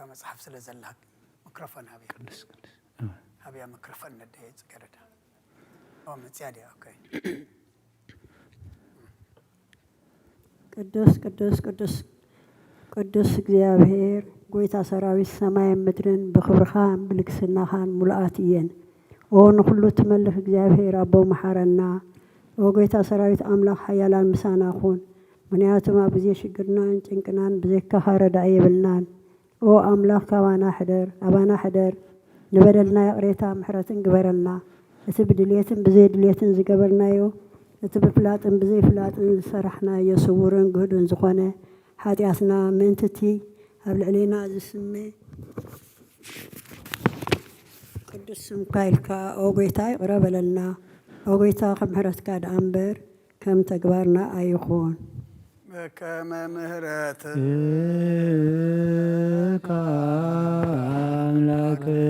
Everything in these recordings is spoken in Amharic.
أبتا مصحف سلزلك ميكروفون هابيا هابيا ميكروفون ندي زكردا أو متسيادي أوكي ቅዱስ ቅዱስ ቅዱስ ቅዱስ እግዚአብሔር ጎይታ ሰራዊት ሰማይ ምድርን ብክብርኻ ብልግስናኻን ሙሉኣት እየን ኦ ንኩሉ ትመልኽ እግዚአብሔር አቦ መሐረና ኦ ጎይታ ሰራዊት አምላክ ኃያላን ምሳና ኩን ምክንያቱም አብዜ ሽግርናን ጭንቅናን ብዘይካ ረዳእ የብልናን ኦ አምላክ አባና ሕደር ንበደልና የቅሬታ ምሕረትን ግበረልና እቲ ብድልየትን ብዘይድልየትን ዝገበርናዮ እቲ ብፍላጥን ብዘይፍላጥን ዝሰራሕናዮ ስውርን ግህዱን ዝኾነ ሓጢኣትና ምእንትቲ ኣብ ልዕሊና ዝስሜ ቅዱስ ስምካ ኢልካ ኦ ጎይታ ይቅረ በለልና ኦ ጎይታ ከም ምሕረትካ ደኣ እምበር ከም ተግባርና ኣይኹን كما مهرت አምላክነ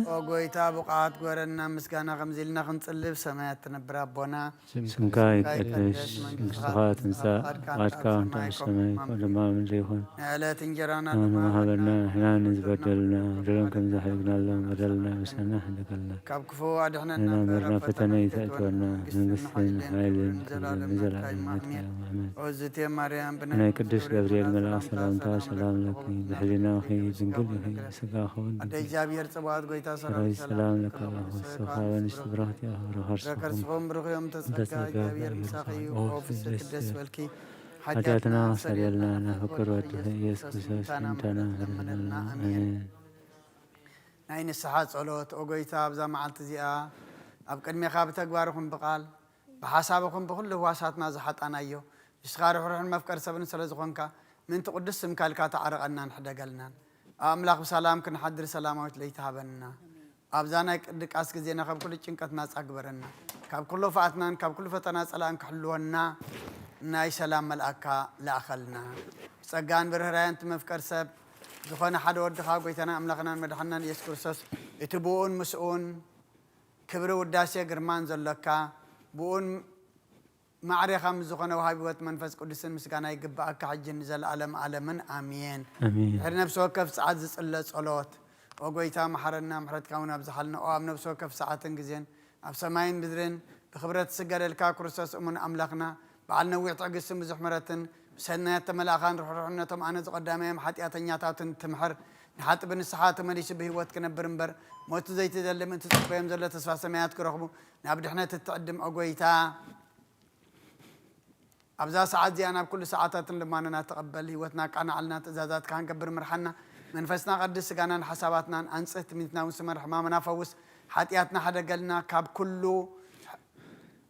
وقويتا بقعات قورنا مسكانا خمزيلنا خنصلب سمايات تنبر أبونا ስምካ ይቀደስ መንግሥትኻ ትምጻእ ፈቃድካ እንተ ኣብ ሰማይ ከምኡ ኣብ ምድሪ ይኹን نعلات انجرانا ንሃበና ንሕና ንዝበደልና በደሎም ከም ዘሕግናሎም በደልና ምሳና ሕደገልና كاب كفو أدحنا ንና መርና ፈተና ይተእትወና መንግስትን ሓይልን ክብርን ንዘለዓለም ኣሜን وزتي مريم ናይ ቅዱስ ገብርኤል መልኣክ ሰላምታ ሰላም ለኪ ብሕሊናኺ ድንግል ኢኺ ስጋኺ እውን أدي جابير صباحت قويتا ሰራዊት ሰላም ለከ ወሰኻ ወንስት ብራህት ያ ረኻርስኹም ذكرتهم برغيهم تسقى جابير مساقي وفس الدس والكي ኃጢአትና ሰሪየልና ናፍቅር ወድኸ ኢየሱስ ክርስቶስ እንተና ህርህልና አሜን ናይ ንስሓ ጸሎት ኦ ጎይታ ኣብዛ መዓልቲ እዚኣ ኣብ ቅድሜኻ ብተግባርኹም ብቓል ብሓሳብኹም ብኩሉ ህዋሳትና ዝሓጣናዮ ንስኻ ርሕሩሕን መፍቀሪ ሰብን ስለ ዝኾንካ ምንቲ ቅዱስ ስምካ ኢልካ ተዓርቐና ንሕደገልናን ኣብ ኣምላኽ ብሰላም ክንሓድር ሰላማዊት ለይትሃበና ኣብዛ ናይ ቅድቃስ ግዜና ካብ ኩሉ ጭንቀት ናፃ ግበረና ካብ ኩሉ ፈኣትናን ካብ ኩሉ ፈተና ፀላእን ክሕልወና ናይ ሰላም መልኣካ ላእኸልና ፀጋን ብርህራያን መፍቀር ሰብ ዝኾነ ሓደ ወድኻ ጎይታና ኣምላኽናን መድሓናን ኢየሱስ ክርስቶስ እቲ ብኡን ምስኡን ክብሪ ውዳሴ ግርማን ዘለካ ብኡን ማዕሬኻ ምስ ዝኾነ ወሃቢ ህይወት መንፈስ ቅዱስን ምስጋና ይግባኣካ ሕጂ ንዘለኣለም ዓለምን ኣሜን ድሕሪ ነብሲ ወከፍ ሰዓት ዝፅለ ጸሎት ኦ ጎይታ መሓረና ምሕረትካ እውን ኣብዝሓልና ኦ ኣብ ነብሲ ወከፍ ሰዓትን ግዜን ኣብ ሰማይን ምድርን ብክብረት ዝስገደልካ ክርስቶስ እሙን ኣምላኽና በዓል ነዊሕ ትዕግስትን ብዙሕ ምሕረትን ብሰናያት ተመላእኻን ርሕሩሕነቶም ኣነ ዝቐዳመዮም ሓጢኣተኛታትን ትምሕር ንሓጢ ብንስሓ ተመሊሱ ብህይወት ክነብር እምበር ሞቱ ዘይትደሊ ምእንቲ ፅበዮም ዘሎ ተስፋ ሰማያት ክረኽቡ ናብ ድሕነት እትዕድም ኦ ጎይታ ኣብዛ ሰዓት እዚኣ ናብ ኩሉ ሰዓታትን ልማንና ተቐበል ህይወትና ቃናዓልና ትእዛዛትካ ክንገብር ምርሓና መንፈስና ቅድስ ስጋናን ሓሳባትናን ኣንፅህ ትምኒትና እውን ስመር ሕማምና ፈውስ ሓጢኣትና ሓደገልና ካብ ኩሉ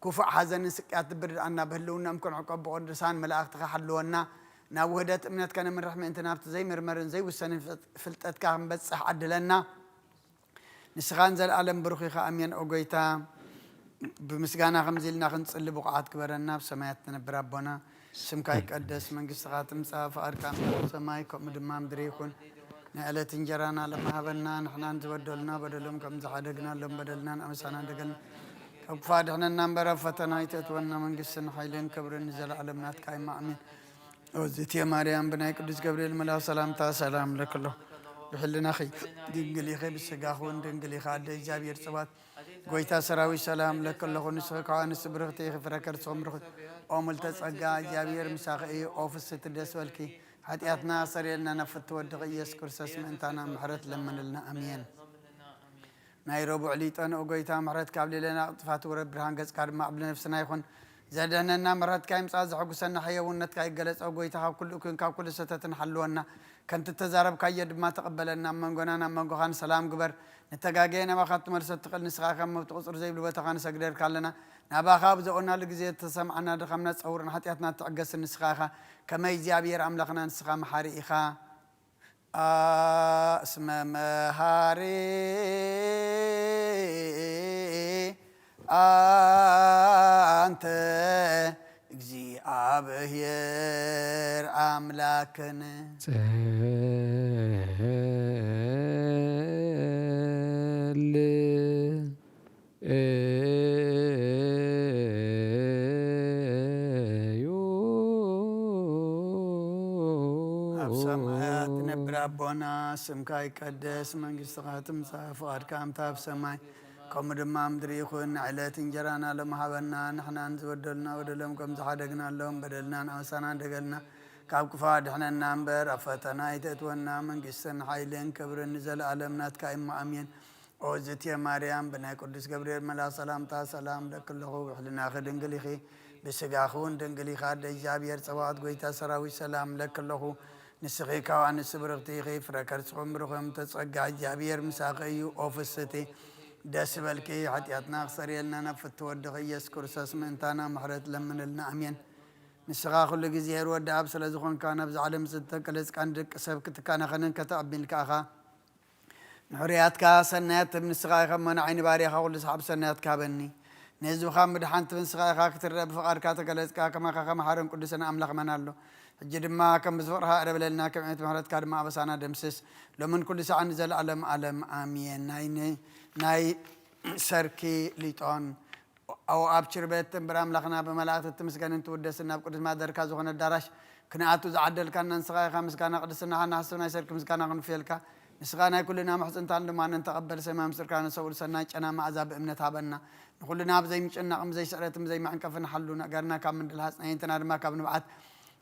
كفء حزن سكات برد بهلونا ممكن عقب بقدسان ملاك حلونا نا وهدت امنت كان من رحمه انت نابت زي مرمرن زي والسنه فلتت كان بس عدلنا نسخان زل العالم بروخي امين اوغيتا بمسغانا خمزيلنا خنصلي بقعات كبرنا بسمايات نبر ربنا سمك يقدس منغست خاتم صاف اركان سماي كم دمام دريكون نعلت انجرانا لما هبنا نحنا نتودلنا بدلهم كم زحدقنا لهم بدلنا امسانا دقلنا وفادحنا النمبر فتنا يتتونا من قسن حيلين كبرن نزل علمنا تكاي مأمين وزيتي مريم بناي قدس جبريل ملا سلام تا سلام لك الله بحلنا خي دنقلي خي بالسقاخون دنقلي خاد جابير صبات قويتا سراوي سلام لك الله ونسخك وانس برغتي فركر صمرخ أمل تسقى جابير مساقي أوفس تدس والكي حتياتنا سريلنا نفت ودغيس كرسس من تانا محرت لمن لنا أمين نايروبو عليتان اوغيتا مرات كابلي لنا طفات ورب برهان قص كار ما قبل نفسنا يكون زادنا مرات كاي مصاز حقسنا حيونت كاي جلس اوغيتا كل كاب كل ستتن حلونا كنت تزارب كايد ما تقبلنا من قنانا من قخان سلام قبر نتقاقينا ما خدت مرسل تقل نسخا كم وتقصر زي بلوتا خان سقدر كالنا نابا خاب زقنا لقزي تسمعنا دخمنا تصورنا حتياتنا تعقس النسخاخا كما يزيابير أملقنا نسخا محاري إخا اسم محاري أنت እግዚአብሔር አምላክን ኣብ ሰማያት ነብር አቦና ስምካ ይቀደስ መንግሥትካ ትምጻእ ፈቃድካ ከምታ ኣብ ሰማይ كم دم أمدري خون علات إنجرانا لما حبنا نحن نزودلنا ودلهم كم زحدقنا لهم بدلنا أوسنا دقلنا كاب كفاد إحنا نامبر أفتنا يتتونا من قصن حيلين كبر نزل عالمنا تكايم أمين أوزت يا مريم بنا قدس جبريل ملا سلام تا سلام لك الله وحلنا خدن قليخي بسجاخون دنقلي خاد إجابير سواد قويتا سراوي سلام لك الله نسخي كوان السبرغتي خي فركرت عمرهم تسقى إجابير مساقي أوفستي داس بالكي حتياتنا أخسر يلنا نفت ودغ يسكر ساسمنتانا محرت لمن لنا أمين نسخا كل جزير ودعب سلازخون كان بزعلم ستة كلس كان دك سبك كان خنن كتاب من كاخا نحريات كا سنات من سخا خمن عين باري خا كل صحاب سنات كابني نزو خام بدحنت من سخا خا كتر بفقار كات كلس كا كما خا محرم كل سنة أملق منالو جد ما كم بزورها أرب لنا كم عيت محرت كاد ما بسانا دمسس لمن كل ساعة نزل علم آمين ناي سركي ليتون أو أبشر بيتم برام لخنا بملاك تمسكن أنت ودسنا بقدس ما درك زوجنا الدرش كنا أتوز عدل كان نسخة خمس كان قدسنا حنا حسنا يسرك مسكنا غنفيلك نسخنا كلنا محسن تعلم ما نتقبل سما مسر كان نسول سنا أنا مع عذاب ابن تابنا كلنا بزي مشنا زي سرت زي ما عنكفنا حلونا قرنا كم من الهاس نينتنا ما كم نبعت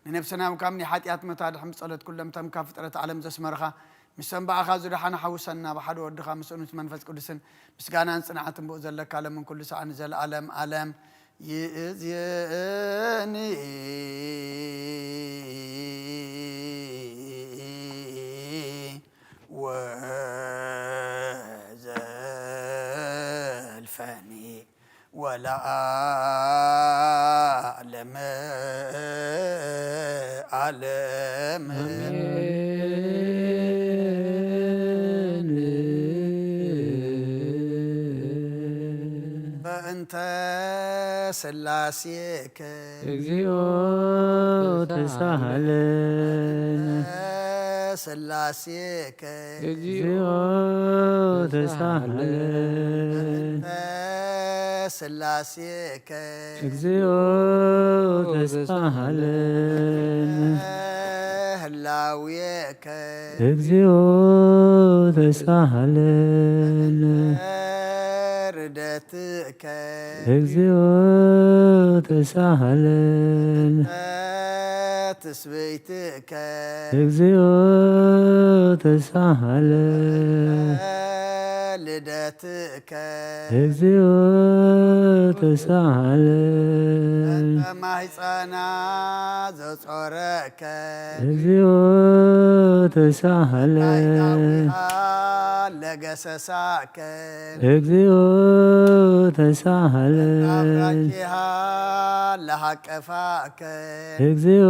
نفسنا وكامني حاتيات متاد حمص صلت كلهم تم كافترة عالم زسمرخا مسن بقى خازو دحنا حوسنا بحد ودخا مسؤولت منفس قدسن مسكانا صنعت بوزل لك على من كل ساعه نزل عالم يزيني وزلفني ولا أعلم በእንተ ስላሴከ እግዚኦ ተሳሃለን ስላሴከ እግዚኦ ተሳሃለን ስላሴከ እግዚኦ ተሳሃለን ህላዌከ እግዚኦ ተሳሃለን ርደትከ እግዚኦ ተሳሃለን ትስብእትከ እግዚኦ ተሳሃለን ልደትከ እግዚኦ ተሳሃለን ማህፀና ዘጾረከ እግዚኦ ተሳሃለን ለገሰሳከ እግዚኦ ተሳሃለን አብራኪሃ ለሐቀፋከ እግዚኦ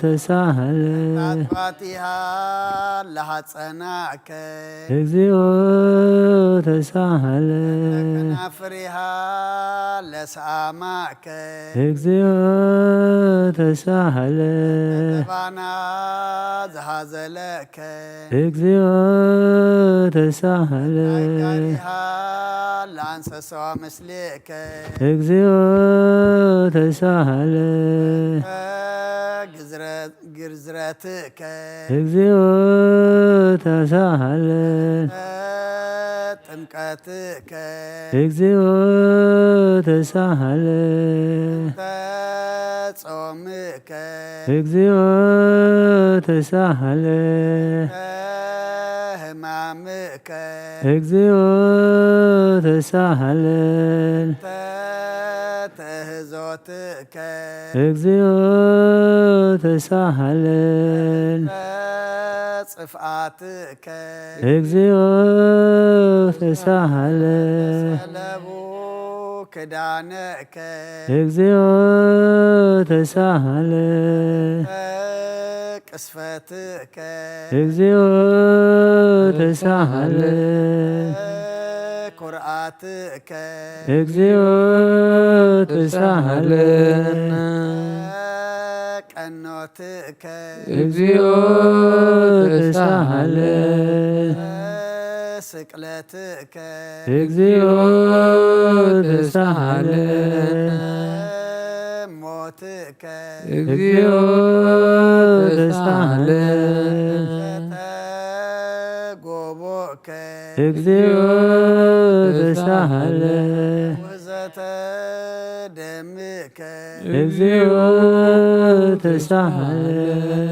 ተሳሃለን አጥፋቲሃ ለሐጸናከ እግዚኦ ተሳሃለን ከናፍሪሃ ለሰአማከ እግዚኦ ተሳሃለን ባና ዘሃዘለከ እግዚኦ ተሳሃለን አይዳሪሃ ለአንሰሰዋ ምስሌከ እግዚኦ ተሳሃለን ግርዝረትከ እግዚኦ ተሳሃለን ጥምቀትከ እግዚኦ ተሳሃለን ጾምከ እግዚኦ ተሳሃለን ሕማምከ እግዚኦ ተሳሃለን ግዞትከ እግዚኦ ተሳሃለን ጽፍአትከ እግዚኦ ተሳሃለን ሰለቡ ክዳነከ እግዚኦ ተሳሃለን ቅስፈትከ እግዚኦ ተሳሃለን ኩርአትከ እግዚኦ ተሳሃለን ቀኖትከ እግዚኦ ተሳሃለን ስቅለትከ እግዚኦ ተሳሃለን ሞትከ እግዚኦ ተሳሃለን ጎቦከ እግዚኦ ተሳሃለን ወዘተ ደምከ እግዚኦ ተሳሃለን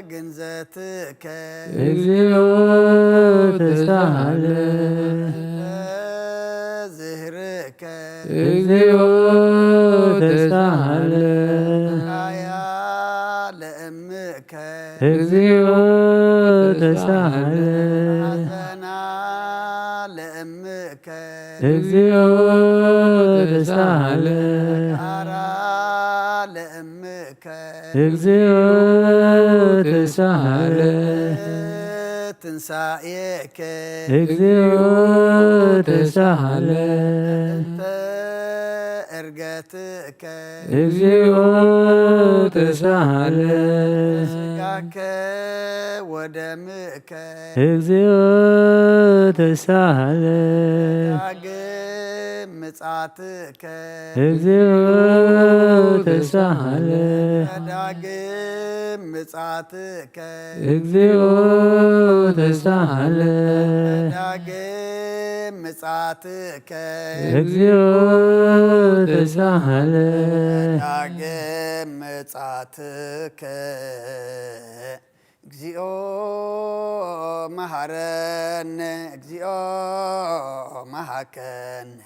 ግንዘትከ እግዚኦ ተሳሃለን ዝህርከ እግዚኦ ተሳሃለን አያ ለእምከ እግዚኦ ተሳሃለን ሐዘና ለእምከ እግዚኦ ተሳሃለን አራ ለእምከ እግዚኦ ተሳሃለን ትንሣኤከ እግዚኦ ተሳሃለን እንተ ዕርገትከ እግዚኦ ተሳሃለን ሥጋከ ወደምከ እግዚኦ ተሳሃለን ዳግም ምጻትከ እግዚኦ ተሳሃለን ዳግም ምጻትከ እግዚኦ ተሳሃለን ዳግም ምጻትከ እግዚኦ ተሳሃለን ዳግም ምጻትከ እግዚኦ መሐረነ እግዚኦ መሐከነ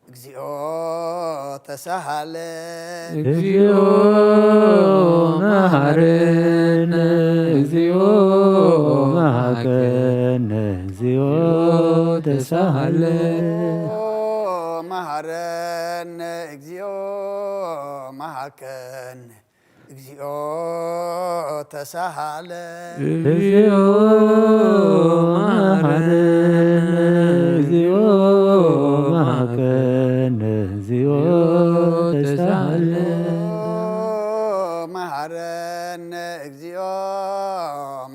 እግዚኦ ተሳሃለን እግዚኦ መሐረነ እግዚኦ መሐከነ እግዚኦ ተሳሃለን መሐረነ እግዚኦ መሐከነ እግዚኦ ተሳሃለን እግዚኦ መሐረነ እግዚኦ መሐከነ እግዚኦ ተሳሃለን መሐረነ እግዚኦ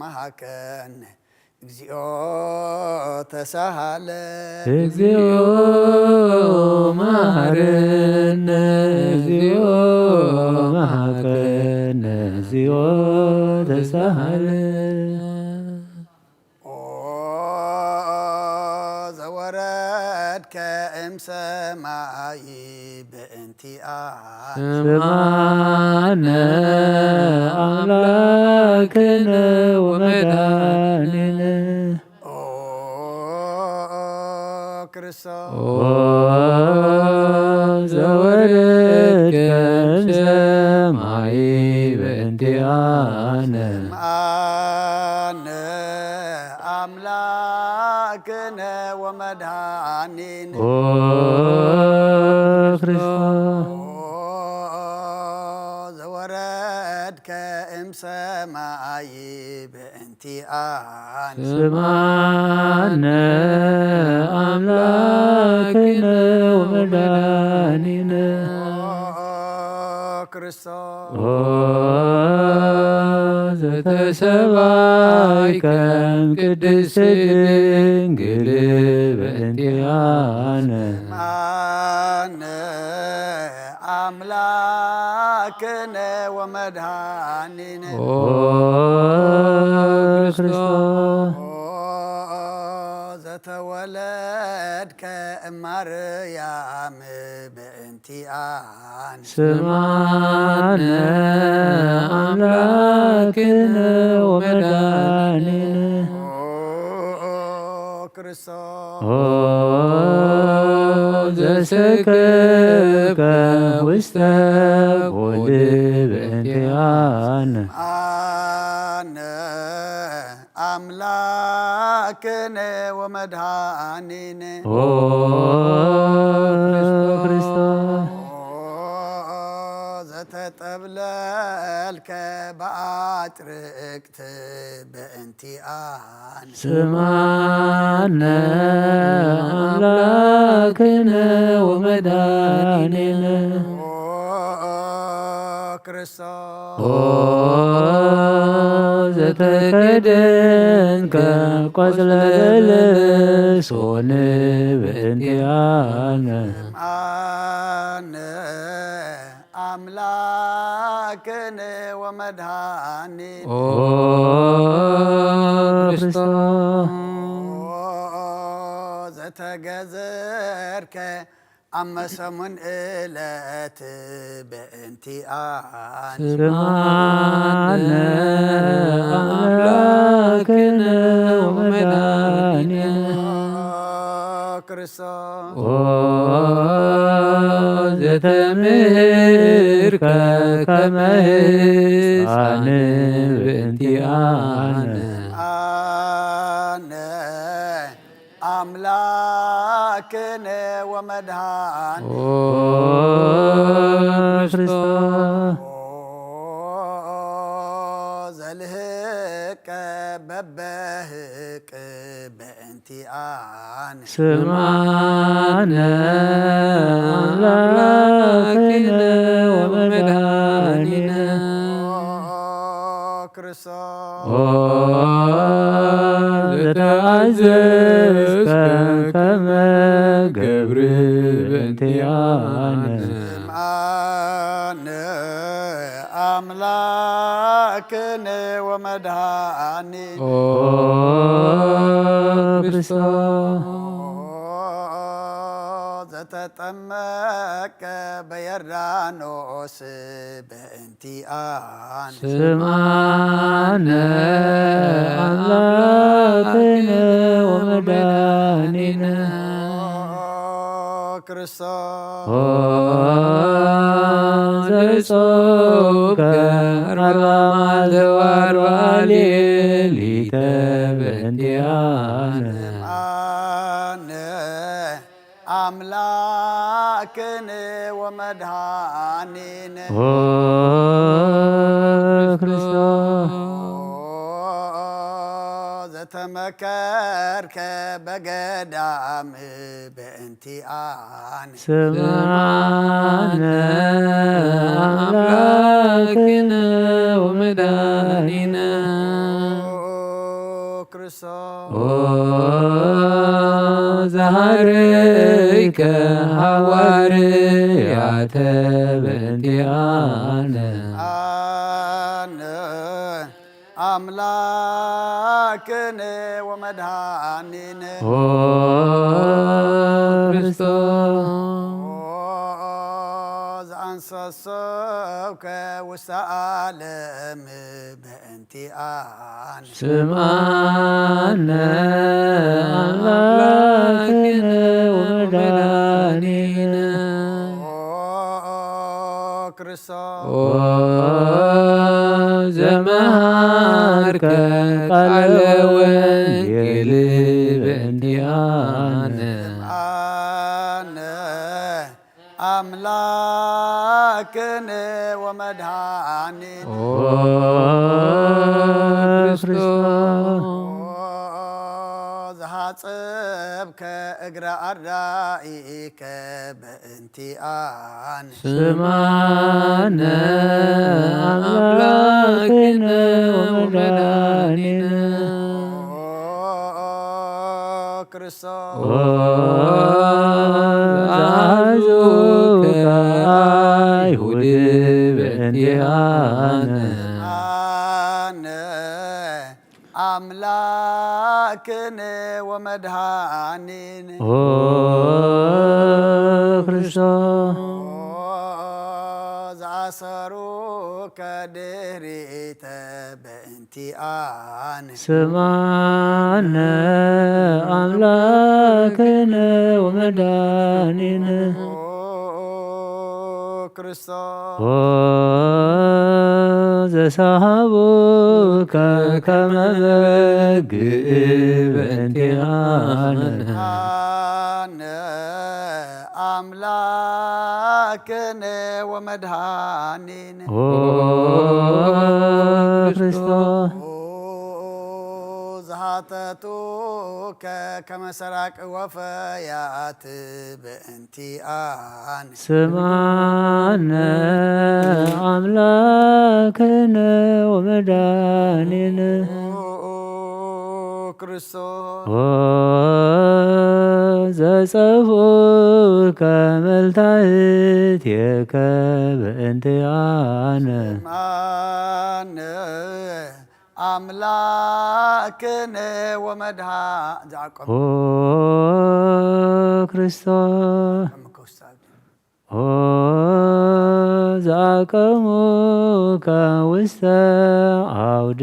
መሐከነ እግዚኦ ተሳሃለን እግዚኦ መሐረነ እግዚኦ መሐከነ እግዚኦ ተሳሃለን ኦ ዘወረድከ እምሰማይ በእንቲአነ ስማነ አምላክነ ወመድኃኒነ ኦ ክርስቶስ ኦ ዘወረድከ እምሰማይ በእንቲአነ አነ አምላክነ ወመድኃኒነ ኦ ክርስቶስ ዘወረድከ እምሰማይ በእንቲአነ ስማነ አምላክነ ወመድኃኒነ ክርስቶስ ኦ ዘተሰባይከ ቅድስት ድንግል በእንቲአነ አነ አምላክነ ወመድኃኒነ ኦ ክርስቶስ ዘተወለድከ እማርያም በእንቲአነ ስማነ አምላክነ ወመድኃኒነ ክርስቶስ ኦ ዘሰከከ ውስተ ቦል በእንቲአነ አነ አምላክነ ወመድኃኒነ ኦ ክርስቶስ ዘተጠብለልከ በአጥርቅት በእንቲአነ ስማነ አምላክነ ወመድኃኒነ ክርስቶስ ኦ ዘተከደንከ ቆጽለ በለሶን በእንቲአነ አነ አምላክነ ወመድኃኒነ ኦ ክርስቶስ ዘተገዘርከ አመሰሙን እለት በእንቲአነ ስማነ አምላክነ ወመድኃኒነ ክርስቶስ ኦ ዘተምህርከ ከመ ሕፃን በእንቲአነ አነ አምላክነ ወመድኃኒነ ኦ ክርስቶስ ዘልህቀ በበህቅ በእንቲአነ ስማነ አምላክነ ወመድኃኒነ ክርስቶስ ኦ ዘተአዘዝከ ከመ ገብር በእንቲአነ አነ አምላክነ ወመድኃኒነ ኦ ክርስቶስ ዘተጠመቀ በዮርዳኖስ በእንቲአነ ስማነ አምላክነ ወመድኃኒነ ክርስቶስ ኦ ዘጾምከ አርባ መዓልተ ወአርባ ሌሊተ በእንቲአነ አነ አምላክነ ወመድኃኒነ ኦ ክርስቶስ ዘተመከርከ በገዳም በእንቲአነ ስማነ አምላክነ ወመድኃኒነ ክርስቶስ ኦ ዘሃረይከ ሐዋርያተ በእንቲአነ አነ አምላክነ ወመድኃኒነ ኦ ክርስቶስ ዘአንሰሰብከ ውስተ ዓለም በእንቲአነ ስማነ አምላክነ ወመድኃኒነ ክርስቶስ ኦ ዘመሃርከ ቃለ ወንጌል በእንቲአነ አነ አምላክነ ወመድኃኒነ ኦ ክርስቶስ ዘሐጽብከ እግረ አርዳኢከ በእንቲአነ ስማነ አምላክነ ወመድኃኒነ ክርስቶስ ኦ ዘአሐዙከ አይሁድ በእንቲአነ አነ አምላክነ ወመድኃኒነ ኦ ክርስቶስ ዘአሰሩከ ድኅሪተ በእንቲአነ ስማነ አምላክነ ወመድኃኒነ ወመድኃኒነ ክርስቶስ ዘሰሃቡከ ከመ በግዕ በእንቲአነ አነ አምላክነ ወመድኃኒነ ክርስቶስ ዘሃተቱከ ከመ ሰራቅ ወፈያት በእንቲአነ ስማነ አምላክነ ወመድኃኒነ ክርስቶስ ዘጸፉከ መልታህትከ በእንቲአነ ማነ አምላክነ ወመድኃኒነ ክርስቶስ ዘአቀሙከ ውስተ አውድ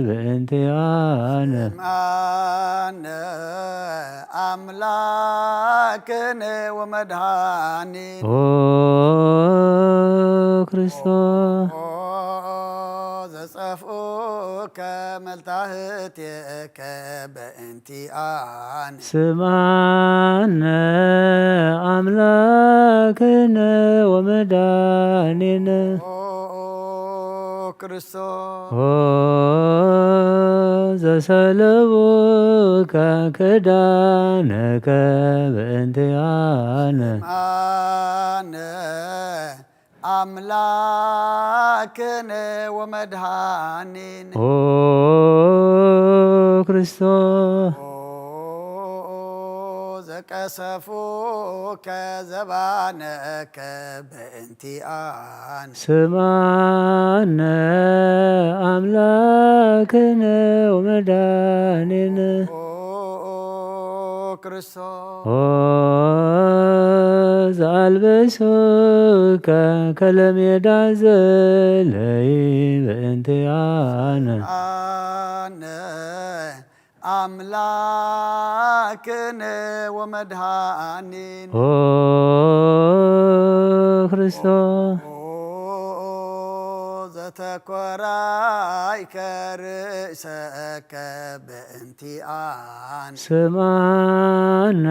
በእንቲአነ ማነ አምላክነ ወመድኃኒነ ክርስቶስ ዘጸፍኡከ መልታህትከ በእንቲአነ ስማነ አምላክነ ወመድኃኒነ ክርስቶስ ዘሰለቡከ ክዳነከ በእንቲአነ ማነ አምላክነ ወመድኃኒነ ክርስቶስ ዘቀሰፉከ ዘባነከ በእንቲአነ ስማነ አምላክነ ወመድኃኒነ ክርስቶስ ዘአልበሱከ ከለሜዳ ዘለይ በእንቲአነ አነ አምላክነ ወመድኃኒነ ክርስቶስ ዘተኰራይከ ርእሰከ በእንቲአነ ስማነ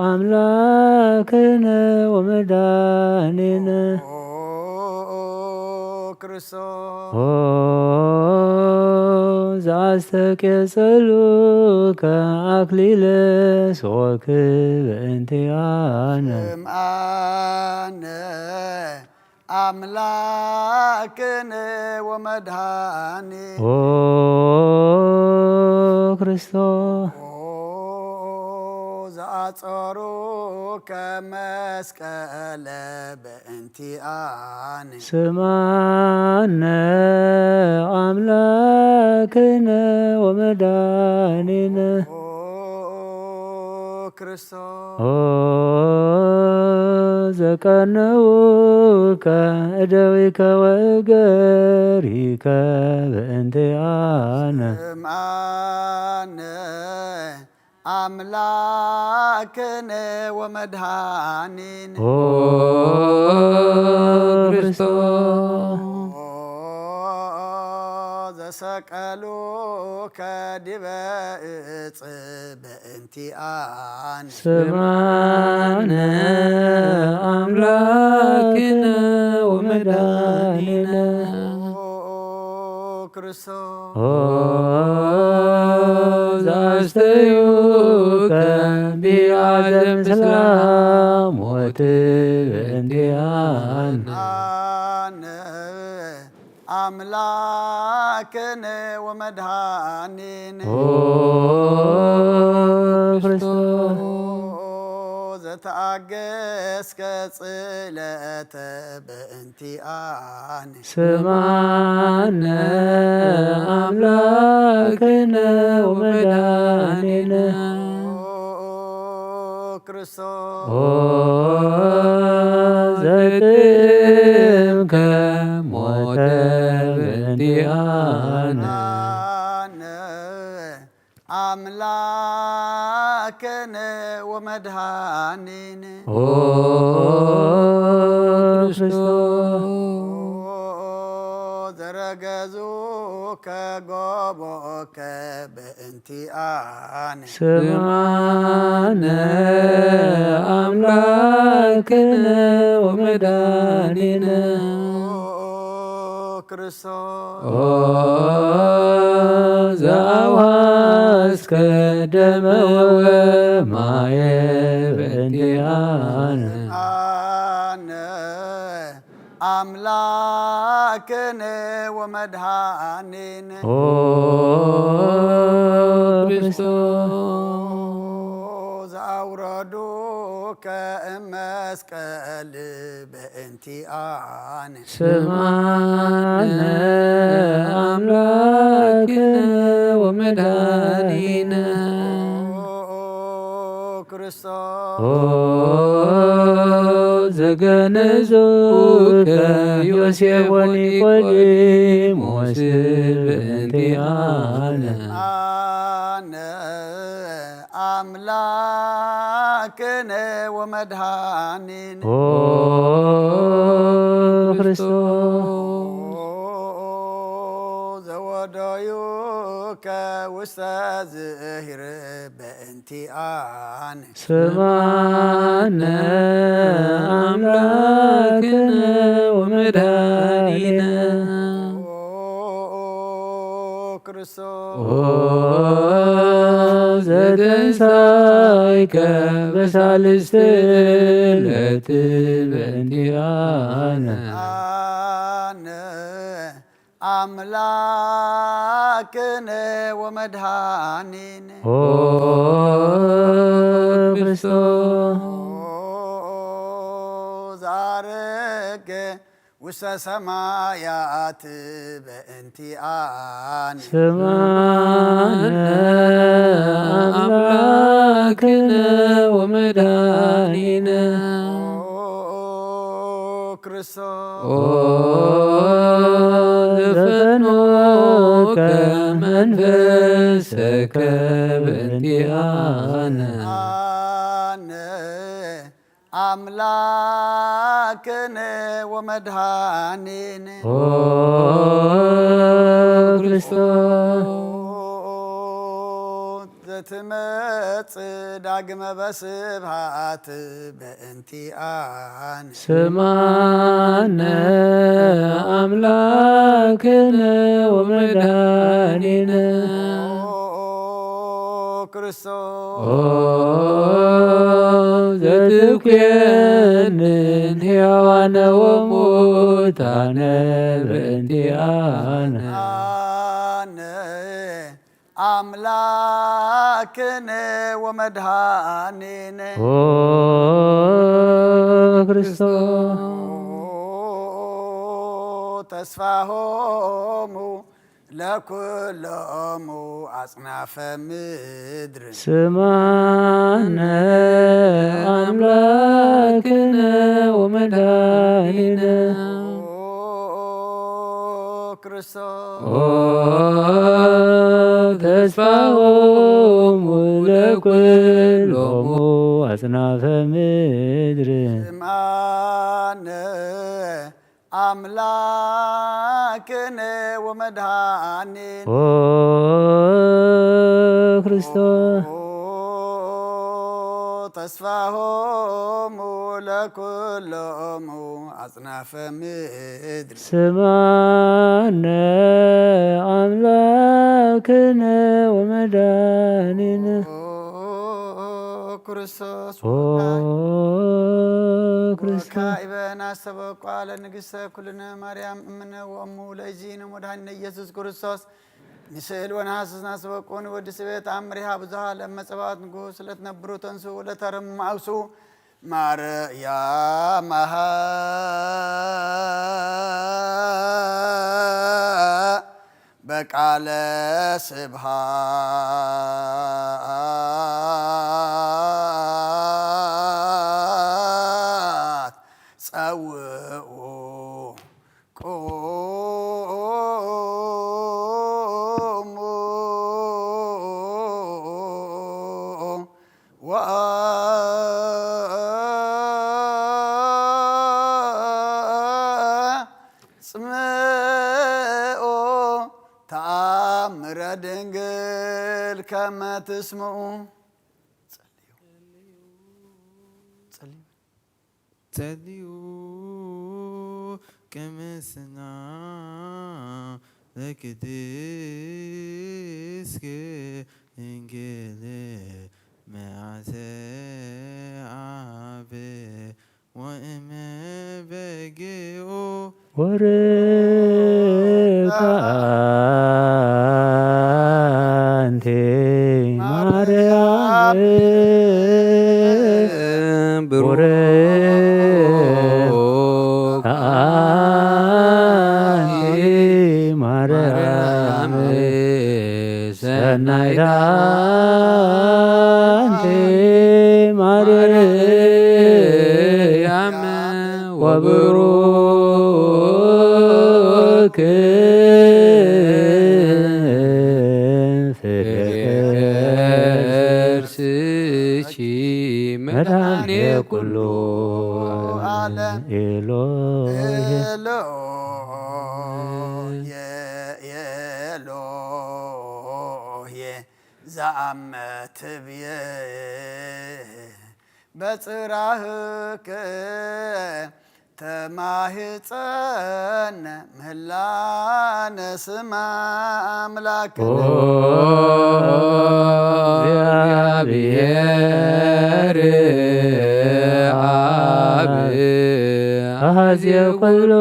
አምላክነ ወመድኃኒነ ክርስቶስ ዘአስተቄጸሉከ አክሊለ ሦክ በእንቲአነ ስምአነ አምላክነ ወመድኃኒነ ክርስቶስ ዘአጸሩከ መስቀለ በእንቲአነ ስምአነ አምላክነ ወመድኃኒነ ክርስቶስ ዘቀነውከ እደዊከ ወእገሪከ በእንቲአነ ስምአነ አምላክነ ወመድኃኒነ ክርስቶስ ዘሰቀሉከ ዲበ ዕፅ በእንቲአነ ስምአነ አምላክነ ወመድኃኒነ ክርስቶስ ዘአስተዩከ ቢዓለም ሰላም ሞት በእንቲአነ አነ አምላክነ ወመድኃኒነ ክርስቶስ ዘተአገስከ ጽለተ በእንቲአነ ስምአነ አምላክነ ወመድኃኒነ ክርስቶስ ዘጥምከ ሞተ በእንቲአነ አምላክነ أملاكنا ومدهاننا زرقزوك قبوك بانتئان سمعنا أملاكنا ومداننا ክርስቶስ ዘአዋስከ ደመ ወማየ በእንቲአነ አነ አምላክነ ወመድኃኒነ ክርስቶስ ዘአውረዱከ እመስቀል በእንቲአነ ስምዓነ አምላክነ ወመድኃኒነ ክርስቶስ ዘገነዙከ ዮሴፍ ወኒቆዲሞስ በእንቲአነ አነ አምላክነ ወመድኃኒነ ክርስቶስ ዘወደዩከ ውስተ ዝሂር በእንቲአነ ስምዓነ አምላክነ ወመድኃኒነ ክርስቶስ ዘተንሣእከ በሳልስት ዕለት በእንቲአነ አነ አምላክነ ወመድኃኒነ ክርስቶስ ዛረገ ውስተ ሰማያት በእንቲአነ ስምዓነ አምላክነ ወመድኃኒነ ክርስቶስ ዘፈኖከ መንፈሰከ በእንቲአነ አነ አምላክነ ወመድኃኒነ ክርስቶስ ዘትመጽእ ዳግመ በስብሐት በእንቲአነ ስምዓነ አምላክነ ወመድኃኒነ ክርስቶስ ዘትኮንን ሕያዋነ ወሙታነ በእንቲአነ አነ አምላክነ ወመድኃኒነ ክርስቶስ ተስፋሆሙ ለኩሎሙ አጽናፈ ምድር ስምዓነ አምላክነ ወመድኃኒነ ክርስቶስ ተስፋሆሙ ለኩሎሙ አጽናፈ ምድር ስምዓነ አምላክነ ወመድኃኒነ ክርስቶስ ተስፋሆሙ ለኩሎሙ አጽናፈ ምድር ስምዓነ አምላክነ ወመድኃኒነ ክርስቶስ ክርስቶስ ካኢበን አስተበቋ ለንግሥተ ኩልነ ማርያም እምነ ወእሙ ለእግዚእነ ወመድኃኒነ ኢየሱስ ክርስቶስ ምስል ወነሐስስ ናስበቁን ወዲ ስቤት አምሪሃ ብዙሃ ለመጸባት ንጉሥ ለትነብሩ ተንሱ ለተረማውሱ ማርያም በቃለ ስብሐት ጸውዑ ቁሙ ጽምኦ ተአምረ ድንግል ከመ ትስምዑ ጸልዩ ከመ ስናዕ ለቅድስት ድንግል መዓተ አብ ወእመ በጊዑ ወርቃንቲ ማርያም ወርቃንቲ ማርያም ሰናይታንቲ ማርያም ወብሩክ ፍሬ ከርስኪ መድኃኔ ኩሉ ዓለም ኤሎሄ ኤሎሄ ዘአመ ትብዬ በጽራህከ ተማህፀነ ምህላነ ስማ አምላክነ እግዚአብሔር አብ አኀዜ ኩሉ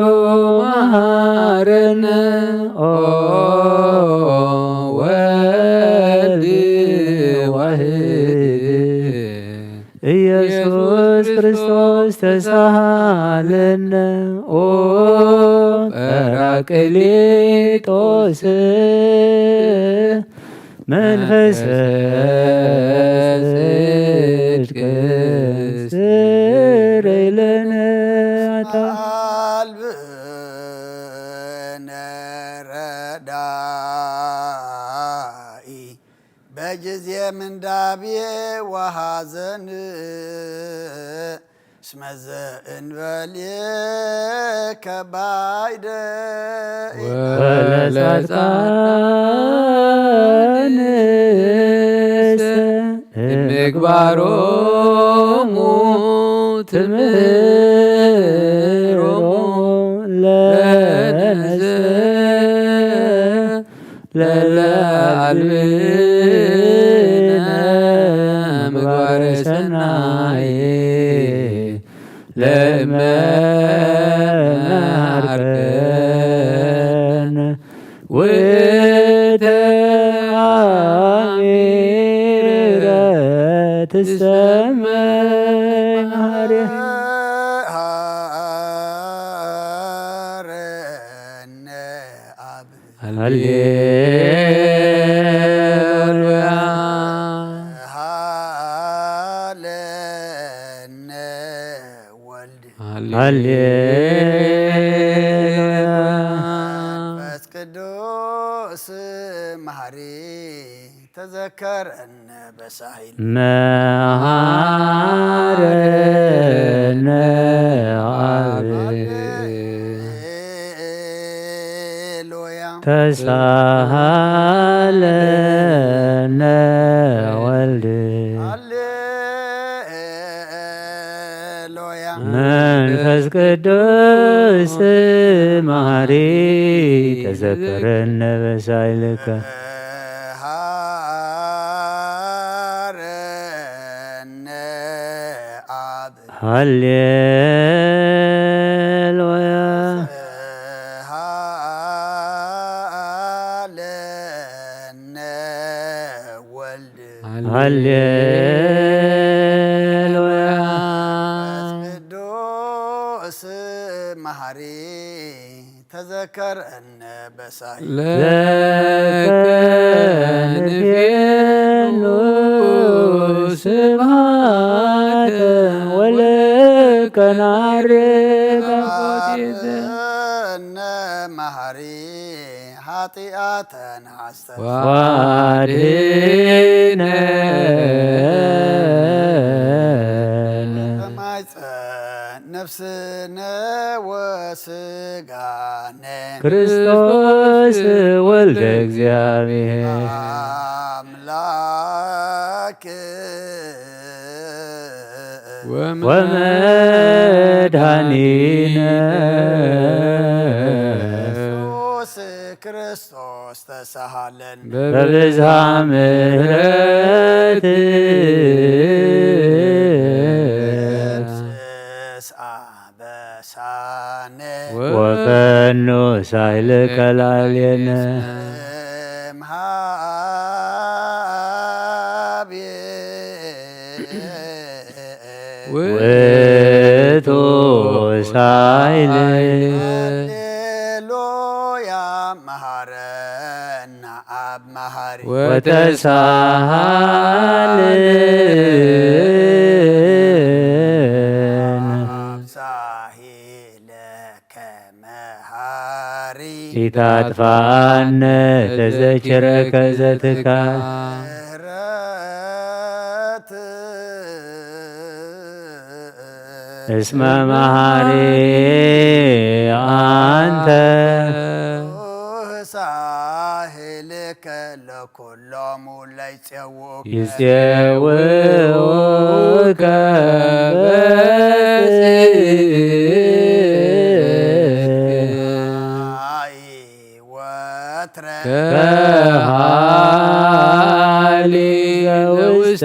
መሐረነ ወልድ ዋሕድ ኢየሱስ ክርስቶስ ተሳሃለነ ኦ ጰራቅሊጦስ መንፈሰ ጽድቅ ስረይ ለነ አልብነ ረዳኢ በጊዜ ምንዳብየ ወሐዘን እስመ ዘእንበሌከ ባይደ ወለጻድቃንስ ምግባሮሙ ትምህሮሙ ለነዘ ለለአልብነ ምግባረ ሰናይ ለመናርከን ወተአሚረ ትሰመይ ማርያም ሀረነ አብ ሃሌሉያ ሃለነ ወልድ ሃሌሉያ መንፈስ ቅዱስ መሐሪ ተዘከረነ በሳሂል መሐረነ አብ ሃሌሉያ ተሳሃለነ ወልድ ሃሌሉያ መንፈስ ቅዱስ መሐሪ ተዘከረነ በሳይልከ ሃረነ አብ ሃሌሉያ ሃለነ ወልድ ሃሌሉያ ቅዱስ መሐሪ ተዘከረነ በሳሂል ለከንፌኑ ስብሐት ወለከናርግ እነ መሐሪ ኃጢአተን አስተስርይ ዋድነ ክርስቶስ ወልደ እግዚአብሔር አምላክ ወመድኃኒነ ኢየሱስ ክርስቶስ ተሳሃለን በብዝሃ ምሕረት አበሳነ ወፈኖ ሳይል ከላልየነ ውእቱ ሳይል ሃሌሉያ መሃረና አብ መሃሪ ወተሳሃልን አብሳሂለከ መሃሪ ኢታጥፋነ ተዘኪረከ ዘትካል ምህረት እስመ መሃሪ አንተ ሳሂልከ ለኩሎሙ ለይፄውኡከ ይፄውኡከ አይ ወትረ ከሃሊ ዘውስተ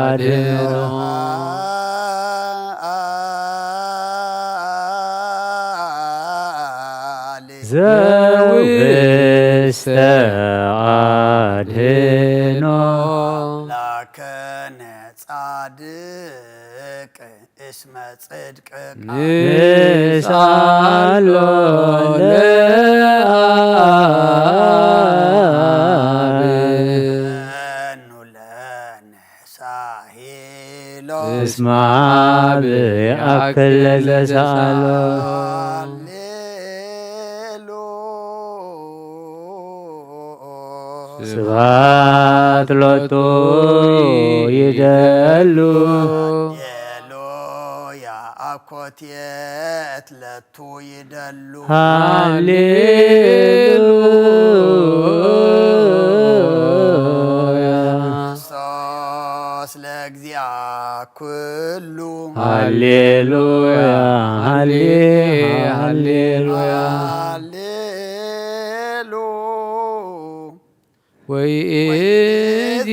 አድኅኖ ዘውስተ አድኅኖ ላከነ ጻድቅ እስመ ጽድቅ ንሳሎ ለአብ ኑለነ ሳሂሎ እስመ አብ ያክል ለዘሳሎ ስብሐት ሎቱ ይደሉ ሃሌሉያ አኮቴት ለቱ ይደሉ ሃሌሉያ ክርስቶስ ለእግዚአ ኩሉ ሃሌሉያ ሃሌሉያ ሃሌሉ ወይእዜኒ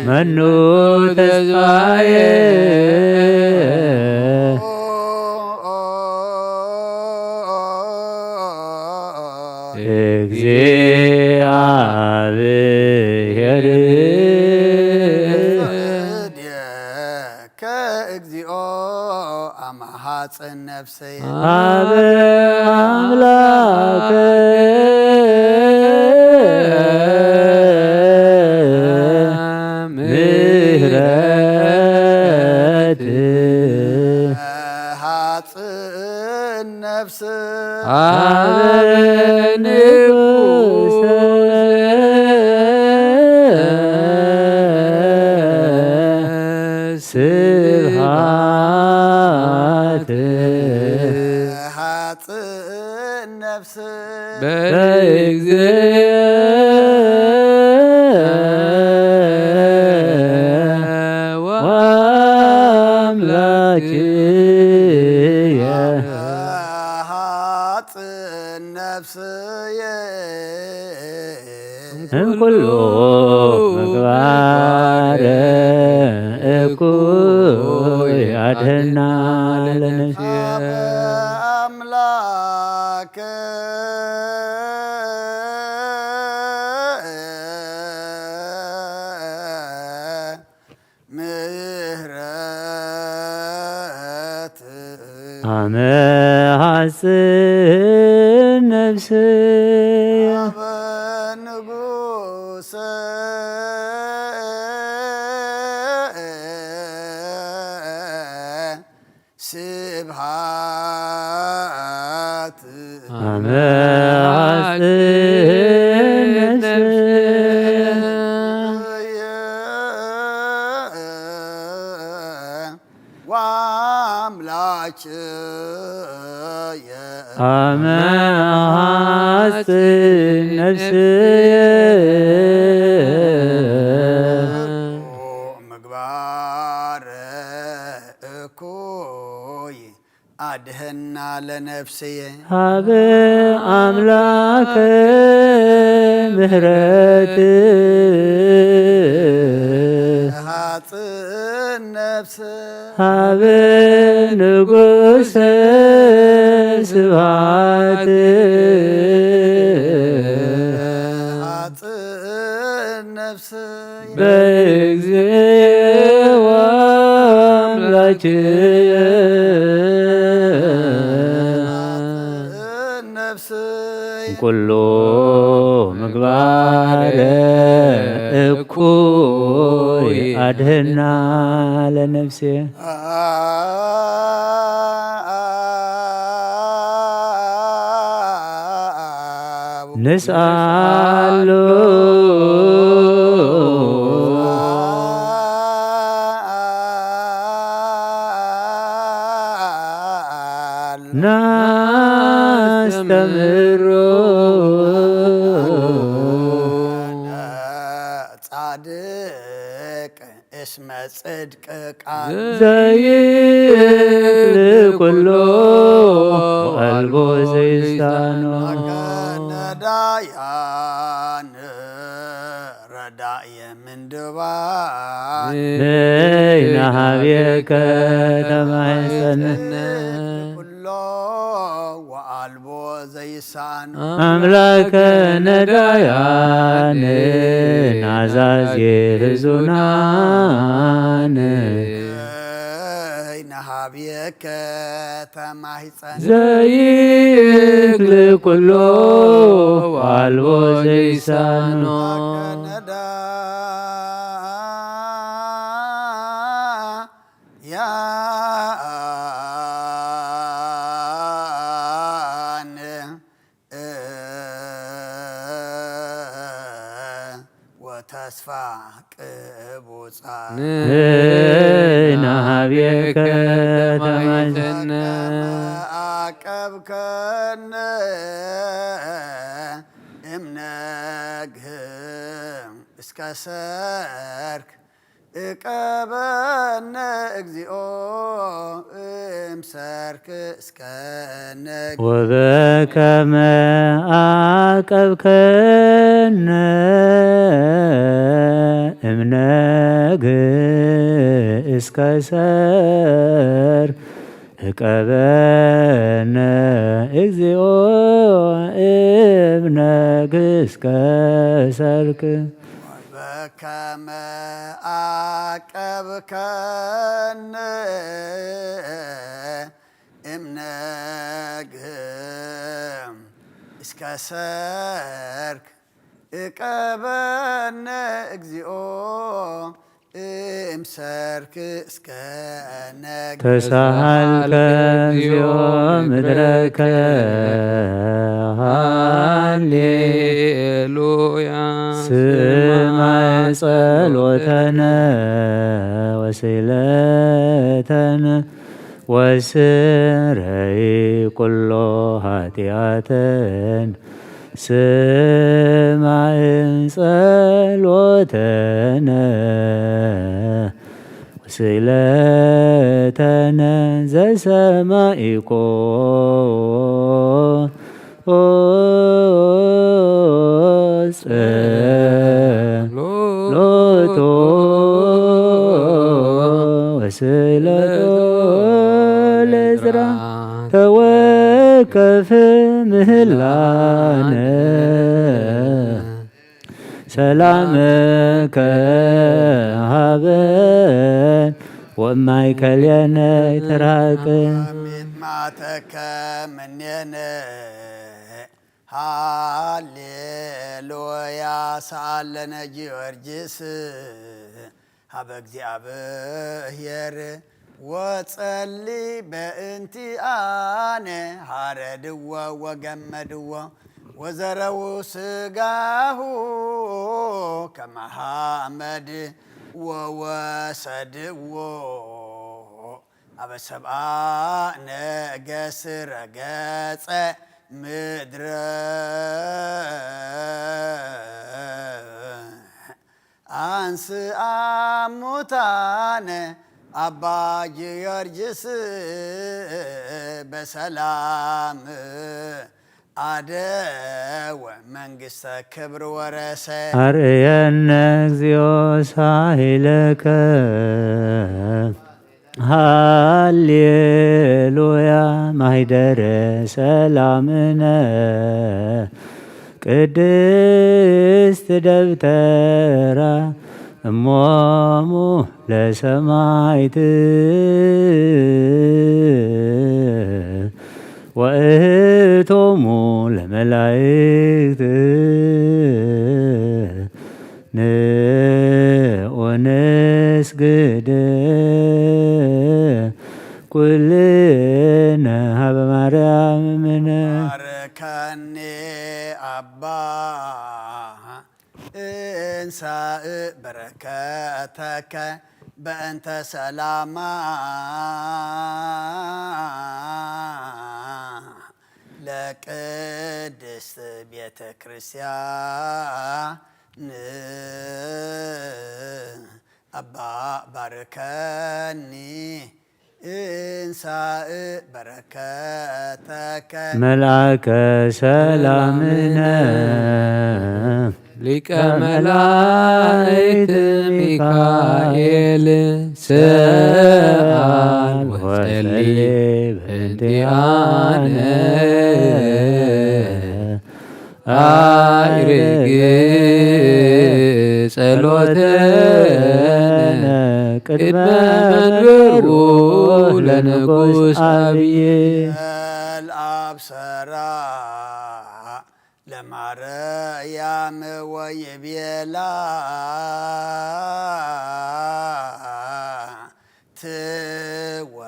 መኑ ተስፋዬ እግዚአብሔር ከእግዚኦ አማሃፅን ነፍሰየ አብ አምላከ ምሕረት ሃፅን ነፍስ አብ ንጉሠ ስብሐት ሃፅን ነፍስ ወአምላክየ ሃፅን ነፍስየ እምኩሉ ምግባረ እኩይ አድኅና ለነፍስየ አምላከ ምሕረት አመ ሐጽን ነፍስየ አበ ንጉሠ ስብሐት አመ ሐጽን ነፍስየ ወአምላክየ አመሃጽ ነፍስየ ምግባር እኩይ አድህና ለነፍስየ ሀበ አምላከ ምህረት ሀጽን ነፍስ ሀበ ንጉሰ ስብሐት ሀጽን ነፍስ በእግዚእ ወአምላክየ ሀጽን ነፍስ ኩሎ ምግባረ እኩይ አድህና ለነፍሴ ንስአሎ ናስተምሮ ጻድቅ እስመ ጽድቅ ቃል ዘይክል ኩሎ ወአልቦ ዘይሳኖ ነዳያን ረዳእየ ምንድባን በይናሃቤከ ተማሕፀነ ኩሎ ወአልቦ ዘይሳኖ አምላከ ነዳያን ናዛዜ ሕዙናን ነሃብየከ ተማሕፀነ ዘይክል ኩሎ ወአልቦ ዘይሳኖ ወተስፋ ቅቡፃን ናሃቤከ ተማሕፀነ አቀብከነ እምነግህም እስከ ሰርክ እቀበነ እግዚኦ እምሰርክ እስከ ነግ ወበከመ አቀብከነ እምነግ እስከ ሰርክ እቀበነ እግዚኦ እምነግ እስከ ሰርክ በከመ አቀብከነ እምነግህም እስከ ሰርክ እቀበነ እግዚኦ እምሰርክ እስከ ነግ ተሳሃልከ እግዚኦ ምድረከ ሃሌሉያ ስማዕ ጸሎተነ ወስእለተነ ወስረይ ኩሎ ኃጢአተን ስማዕ ጸሎተነ ወስእለተነ ዘሰማኢኮ ጸሎቶ ወስእለቶ ለዕዝራ ተወከፍ ምህላነ ሰላመከ ሀበን ወማእከሌነ ይትራቅ ማተከ ምኔነ ሃሌሉያ ሳለነ ጊዮርጊስ ሀበ እግዚአብሔር ወጸሊ በእንቲአነ ሃረድዎ ወገመድዎ ወዘረው ስጋሁ ከመሐመድ ወወሰድዎ አበሰብአ ነገስረ ገጸ ምድረ አንስአ ሙታነ አባ ጊዮርጊስ በሰላም አደወ መንግሥተ ክብር ወረሰ አርየነ እግዚኦ ሳሂለከ ሃሌሉያ ማሂደረ ሰላምነ ቅድስት ደብተራ እሞሙ ለሰማይት ወእቶሙ ለመላእክት ንስግድ ኩልነ ሀበ ማርያም እምነ ባርከኒ አባ እንሳእ በረከተከ በእንተ ሰላማ ለቅድስት ቤተ ክርስቲያን አባ ባርከኒ እንሳእ በረከተከ መልአከ ሰላምነ ሊቀ መላእክት ሚካኤል ሰአል ወጸልይ በእንቲአነ አዕርግ ጸሎተነ ቅድመ መንበሩ ለንጉሥ አብይ አብሰራ ለማርያም ወይቤላ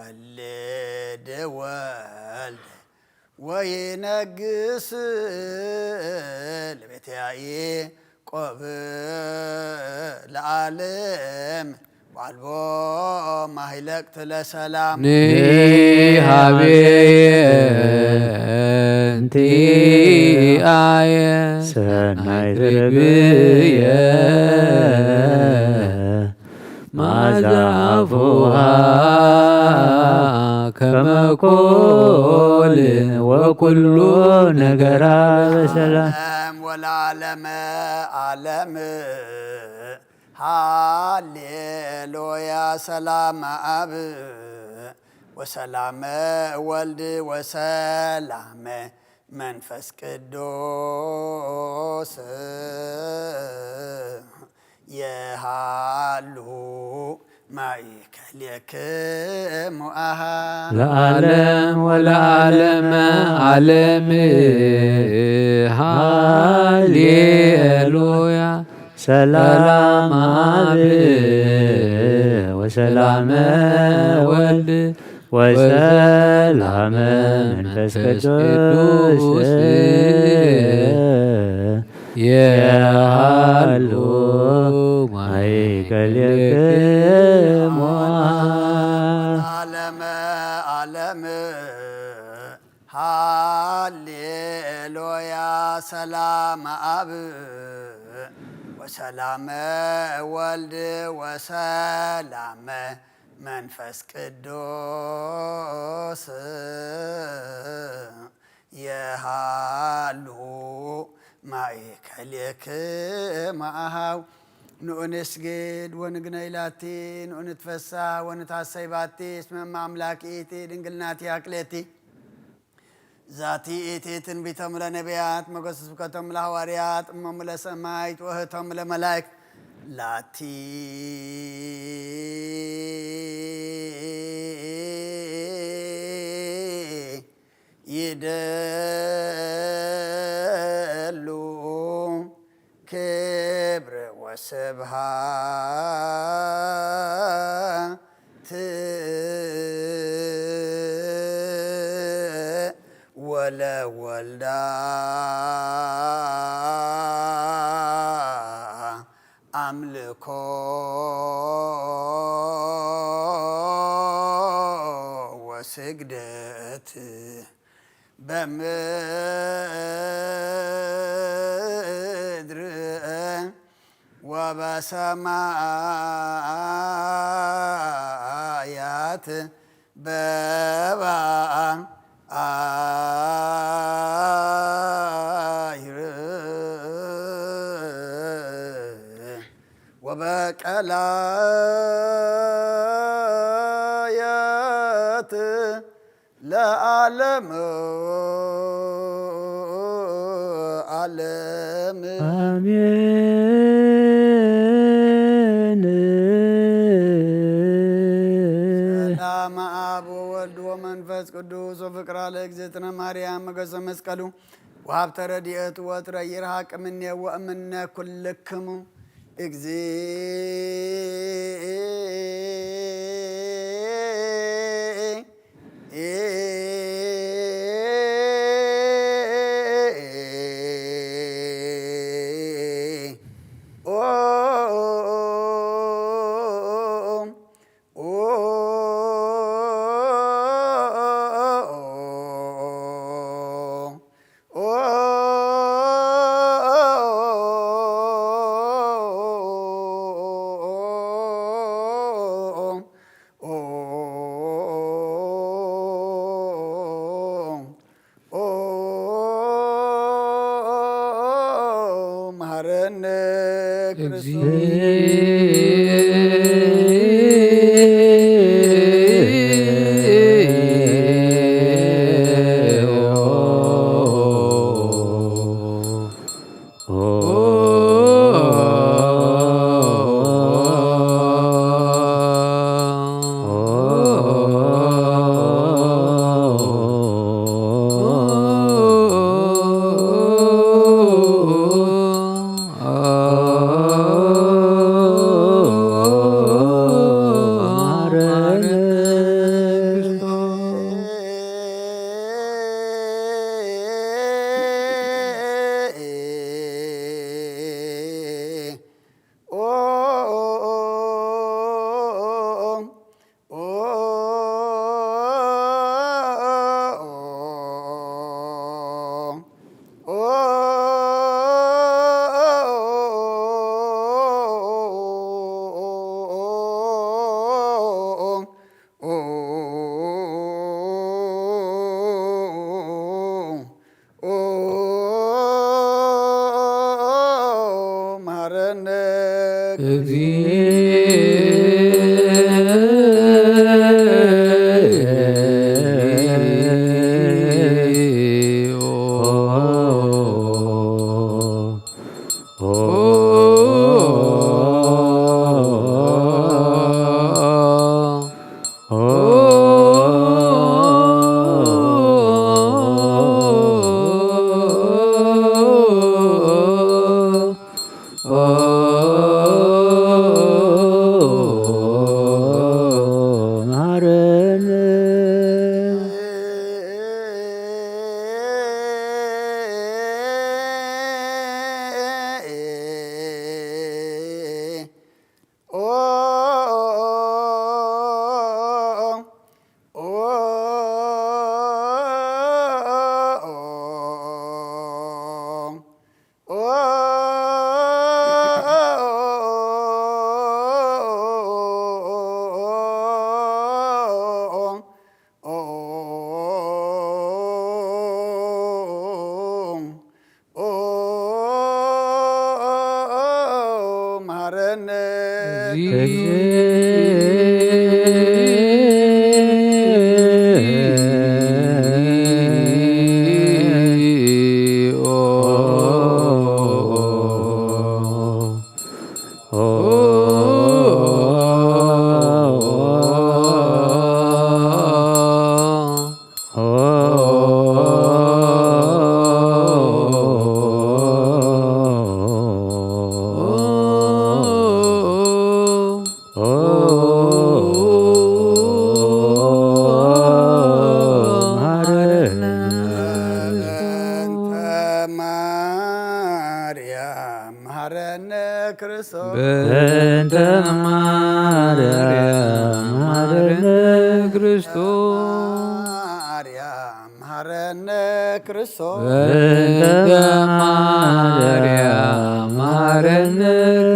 ትወልድ ወልድ ወይነግስ ለቤተ ያዕቆብ ለዓለም ዋልቦ ማሂለቅት ለሰላም ንሃቤየ እንቲአየ ሰናይ ርግብየ ማዛፉሃ ከመኮል ወኩሉ ነገራ በሰላም ወለዓለመ ዓለም ሃሌሉያ ሰላም አብ ወሰላመ ወልድ ወሰላመ መንፈስ ቅዱስ የሃሉ ማእከልክሙ ለዓለም ወለዓለመ ዓለም ሃሌሉያ ሰላም አብ ወሰላመ ወልድ ወሰላመ መንፈስ ቅዱስ የሃሉ ማእከልክሙ ዓለመ ዓለም ሃሌሉያ ሰላም አብ ወሰላመ ወልድ ወሰላመ መንፈስ ቅዱስ የሃሉ ማእከልክሙ ንኡንስግድ ወንግነይላቲ ንኡንትፈሳ ወንታሰይባቲ እስመ አምላክቲ ድንግልናቲ አክሌቲ ዛቲ ኢቲ ትንቢቶም ለነቢያት መጎስ ስብከቶም ለሐዋርያት እሞሙ ለሰማይት ወህቶም ለመላእክት ላቲ ይደሉ ክብር ወስብሃት ወለወልዳ አምልኮ ስግደት በምድር ወበሰማያት በባሕር ወበቀላያት ለዓለም ዓለም አሜን። ሰላም አብ ወወልድ ወመንፈስ ቅዱስ ወፍቅራ ለእግዝእትነ ማርያም መገሰ መስቀሉ ወሀብተ ረድኤቱ ወትረ ይርሐቅ እምኔ ወእምነ ኩልክሙ መሐረነ በእንተ ማርያም መሐረነ ክርስቶስ ክርስቶስ በእንተ ማርያም መሐረነ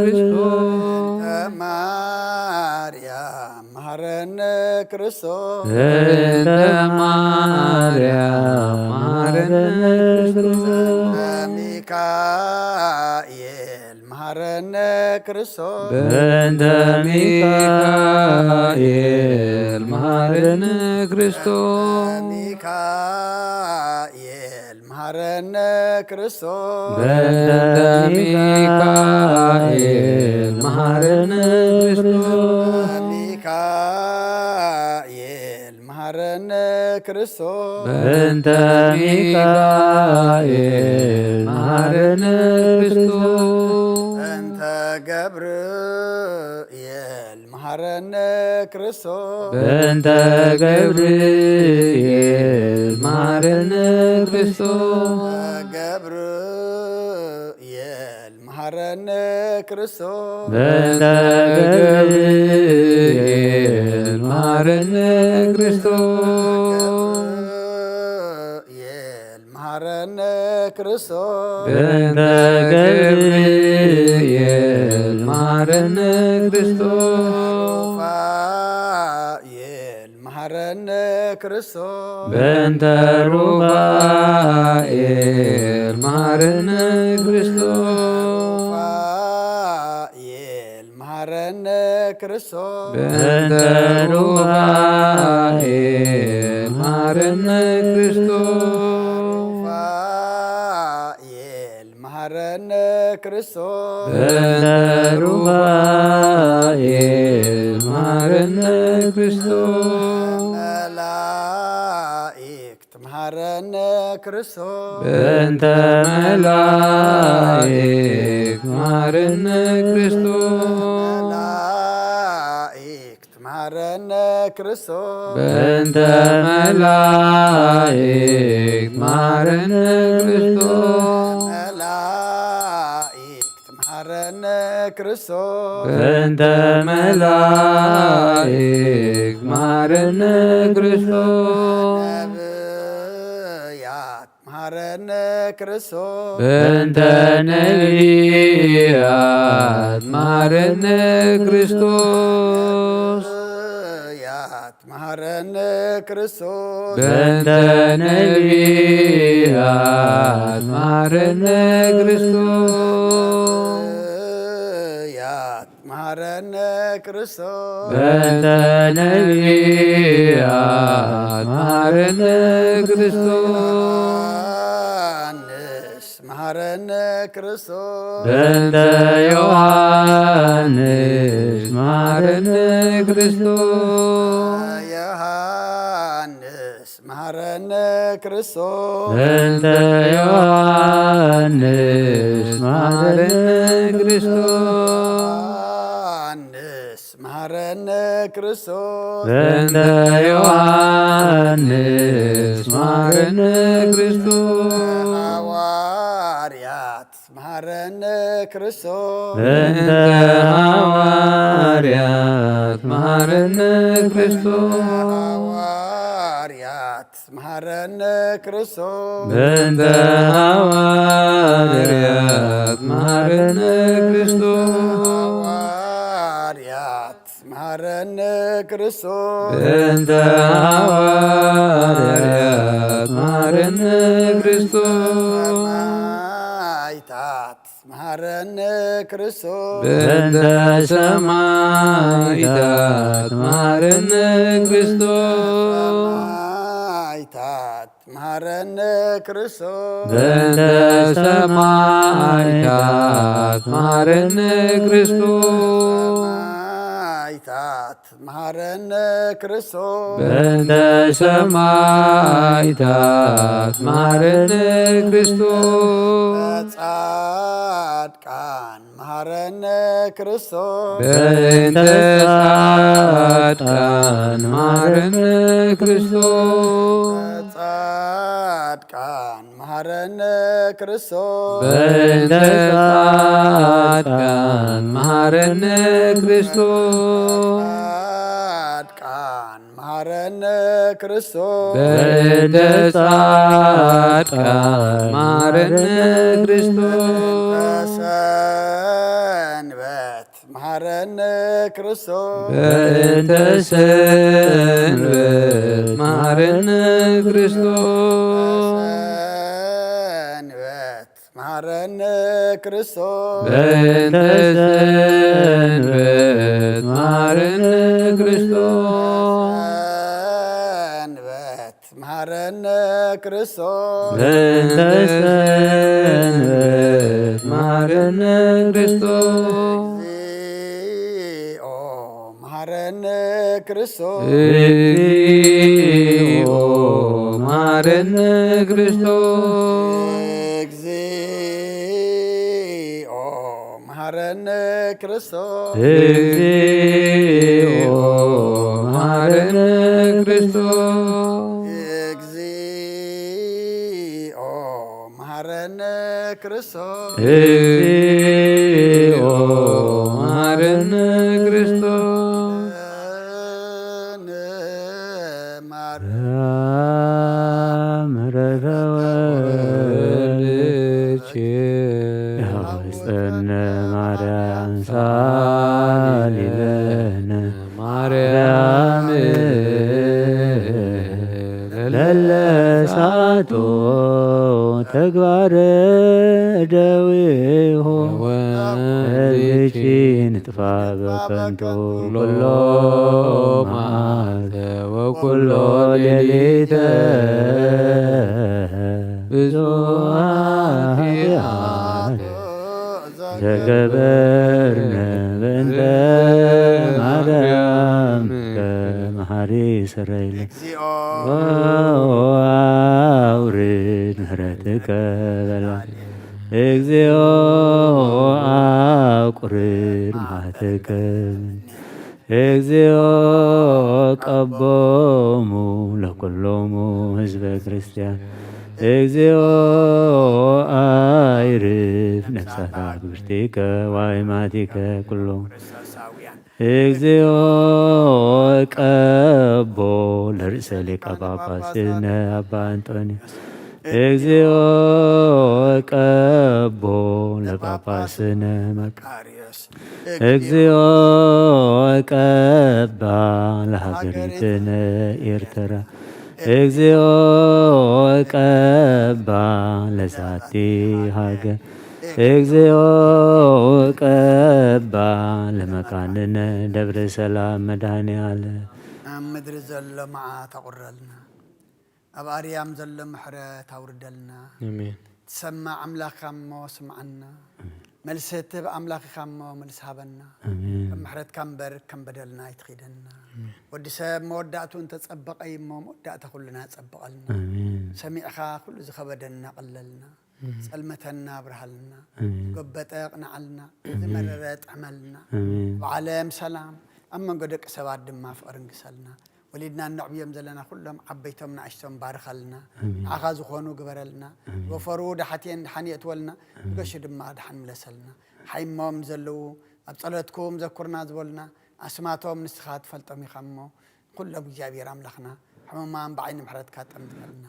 ክርስቶስ ማርያም መሐረነ ክርስቶስ በእንተ ማርያም መሐረነ ክርስቶስ ሚካኤል መሐረነ ክርስቶስ በእንተ ሚካኤል መሐረነ ክርስቶስ ሚካኤል መሐረነ ክርስቶስ በእንተ ሚካኤል መሐረነ ክርስቶስ ሚካኤል መሐረነ ክርስቶስ በእንተ ሚካኤል መሐረነ ክርስቶስ እንተ ገብርኤል መሐረነ ክርስቶስ በእንተ ገብርኤል መሐረነ ክርስቶስ ገብርኤል መሐረነ ክርስቶስ በእንተ ገብርኤል መሐረነ ክርስቶስ ገብርኤል መሐረነ ክርስቶስ በእንተ ገብርኤል መሐረነ ክርስቶስ ሩፋኤል መሐረነ ክርስቶስ በእንተ ሩፋኤል መሐረነ ክርስቶስ ሩፋኤል መሐረነ ክርስቶስ በእንተ ሩፋኤል መሐረነ ክርስቶስ ሩፋኤል መሐረነ ክርስቶስ በእንተ ሩፋኤል መሐረነ ክርስቶስ መላእክት መሐረነ ክርስቶስ በእንተ መላእክት መሐረነ ክርስቶስ መላእክት መሐረነ ክርስቶስ በእንተ መላእክት መሐረነ ክርስቶስ መላእክት መሐረነ ክርስቶስ በእንተ መላእክት መሐረነ ክርስቶስ ነቢያት መሐረነ ክርስቶስ በእንተ ነቢያት መሐረነ ክርስቶስ ነቢያት መሐረነ ክርስቶስ በእንተ ነቢያት መሐረነ ክርስቶስ ነቢያት መሐረነ ክርስቶስ በእንተ ነቢያት መሐረነ ክርስቶስ ዮሐንስ መሐረነ ክርስቶስ በእንተ ዮሐንስ መሐረነ ክርስቶስ ዮሐንስ መሐረነ ክርስቶስ በእንተ ዮሐንስ መሐረነ ክርስቶስ ዮሐንስ መሐረነ ክርስቶስ በእንተ ዮሐንስ መሐረነ ክርስቶስ ሐዋርያት መሐረነ ክርስቶስ በእንተ ሐዋርያት መሐረነ ክርስቶስ ሐዋርያት መሐረነ ክርስቶስ በእንተ ሐዋርያት መሐረነ ክርስቶስ ሐዋርያት መሐረነ ክርስቶስ በእንተ ሐዋርያት መሐረነ ክርስቶስ ሰማዕታት መሐረነ ክርስቶስ በእንተ ሰማዕታት መሐረነ ክርስቶስ ሰማዕታት መሐረነ ክርስቶስ በእንተ ሰማዕታት መሐረነ ክርስቶስ ሰማዕታት መሐረነ ክርስቶስ በእንተ ሰማዕታት መሐረነ ክርስቶስ ጻድቃን መሐረነ ክርስቶስ በእንተ ጻድቃን መሐረነ ክርስቶስ ጻድቃን መሐረነ ክርስቶስ በእንተ ጻድቃን መሐረነ ክርስቶስ ጻድቃን መሐረነ ክርስቶስ በእንተ ጻድቃን መሐረነ ክርስቶስ ሰንበት መሐረነ ክርስቶስ በእንተ ሰንበት መሐረነ ክርስቶስ ሰንበት መሐረነ ክርስቶስ በእንተ ሰንበት መሐረነ ክርስቶስ ሰንበት መሐረነ ክርስቶስ በእንተ ሰንበት መሐረነ ክርስቶስ እግዚኦ መሐረነ ክርስቶስ እግዚኦ መሐረነ ክርስቶስ እግዚኦ መሐረነ ክርስቶስ እግዚኦ መሐረነ ክርስቶስ እግዚኦ መሐረነ ክርስቶስ እግዚኦ መሐረነ ክርስቶስ ያውፅነ ማርያም ሳሊለነ ማርያም ለለሳቶ ተግባረ ደዊሆ ልቺ ንጥፋ በከንቱ ኩሎ መዓልተ ወኩሎ ሌሊተ ብዙኃት ኃጢአት ዘገበርነ በእንተ ማርያም ከመሐሪ ሰረይለ አውርድ ምህረትከ በላዕለ እግዚኦ አቁርድ መዓትከ እግዚኦ ቀቦሙ ለኩሎሙ ህዝበ ክርስቲያን እግዚኦ አይርፍ ነፍሳተ ግብርቲከ ዋይማቲከ ኩሎሙ እግዚኦ ቀቦ ለርእሰ ሊቀ ጳጳስነ አባ አንጦንዮስ እግዚኦ ቀቦ ለጳጳስነ መቃርዮስ እግዚኦ ቀባ ለሀገሪትነ ኤርትራ እግዚኦ ቀባ ለዛቲ ሀገር እግዚኦ ቀባ ለመካንነ ደብረ ሰላም መድኃኔዓለም ኣብ ምድሪ ዘሎ መዓት ኣቑረልና ኣብ ኣርያም ዘሎ ምሕረት ኣውርደልና አሜን ትሰማዕ ኣምላኽካ እሞ ስምዓና መልሲ ትህብ ኣምላኽካ እሞ መልሲ ሃበና ከም ምሕረትካ እምበር ከም በደልና ኣይትኺደና ወዲ ሰብ መወዳእቱ እንተፀበቐ እሞ መወዳእታ ኩልና ፀበቐልና ሰሚዕኻ ኩሉ ዝኸበደና ቀለልና ጸልመተና ብርሃልና ጎበጠ ቅንዓልና ዝመረረ ጥዕመልና ብዓለም ሰላም ኣብ መንጎ ደቂ ሰባት ድማ ፍቕሪ እንግሰልና ወሊድና እንዕብዮም ዘለና ኩሎም ዓበይቶም ንኣሽቶም ባርኸልና ንዓኻ ዝኾኑ ግበረልና ወፈሩ ዳሓትየን ድሓን የእትወልና ንገሹ ድማ ድሓን ምለሰልና ሓይሞም ዘለዉ ኣብ ጸሎትኩም ዘኩርና ዝበሉና ኣስማቶም ንስኻ ትፈልጦም ኢኻ እሞ ኩሎም እግዚኣብሔር ኣምላኽና ሕሙማን ብዓይኒ ምሕረትካ ጠምጥመልና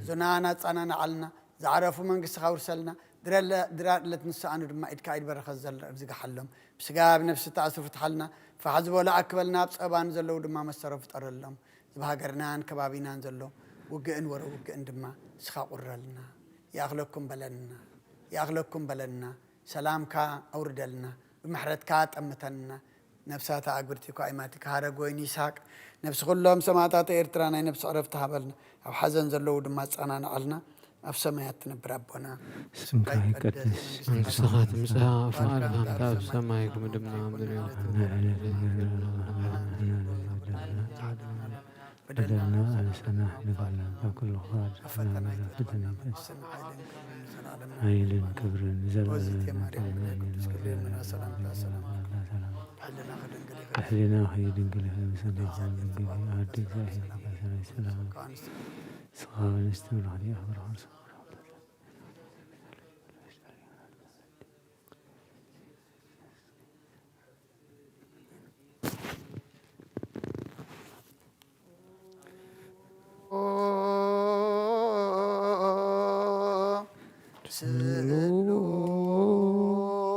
ዞናና ፃናናዓልና ዝዓረፉ መንግስትኻ ውርሰልና ድራለት ንስኣኑ ድማ ኢድካ ኢድ በረኸት ዝግሓሎም ብስጋ ብነፍሲ ተኣስሩ ፍትሓልና ፋሕ ዝበሎ ኣክበልና ኣብ ፀባን ዘለዉ ድማ መሰሮ ፍጠረሎም ዝብሃገርናን ከባቢናን ዘሎ ውግእን ወረ ውግእን ድማ እስኻ ቁረልና ይኣኽለኩም በለና ይኣኽለኩም በለና ሰላምካ ኣውርደልና ብምሕረትካ ጠምተና ነፍሳታ ኣግብርቲኳ ኣይማቲካ ሃረጎይን ይስሐቅ ነፍሲ ኩሎም ሰማዕታት ኤርትራ ናይ ነፍሲ ዕረፍቲ ሃበልና ኣብ ሓዘን ዘለዉ ድማ ፃናናዓልና ኣብ ሰማያት ትነብር ኣቦና ስምካ ይቀድስ መንግሥትኻ ትምጽእ ፍቓድካ ከምቲ ኣብ ሰማይ ከምኡ ድማ ኣብ ምድሪ በደልና አበሳና ንባልና በኩሉ ኃይልን ክብርን ሕሊና ኸይድንግል ዓዲ ሰላም ስኻንስት ምራኒ ኣኽብርሃር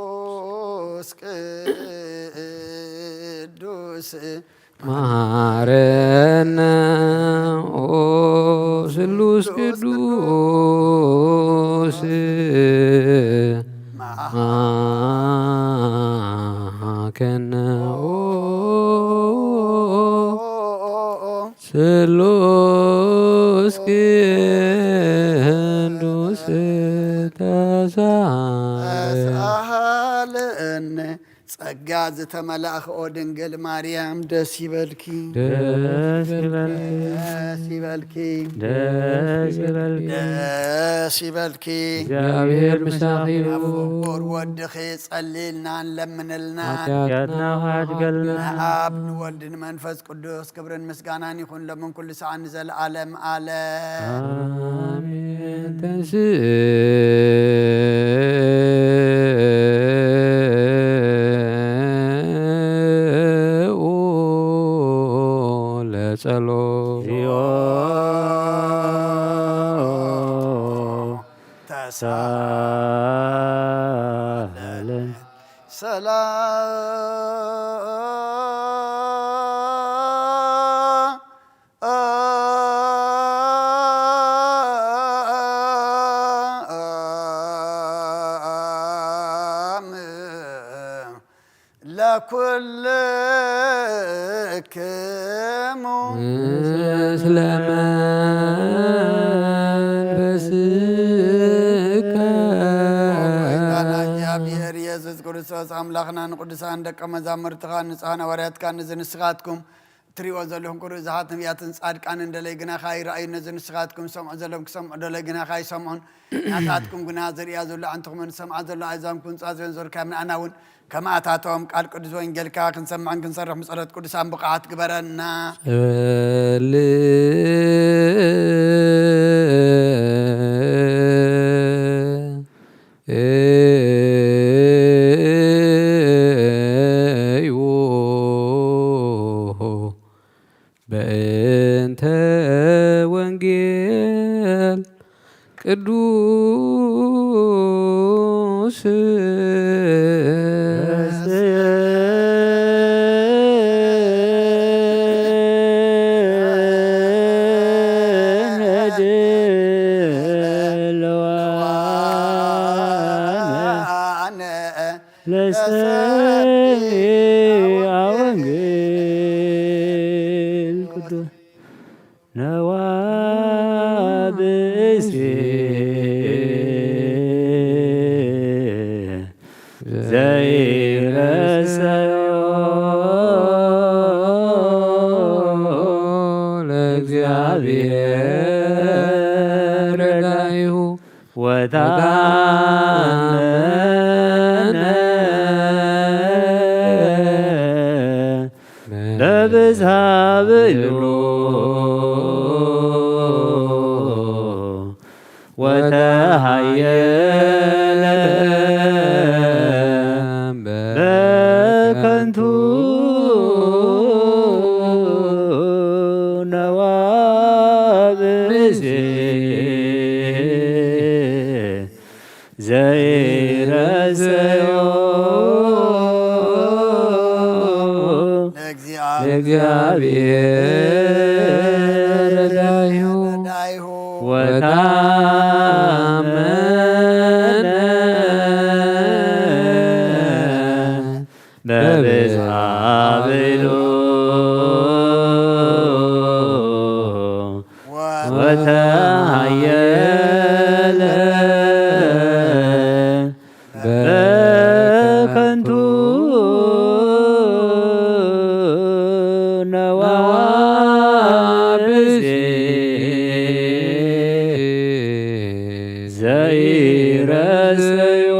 ስሉስ ቅዱስ መሐረነ ኦ ስሉስ ቅዱስ መሐከነ ኦ ስሉስ ቅዱስ ተሳሃለነ ጸጋ ዝተመላእኽኦ ድንግል ማርያም ደስ ይበልኪ ደስ ይበልኪ ደስ ይበልኪ ደስ ይበልኪ ደስ ይበልኪ እግዚአብሔር ምሳኺ ንቦር ወድኺ ጸሊልና ንለምንልና ኃጢአትና ሓድገልና ንኣብ ንወልድ ንመንፈስ ቅዱስ ክብርን ምስጋናን ይኹን ለምን ኩሉ ሰዓት ንዘለዓለም ኣለ አሜን ተንሥኡ ለጸሎት እግዚኦ ተሳሃለን ሰላም ለኩልክሙ ምስለ መንፈስከ ወይናና እግዚአብሔር ኢየሱስ ክርስቶስ አምላኽና ንቅዱሳን ደቀ መዛሙርትኻ ንጹሓን ሐዋርያትካ ነዚ ንስኻትኩም ትሪእዎ ዘለኹም ኩሉ ብዙሓት ነቢያትን ጻድቃን እንደለይ ግናኻ ይረኣዩ ነዚ ንስኻትኩም ሰምዑ ዘለኹም ክሰምዑ ደለይ ግናኻ ይሰምዑን ናታትኩም ግና ዘርእያ ዘሎ ኣንትኹምን ሰምዓ ዘሎ ኣሕዛብኩም ጻዝዮን ዞርካዮም ንኣና እውን ከማእታቶም ቃል ቅዱስ ወንጌልካ ክንሰምዕን ክንሰርሕ ምጸሎት ቅዱሳን ብቕዓት ግበረና እዩ በእንተ ወንጌል ቅዱስ ለሰብአ ወንጌል ቅዱስ ነዋ ብእሴ ዘይረሰዮ ለእግዚአብሔር ረዳኢሁ ወታመነ በብዝሃ ብሎ ወተሃየለ በከንቱ ነዋ ብእሴ ዘይረሰዮ ለእግዚአብሔር ረዳኢሁ ወታመነ በብዝሃ ብሎ ወተሃየለ በከንቱ ነዋ ብእሴ ዘይረሰዮ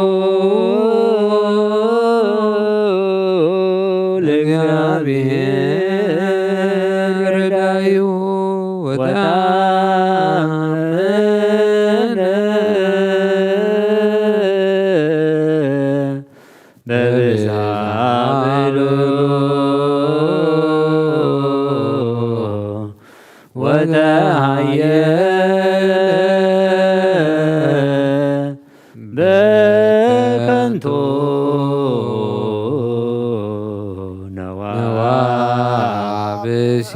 ለእግዚአብሔር ረዳኢሁ ወታመነ በብዝሃ ብሎ ወተሃየለ ነዋብሲ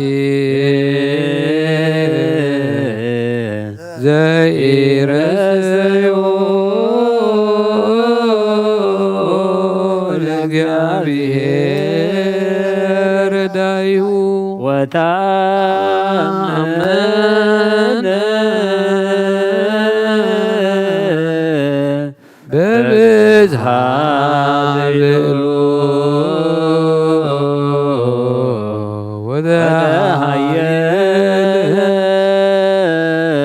ዘይረሰዮ ለእግዚአብሔር ዳይሁ ወታመነ በብዝሃ ብዕሉ ወተሃየለ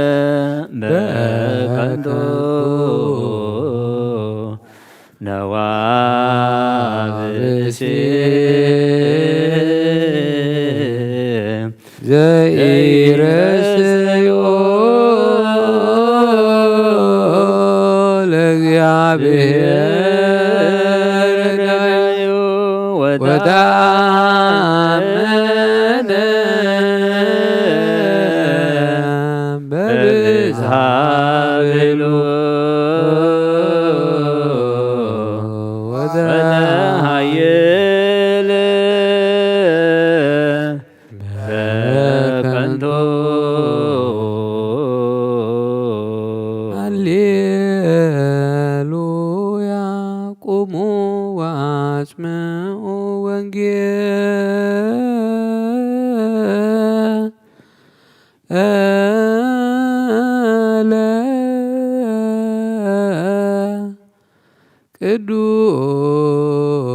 በከንቱ ነዋብሲ ዘይረሰዮ ለእግዚአብሔር ዳይሁ ወታመነ በብዝሃ ብዕሉ ወተሃየለ በከንቱ ሃሌሉያ ቁሙ ወአጽምዑ ወንጌለ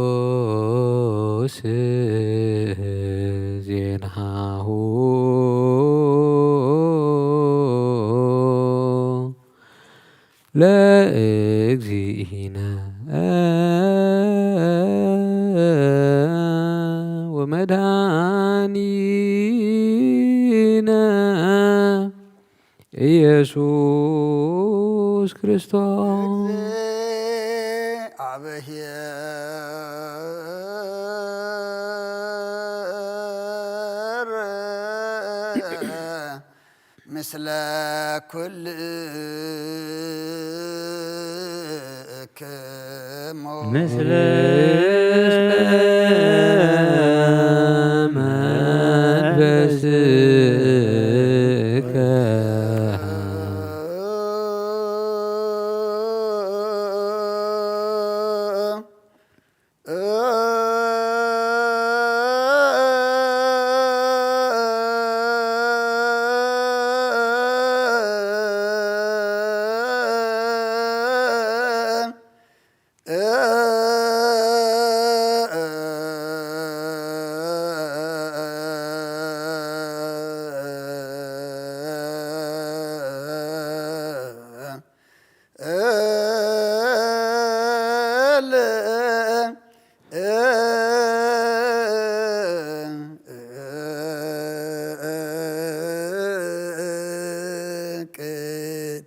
ቅዱስ ዜናሁ ለእግዚእነ ወመድኃኒነ ኢየሱስ ክርስቶስ እግዚአብሔር ምስለ ኩልክሙ ምስለ መንፈስከ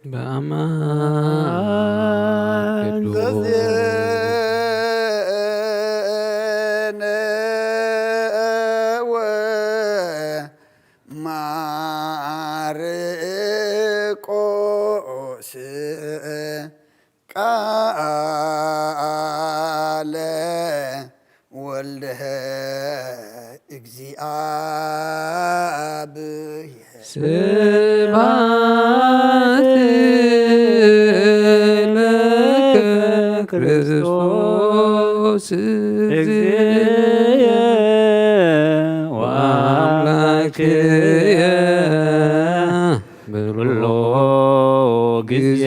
በአማን ማርቆስ ቃለ ወልደ እግዚአብሔር ስብሐት ለከ ክርስቶስ እግዚእየ ወአምላክየ በኩሉ ጊዜ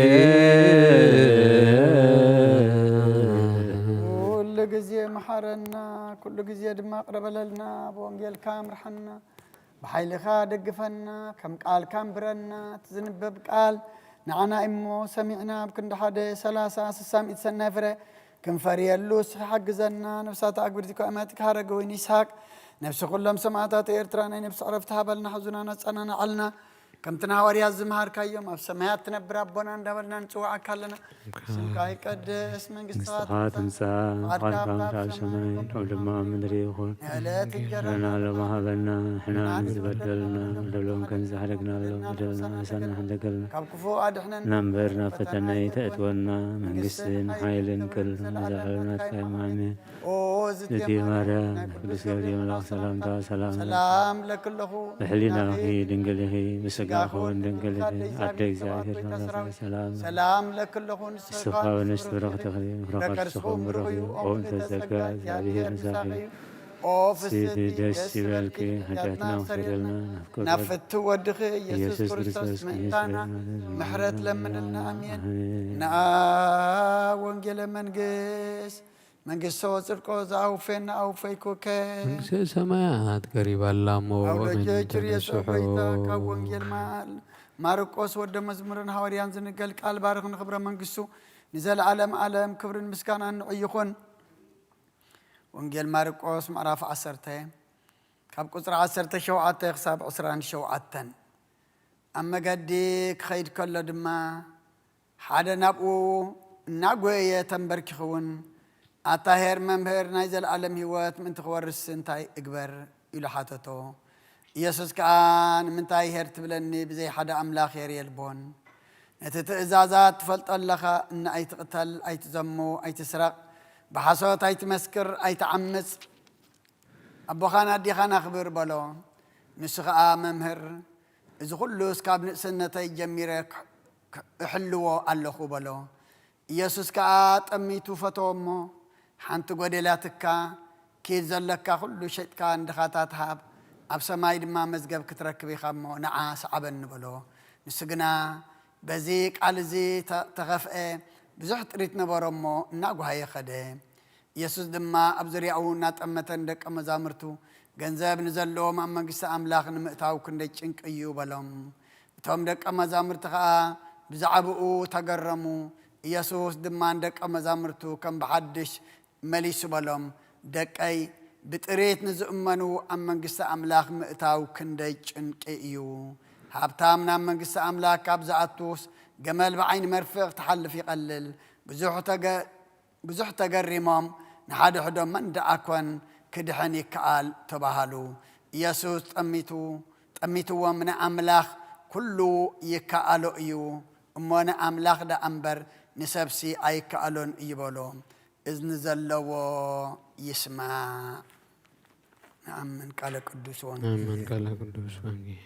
ኩሉ ጊዜ መሐረና ኩሉ ጊዜ ድማ ቅረበለልና ብወንጌልካ ምርሐና ብሓይልኻ ደግፈና ከም ቃልካ ንብረና ትዝንበብ ቃል ንዓና እሞ ሰሚዕና ብክንዲ ሓደ 30 60 ሰናይ ፍረ ክንፈርየሉ ስኻ ሓግዘና ነብሳት ኣግብርቲ ከእመትካ ሃረገ ወይኒ ይስሐቅ ነብሲ ኩሎም ሰማዕታት ኤርትራ ናይ ነብሲ ዕረፍቲ ሃበልና ሓዙና ነፀናና ዓልና ከምትና ሐዋርያት ዝምሃርካዮም ኣብ ሰማያት ትነብር ኣቦና እንዳበልና ንፅዋዓካ ኣለና ስምካ ይቀደስ መንግስትኻ ትምጻእ ዓድካ ኣብ ሰማይ ከምኡ ድማ ኣብ ምድሪ ይኹን ዕለት እንጀራና ሎማ ሃበና ንሕና ንዝበደልና በደሎም ከም ዝሓደግናሎም በደልና ኣሳና ሓደገልና ካብ ክፉ ኣድሕነና ናምበር ናብ ፈተና ይተእትወና መንግስትን ሓይልን ክብርን ንዘለዓለምናትካ ይማሜ እቲ ማርያም ቅዱስ ገብርኤል መልኣክ ሰላምታ ሰላም ለክለኹ ብሕሊናኺ ድንግል ኢኺ ብስጋኺ እውን ድንግል ኢኺ ኣደ እግዚአብሔር ሰላም ለክለኹ ንስኻ ብንስት ብረኽቲ ክሪ ፍረኸርስኹም ብረኽዩ ኦ እንተ ጸጋ እግዚአብሔር ንሳኺ ሲቲ ደስ ይበልኪ ሓጢአትና ክፈርየልና ናብ ፍቲ ወድኺ ኢየሱስ ክርስቶስ ምእንታና ምሕረት ለምንልና ኣሜን ንኣ ወንጌለ መንግስት ጽድቆ ዝኣውፌና ኣውፈይኩከ መንግሥተ ሰማያት ቀሪባላ እሞ ኣውደጀችር የሰፈይታ ካብ ወንጌል ማርቆስ ወደ መዝሙርን ሐዋርያን ዝንገል ቃል ባርኽ ንኽብረ መንግስቱ ንዘለዓለም ዓለም ክብርን ምስጋናን ይኹን። ወንጌል ማርቆስ ምዕራፍ 10 ካብ ቁፅሪ 17 ክሳብ 27 ኣብ መገዲ ክኸይድ ከሎ ድማ ሓደ ናብኡ እናጎየ ተንበርኪኽውን ኣታሄር መምህር ናይ ዘለዓለም ህይወት ምእንቲ ክወርስ እንታይ እግበር ኢሉ ሓተቶ። ኢየሱስ ከዓ ንምንታይ ሄር ትብለኒ ብዘይ ሓደ ኣምላኽ የር የልቦን ነቲ ትእዛዛት ትፈልጦ ኣለኻ እና ኣይትቕተል ኣይትዘሙ ኣይትስረቕ ብሓሶት ኣይትመስክር ኣይትዓምፅ ኣቦኻን ኣዲኻን ኣኽብር በሎ። ንሱ ከዓ መምህር እዚ ኩሉ እስካብ ንእስነተይ ጀሚረ እሕልዎ ኣለኹ በሎ። ኢየሱስ ከዓ ጠሚቱ ፈተዎ እሞ ሓንቲ ጎደላትካ ኪድ ዘለካ ኩሉ ሸጥካ እንድኻታት ሃብ ኣብ ሰማይ ድማ መዝገብ ክትረክብ ኢኻ እሞ ንዓ ሰዓበኒ በሎ። ንሱ ግና በዚ ቃል እዚ ተኸፍአ ብዙሕ ጥሪት ነበሮ እሞ እናጓሃየ ኸደ። ኢየሱስ ድማ ኣብ ዙርያኡ እናጠመተን ደቀ መዛሙርቱ ገንዘብ ንዘለዎም ኣብ መንግስቲ ኣምላኽ ንምእታው ክንደይ ጭንቂ እዩ በሎም። እቶም ደቀ መዛሙርቲ ከዓ ብዛዕባኡ ተገረሙ። ኢየሱስ ድማ ደቀ መዛሙርቱ ከም ብሓድሽ መሊሱ በሎም ደቀይ ብጥሪት ንዝእመኑ ኣብ መንግስቲ ኣምላኽ ምእታው ክንደይ ጭንቂ እዩ። ሃብታም ናብ መንግስቲ ኣምላኽ ካብ ዝኣቱስ ገመል ብዓይኒ መርፍቕ ትሓልፍ ይቐልል። ብዙሕ ተገሪሞም ንሓደ ሕዶም መን ደኣኮን ክድሕን ይከኣል ተባሃሉ። ኢየሱስ ጠሚትዎም ንኣምላኽ ኩሉ ይከኣሎ እዩ እሞ ንኣምላኽ ዳ እምበር ንሰብሲ ኣይከኣሎን እዩ በሎ። እዝኒ ዘለዎ ይስማዕ። نأمن قال قدوس وانجيل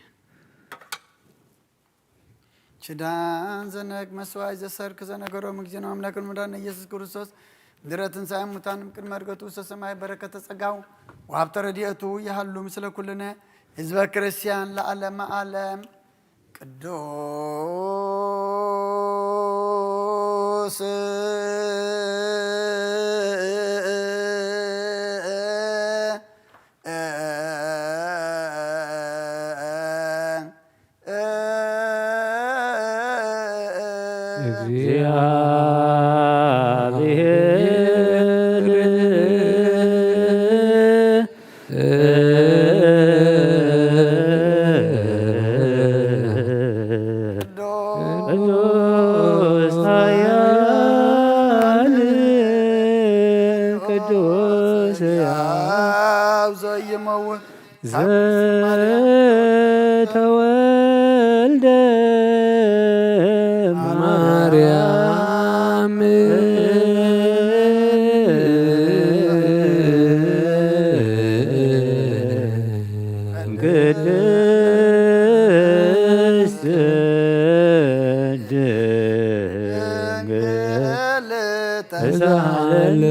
شدان زنك مسواي زسر كزنغرو مجنو أملاك المدان يسوع كريستوس درتن سايم متان ممكن مرغتو سسماي بركة ጸጋው وهبت رديئتو يحلو مثل كلنا حزب كريستيان لعالم عالم قدوس ዘተወልደ ማርያም ቅድስት ድንግል ተሳሃለ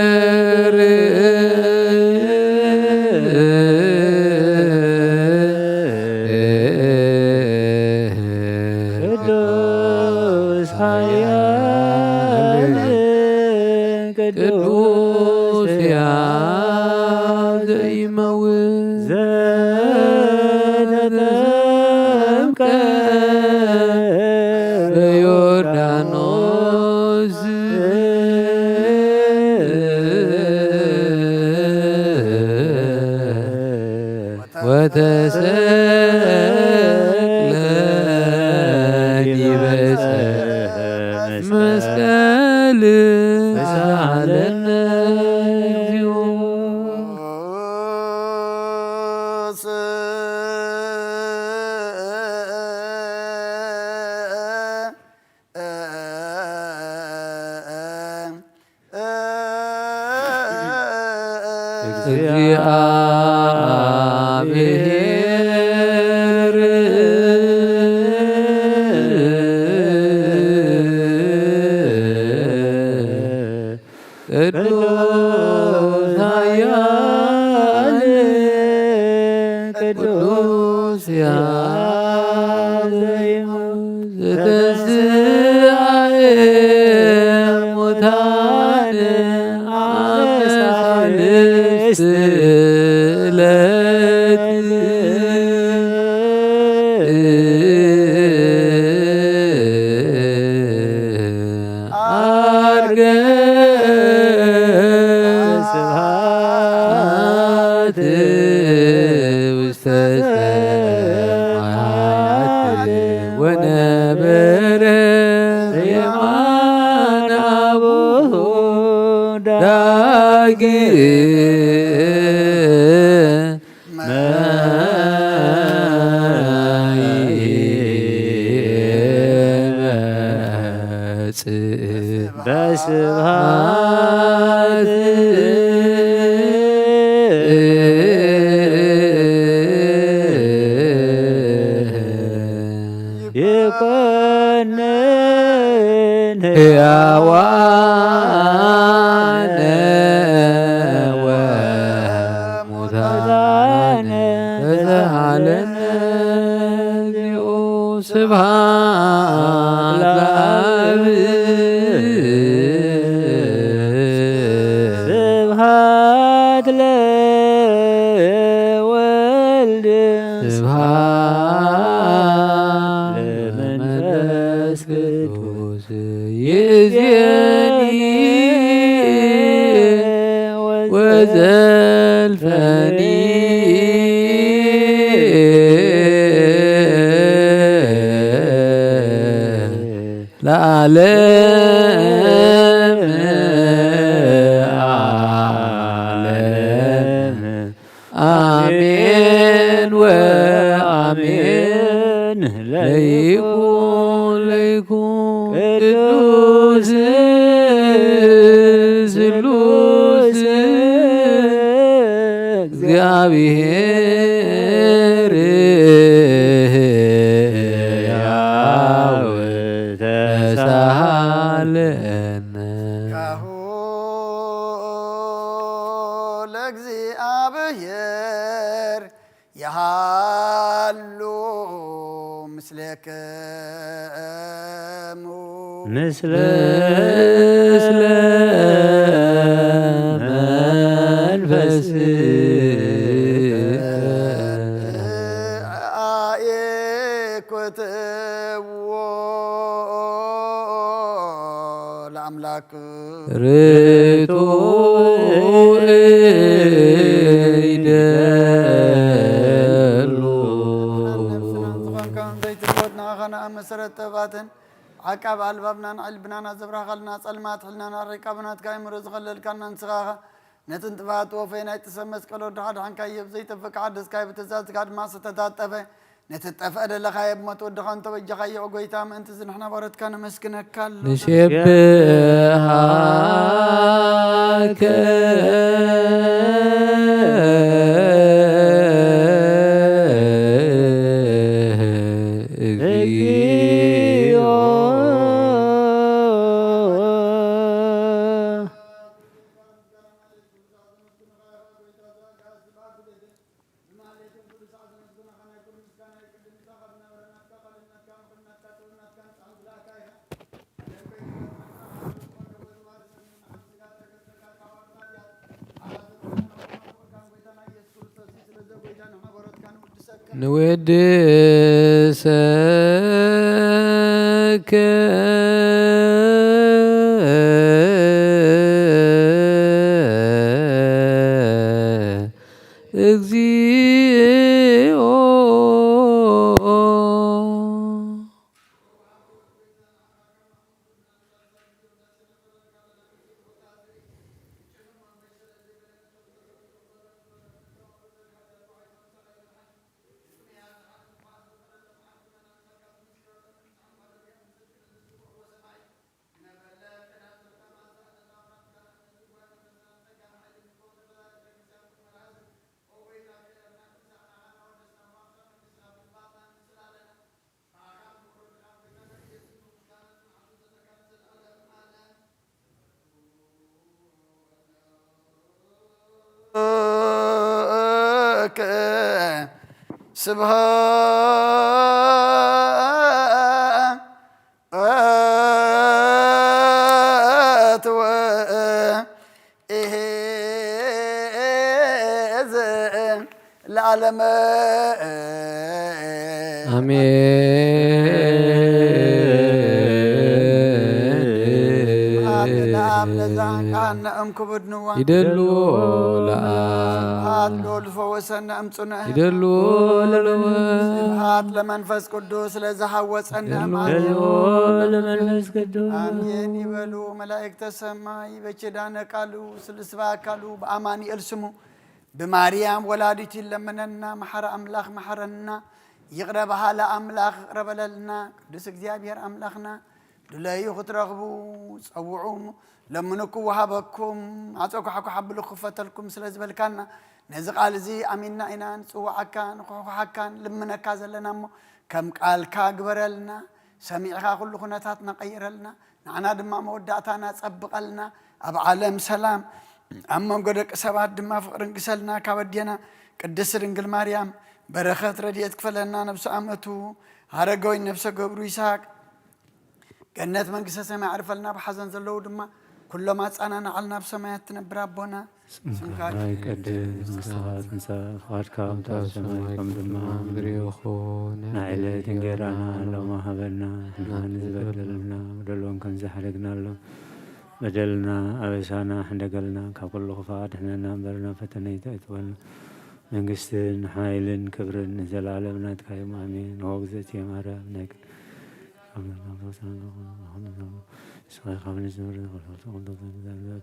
እግዚአብሔር ቅዱስ ኃያል ቅዱስ ዘይመውት ዘተጠምቀ በዮርዳኖስ ወተሰቅለ ዲበ መስቀል ሳለነ እግዚኦ እግዚአብሔር ቅዱስ ኃያል ቅዱስ ዘተንሥአ እሙታን አመ ሣልስት ዕለት ዐርገ ስብሐት ውስተ ሰማያት ወነበረ የማነ አቡሁ በስብሐት ይኮንን ሕያዋነ ወሙታነ ተሳሃለነ እግዚኦ ስብሐት ለአብ ስብሐት ለወልድ ስብሐት ለመንፈስ ቅዱስ ይእዜኒ ወዘልፈኒ ለዓለም ዓለም አሜን ወአሜን ለይኩን ቅዱስ ስሉስ እግዚአብሔር ሕያው ተሳሃለነ ካሁ ለእግዚአብሔር የሃሉ ምስሌክሙ ምስለ አየኩትዎ ለአምላክ ርቱ ይደሉ ዘይትልወትና ኸና መሰረት ተባትን ዓቃብ ኣልባብናን ዕልብናና ዘብራኸልና ጸልማት ሕልናና ሪቃብናት ካይምሮ ዝኸለልካና ንስኻኸ ነትን ጥባት ወፈይ ናይ ጥሰብ መስቀሎ ድሓድሓንካየብ ዘይጠፍቃ ደስካይ ብትእዛዝካ ድማ ዝተታጠፈ ነትጠፍአ ደለኻየ ብሞት ወድኻ እንተበጀኻየ ኦጎይታ ምእንቲ ዝንሕና ባረትካ ነመስግነካ ኣሎ ንሴብሃከ እግዚኦ نودسك እግዚኦ ስብሃት ለዓለመ ይደሉ ይደሉ ስብሃት ለመንፈስ ቅዱስ ለዘሐወፀና ለመንፈስ ቅዱስ አሜን ይበሉ መላእክተ ሰማይ በኪዳነ ቃሉ ስልስባ አካሉ በአማኑኤል ስሙ በማርያም ወላዲት ለመነና መሐረ አምላክ መሐረና ይቅረበሃ ለአምላክ ይቅረበለልና ቅዱስ እግዚአብሔር አምላክና ድለዩ ክትረኽቡ ፀውዑ ለምንኩ ወሃበኩም አፀኩ ሓብሉ ክፈተልኩም ስለ ዝበልካና ነዚ ቃል እዚ አሚንና ኢና ንፅዋዓካ ንኩሕኩሓካ ልምነካ ዘለና እሞ ከም ቃልካ ግበረልና ሰሚዕካ ኩሉ ኩነታትና ቀይረልና ንዓና ድማ መወዳእታና ፀብቐልና ኣብ ዓለም ሰላም ኣብ መንጎ ደቂ ሰባት ድማ ፍቅርን ግሰልና ካብ ኣዴና ቅድስት ድንግል ማርያም በረኸት ረድኤት ክፈለና ነብሲ ኣመቱ ሃረጋዊ ነብሰ ገብሩ ይስሐቅ ገነት መንግስተ ሰማይ ዓርፈልና ብሓዘን ዘለዉ ድማ ኩሎም ኣፃናና ዓልና ብሰማያት ትነብር ኣቦና ስምካ ይቀድስ ንስኻት ንሳኻትካ ኣብ ሰማይ ከም ድማ ምድሪ ይኹን ንዕለት እንጀራና ሎማ ሃበና ንዝበደልና በደሎን ከም ዝሓደግናሎ በደልና ኣበሳና ሕንደገልና ካብ ኩሉ ክፋት ድሕነና እምበረና ፈተነ ይተእትወልና መንግስትን ሓይልን ክብርን ንዘላለም ናትካ እዩ ኣሜን ንወግዘት የማርያም ናይ ስኻኻብ ንዝነብር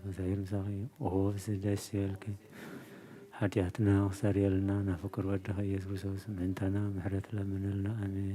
መሳይር ምሳኺ ኦብስ ደስ ይበልኪ ሓጢኣትና ክሰርየልና ናብ ፍቅር ወድኻ ኢየሱስ ክርስቶስ ምእንተና ምሕረት ለምንልና ኣሜን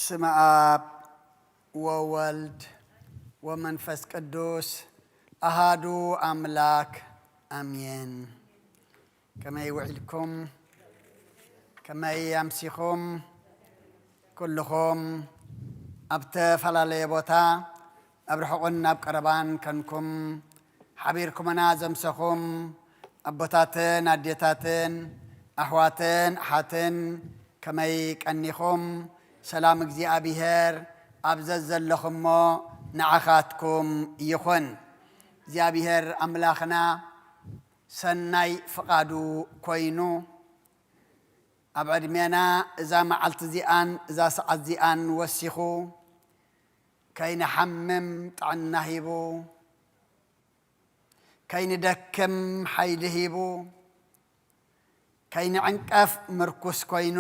ስመ አብ ወወልድ ወመንፈስ ቅዱስ አሃዱ አምላክ አሜን። ከመይ ውዒልኩም ከመይ ኣምሲኹም ኩልኹም ኣብ ተፈላለየ ቦታ ኣብ ርሑቕን ኣብ ቀረባን ከንኩም ሓቢርኩምና ዘምሰኹም ኣቦታትን ኣዴታትን ኣሕዋትን ኣሓትን ከመይ ቀኒኹም ሰላም እግዚአብሔር ኣብዘዝ ዘለኹሞ ንዓኻትኩም ይኹን። እግዚአብሔር ኣምላኽና ሰናይ ፍቓዱ ኮይኑ ኣብ ዕድሜና እዛ መዓልቲ እዚኣን እዛ ሰዓት እዚኣን ወሲኹ ከይንሓምም ጥዕና ሂቡ ከይንደክም ሓይሊ ሂቡ ከይንዕንቀፍ ምርኩስ ኮይኑ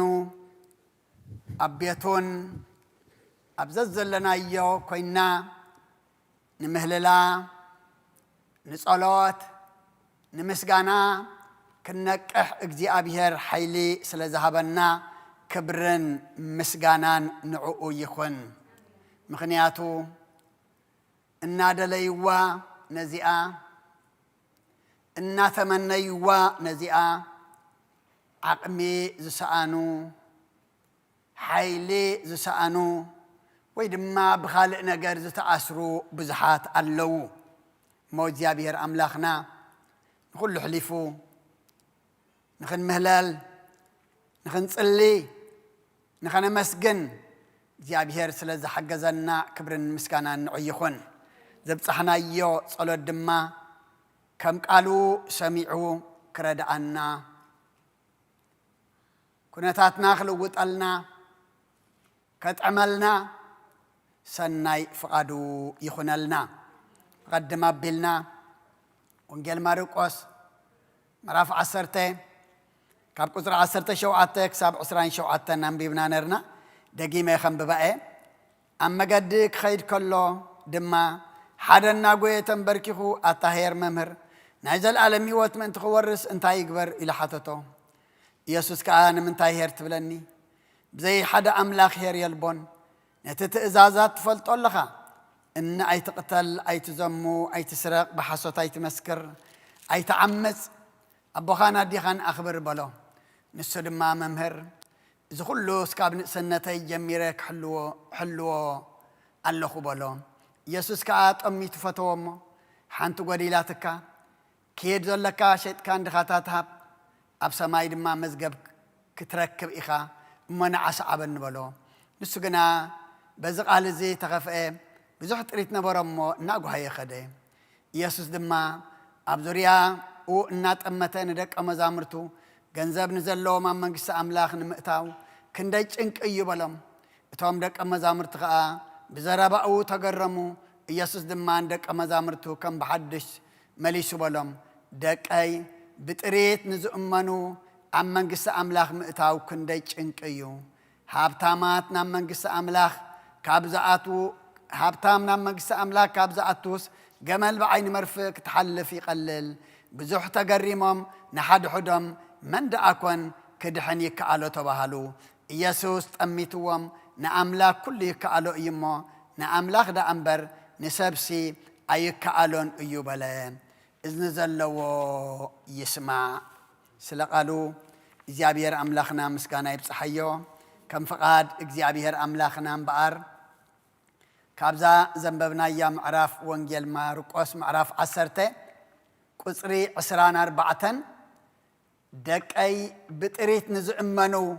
ኣብ ቤቱን ኣብዘዝ ዘለናዮ ኮይና ንምህልላ ንጸሎት ንምስጋና ክነቅሕ እግዚአብሔር ሓይሊ ስለ ዝሃበና ክብርን ምስጋናን ንዕኡ ይኹን። ምክንያቱ እናደለይዋ ነዚኣ እናተመነይዋ ነዚኣ عقمي زسانو حيلي زسانو ويدما بخالق نجار زتأسرو بزحات اللو موجيا بير أملاخنا نقول حليفو نخن مهلال نخن صلي نخن مسجن جابير سلازة حجزنا كبرن مسكانا نعيخون زبصحنا يو صلوا الدما كم قالوا سمعوا كردعنا كنتاتنا خلوت قالنا كتعملنا سناي فقادو يخونلنا قدم بلنا ونجل ماركوس مراف عصرته كاب قصر عصرته شوعته كساب عصرين شوعته نمبيبنا نرنا دقيمة خم ببقى أما قدك خير كله دما حدنا قوي تنبركيخو الطهير ممهر نازل عالمي وقت من تخورس انتهى يكبر إلى حتته يسوس كأنا من طهير تبلني بزي حدا أملاك هير يلبون نتت إزازات فلت لها إن أي تقتل أي تزمو أي تسرق بحصوت أي تمسكر أي تعمز أبو خان أدي خان أخبر بلو نسود ما ممهر إذا كله سكاب سنتي جميرك حلو الله بلو يسوس كأت أمي تفتوم حنتو قديلاتك كيد زلك شيء كان دخاتها أبسماي دما مزجب كتركب إخا منع صعبا بلو نسجنا بزق على زي تخفى بزحت ريتنا برمو ناقو هاي خده يسوس دما أبزوريا ونات أمتين دك أمزامرتو جنزاب نزلوا ما منقص أملاخ نمتاو كنديج إنك أيو بلام توم دك أمزامرت خا بزرابة أو تجرمو يسوس دما دك أمزامرتو كم بحدش مليسو بلام دك أي بتريت نزؤمنو أم منقص أملاخ متاو كنديج إنك أيو هابتامات نام منقص أملاخ كابزاتو هابتام نام منقص أملاخ كابزاتوس جمال بعين مرفق تحلف يقلل بزح تجرمهم نحد حدم من دعكون كدحن يكالو تبهلو يسوس أميتوهم نأملاك كل يكالو يما نأملاك دا أمبر نسبسي أي كالون يوبلين إذن زلوا يسمع سلقالو إجابير أملاخنا مسكانا يبصحيو كم فقاد إجابير أملاخنا بقر كابزا زنببنا يام عراف وانجيل ماركوس معراف عسرته قصري عسران 4 دك أي بتريت نزؤمنو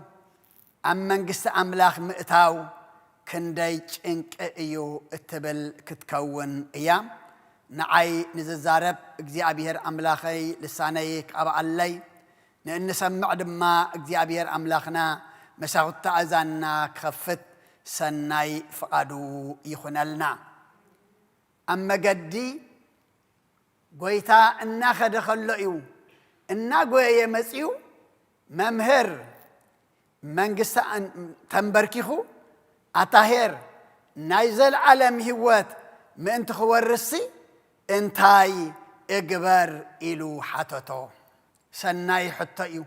أم منقص أملاخ مئتاو كنديج إنك إيو اتبل كتكون إيام نعي نززارب إجابير أملاخي لسانيك أبا علي نأن سمع دما إجابير أملاخنا مساوت تعزانا كخفت سناي فقادو يخونلنا أما قدي قويتا إنا خدخلو إنا قوية مسيو ممهر منقصة تنبركيخو أطاهر نايزل عالم هوات من تخورسي انتاي اقبر إلو حتتو سناي حتيو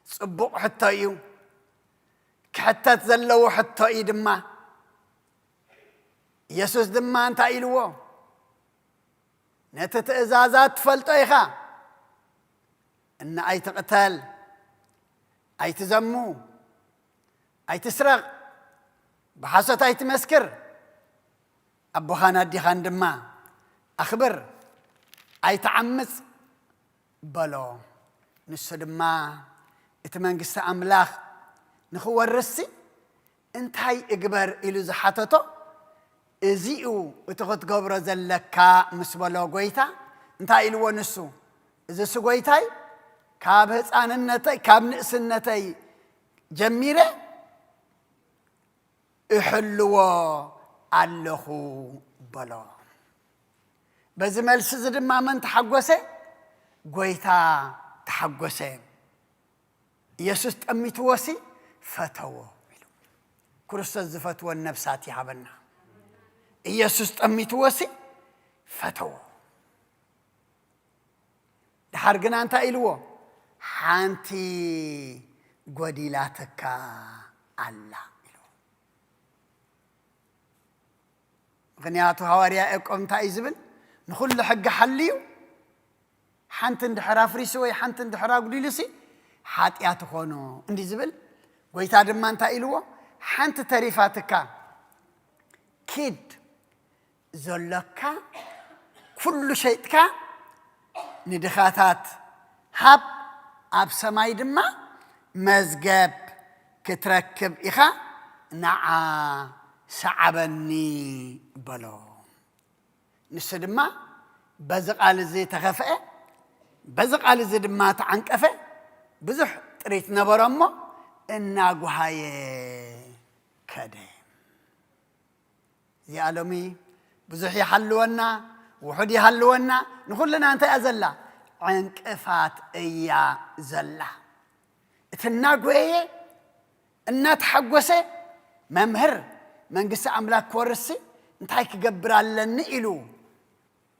صبق حتيو حتى تزلوا حتى يدما يسوس دما انت إلوه نتت إزازات فلطيخا إن أي تقتل أي تزمو أي تسرق بحصة أي تمسكر أبو خانا دي خان دما أخبر أي تعمس بلو نسو دما اتمنقس أملاخ نخو الرسي انت هاي اقبر إلو زحاتتو ازيئو اتخط قبر زلكا مسبلو قويتا انت هاي إلو نسو إذا سو قويتاي كاب هسان النتاي كاب نقس النتاي جميرة احلوا اللخو بلا بزمال سزد ما من تحقوسي قويتا تحقوسي يسوس تأميت وسي فتوى كرس الزفتوى النفسات يعبنا يسوس تأميت وسي فتوى دحرقنا أنت إلوه حانتي قديلاتك الله غنياتو هواريا اقوم تايزبل نخل حق حليو حانت اندحرا فريسوي حانت اندحرا قديلسي ሓጢያት ኾኖ እንዲ ዝብል ጎይታ ድማ እንታይ ኢልዎ ሓንቲ ተሪፋትካ ኪድ ዘለካ ኩሉ ሸይጥካ ንድኻታት ሃብ ኣብ ሰማይ ድማ መዝገብ ክትረክብ ኢኻ ንዓ ሰዓበኒ በሎ ንሱ ድማ በዚ ቃል እዚ ተኸፍአ በዚ ቃል እዚ ድማ ተዓንቀፈ ብዙሕ ጥሪት ነበሮ እሞ እናጓሃየ ከደ እዚኣ ሎሚ ብዙሕ ይሃልወና ውሑድ ይሃልወና ንኹልና እንታይ እያ ዘላ ዕንቅፋት እያ ዘላ እቲ እናጎየ እናተሓጐሰ መምህር መንግስቲ ኣምላክ ክወርሲ እንታይ ክገብር ኣለኒ ኢሉ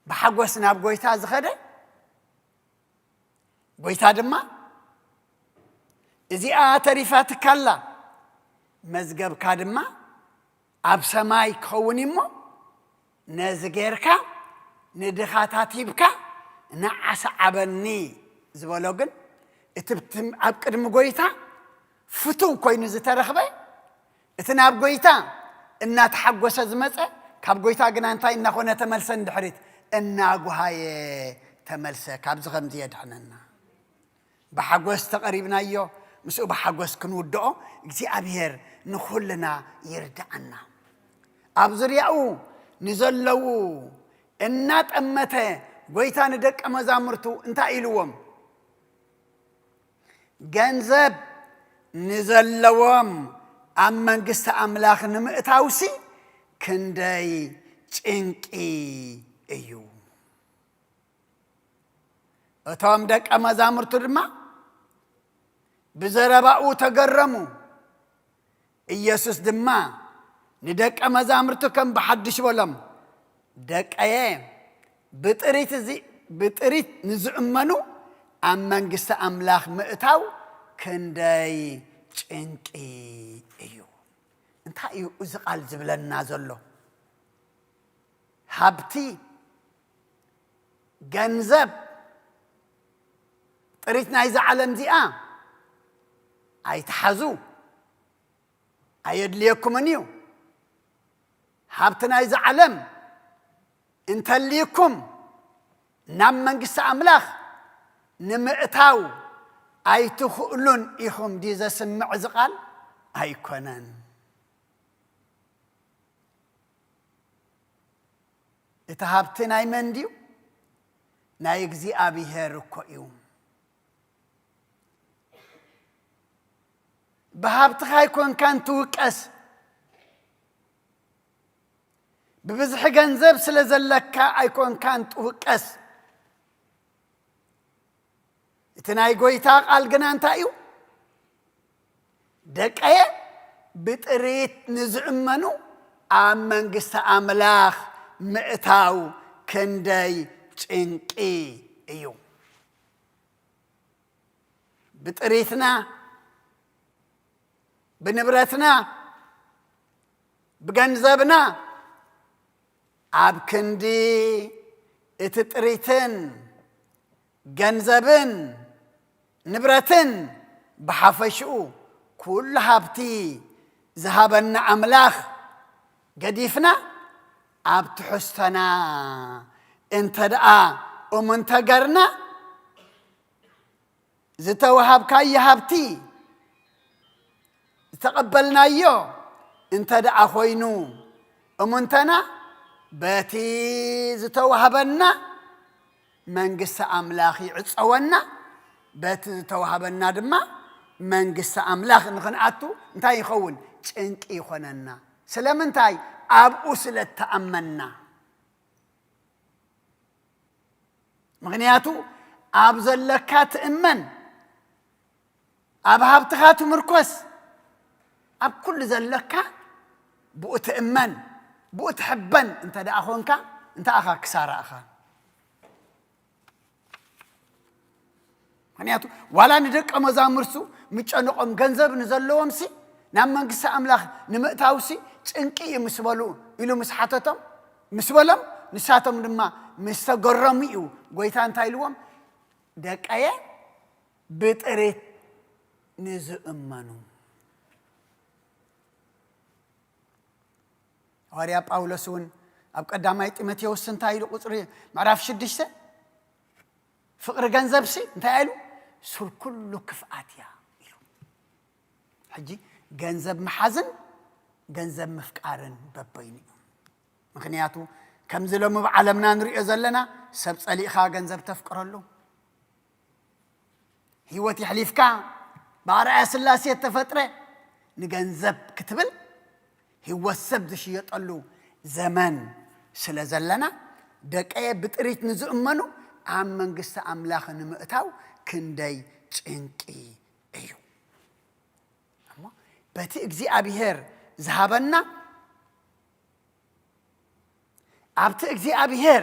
ብሓጐስ ናብ ጎይታ ዝኸደ ጎይታ ድማ እዚኣ ተሪፋትካ ኣላ መዝገብካ ድማ ኣብ ሰማይ ክኸውን እሞ ነዚ ጌርካ ንድኻታት ሂብካ ንዓሰ ዓበኒ ዝበሎ ግን እቲ ኣብ ቅድሚ ጎይታ ፍቱው ኮይኑ ዝተረኽበ እቲ ናብ ጎይታ እናተሓጐሰ ዝመፀ ካብ ጎይታ ግና እንታይ እናኾነ ተመልሰ እንድሕሪት እናጓሃየ ተመልሰ ካብዚ ከምዚ የድሕነና ብሓጐስ ተቐሪብናዮ ምስኡ ብሓጐስ ክንውድኦ እግዚኣብሔር ንኹልና ይርዳኣና ኣብ ዙርያኡ ንዘለዉ እናጠመተ ጎይታ ንደቀ መዛሙርቱ እንታይ ኢልዎም ገንዘብ ንዘለዎም ኣብ መንግስቲ ኣምላኽ ንምእታውሲ ክንደይ ጭንቂ እዩ እቶም ደቀ መዛሙርቱ ድማ ብዘረባኡ ተገረሙ ኢየሱስ ድማ ንደቀ መዛሙርቱ ከም ብሓድሽ በሎም ደቀየ ብጥሪት ንዝእመኑ ኣብ መንግስቲ ኣምላኽ ምእታው ክንደይ ጭንቂ እዩ እንታይ እዩ እዚ ቃል ዝብለና ዘሎ ሃብቲ ገንዘብ ጥሪት ናይዚ ዓለም እዚኣ ኣይትሓዙ ኣየድልየኩምን እዩ ሃብቲ ናይዚ ዓለም እንተልይኩም ናብ መንግስቲ ኣምላኽ ንምእታው ኣይትኽእሉን ኢኹም ዲ ዘስምዕ እዚ ቃል ኣይኮነን እቲ ሃብቲ ናይ መን ድዩ ናይ እግዚኣብሔር እኮ እዩ ብሃብትኻ ኣይኮንካን ትውቀስ ብብዝሒ ገንዘብ ስለ ዘለካ ኣይኮንካን ትውቀስ እቲ ናይ ጎይታ ቃል ግና እንታይ እዩ ደቀየ ብጥሪት ንዝእመኑ ኣብ መንግስቲ ኣምላኽ ምእታው ክንደይ ጭንቂ እዩ ብጥሪትና ብንብረትና ብገንዘብና ኣብ ክንዲ እቲ ጥሪትን ገንዘብን ንብረትን ብሓፈሽኡ ኩሉ ሃብቲ ዝሃበና ኣምላኽ ገዲፍና ኣብ ትሕዝቶና እንተ ደኣ እሙን ተገርና ዝተወሃብካዮ ሃብቲ ዝተቐበልናዮ እንተ ደኣ ኮይኑ እሙንተና በቲ ዝተወሃበና መንግስቲ ኣምላኽ ይዕፀወና በቲ ዝተወሃበና ድማ መንግስቲ ኣምላኽ ንኽንኣቱ እንታይ ይኸውን ጭንቂ ይኾነና ስለምንታይ ኣብኡ ስለተኣመና ምክንያቱ ኣብ ዘለካ ትእመን ኣብ ሃብትኻ ትምርኮስ ኣብ ኩሉ ዘለካ ብኡ ትእመን ብኡ ትሕበን እንተ ደኣ ኾንካ እንታይ ኣኻ ክሳራ ኣኻ ምክንያቱ ዋላ ንደቀ መዛሙርቱ ምጨንቆም ገንዘብ ንዘለዎም ሲ ናብ መንግስቲ ኣምላኽ ንምእታውሲ ጭንቂ እዩ ምስ በሉ ኢሉ ምስ ሓተቶም ምስ በሎም ንሳቶም ድማ ምስ ተገረሙ እዩ ጎይታ እንታይ ኢልዎም ደቀየ ብጥሪት نزأمنو وريا باولسون أب قدامي تيموثاوس سنتايلو قصري معرف شدشته فقر جنزبسي انتايلو سول كله كفاتيا يلو حجي جنزب محزن جنزب مفقارن ببيني مخنياتو كم زلو بعالمنا نريء زلنا سب صليخا جنزب تفقرلو هيوتي حليفكا بارع سلاسي تفطره نجنزب كتبل هو السبد شي يطلو زمان سلازلنا دقاي بطريت نزؤمنو عم منغست املاخ نمئتاو كنداي چنقي ايو اما بتي እግዚአብሔር ذهبنا ابت እግዚአብሔር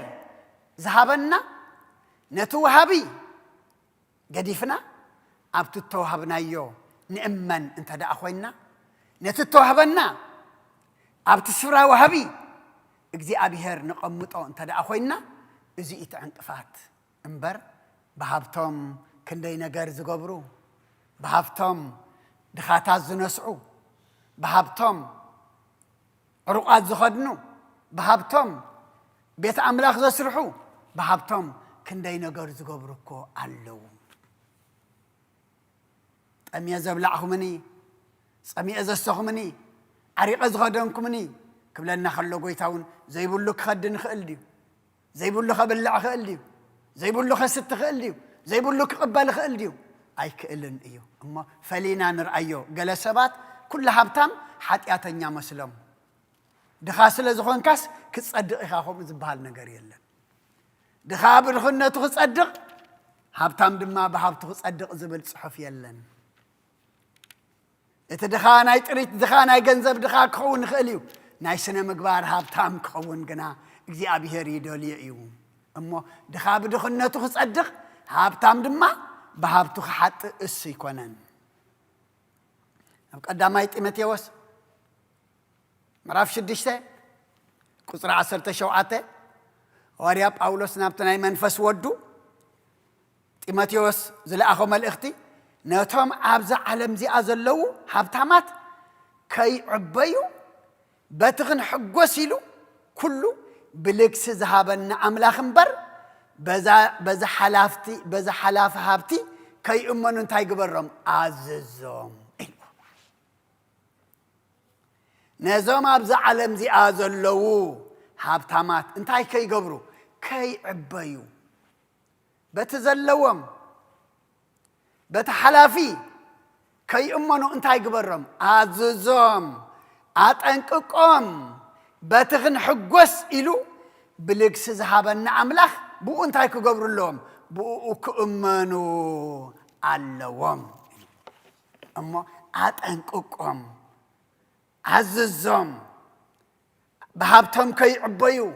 ذهبنا نتوهبي قديفنا ابت توهبنايو نأمن انت دا اخوينا نتتوهبنا ابت سفرا وهبي እግዚአብሔር نقمطو انت دا اخوينا ازي اتعنقفات انبر بهابتم كندي ነገር ዝገብሩ بهابتم دخاتات ዝነስዑ بهابتم عرقات ዝخدنو بهابتم بيت املاخ زسرحو بهابتم كندي ነገር ዝገብሩ እኮ አለው طميه زبلعكمني صميه زسخمني عريقه زخدنكمني كبلنا خلو غويتاون زيبلو كخدن خእል دي زيبلو خبلع خእል دي زيبلو خست خእል دي زيبلو كقبل خእል دي اي كእልን እዩ اما فلينا نرأيو جلسبات كل هابتام حاتياتنيا مسلم دخا سلا زخونكاس كتصدق اخاهم زبال ነገር የለን دخا برخنته تصدق هابتام دما بهابته تصدق زبل صحف የለን اتدخاناي طريت دخاناي ገንዘብ دخا كون خእልዩ ናይ ስነ ምግባር ሃብታም ክኸውን ግና እግዚአብሔር ይደልይ እዩ እሞ ድኻ ብድኽነቱ ክጸድቕ ሃብታም ድማ ብሃብቱ ክሓጥ እስ ይኮነን ኣብ ቀዳማይ ጢሞቴዎስ ምዕራፍ 6 ቁጽሪ 17 ሐዋርያ ጳውሎስ ናብቲ ናይ መንፈስ ወዱ ጢሞቴዎስ ዝለኣኾ መልእኽቲ ነቶም ኣብዛ ዓለም እዚኣ ዘለዉ ሃብታማት ከይዕበዩ بتغن حقوسيلو كله بلكس ذهبنا أملاخ مبر بزا حلاف هابتي كي أمنو انتاي قبرهم عززهم نظام أبزا علم زي آزلو هابتامات انتاي كي قبرو كي عبايو بتزلوهم بتحلافي كي أمنو انتاي قبرهم عززهم أتأنككم بتغن حقوس إلو بلقس ذهبنا أملاخ بو انتاي كقبر لهم بو كأمانو علوهم أما أتأنككم عززهم بهابتهم كي عبيو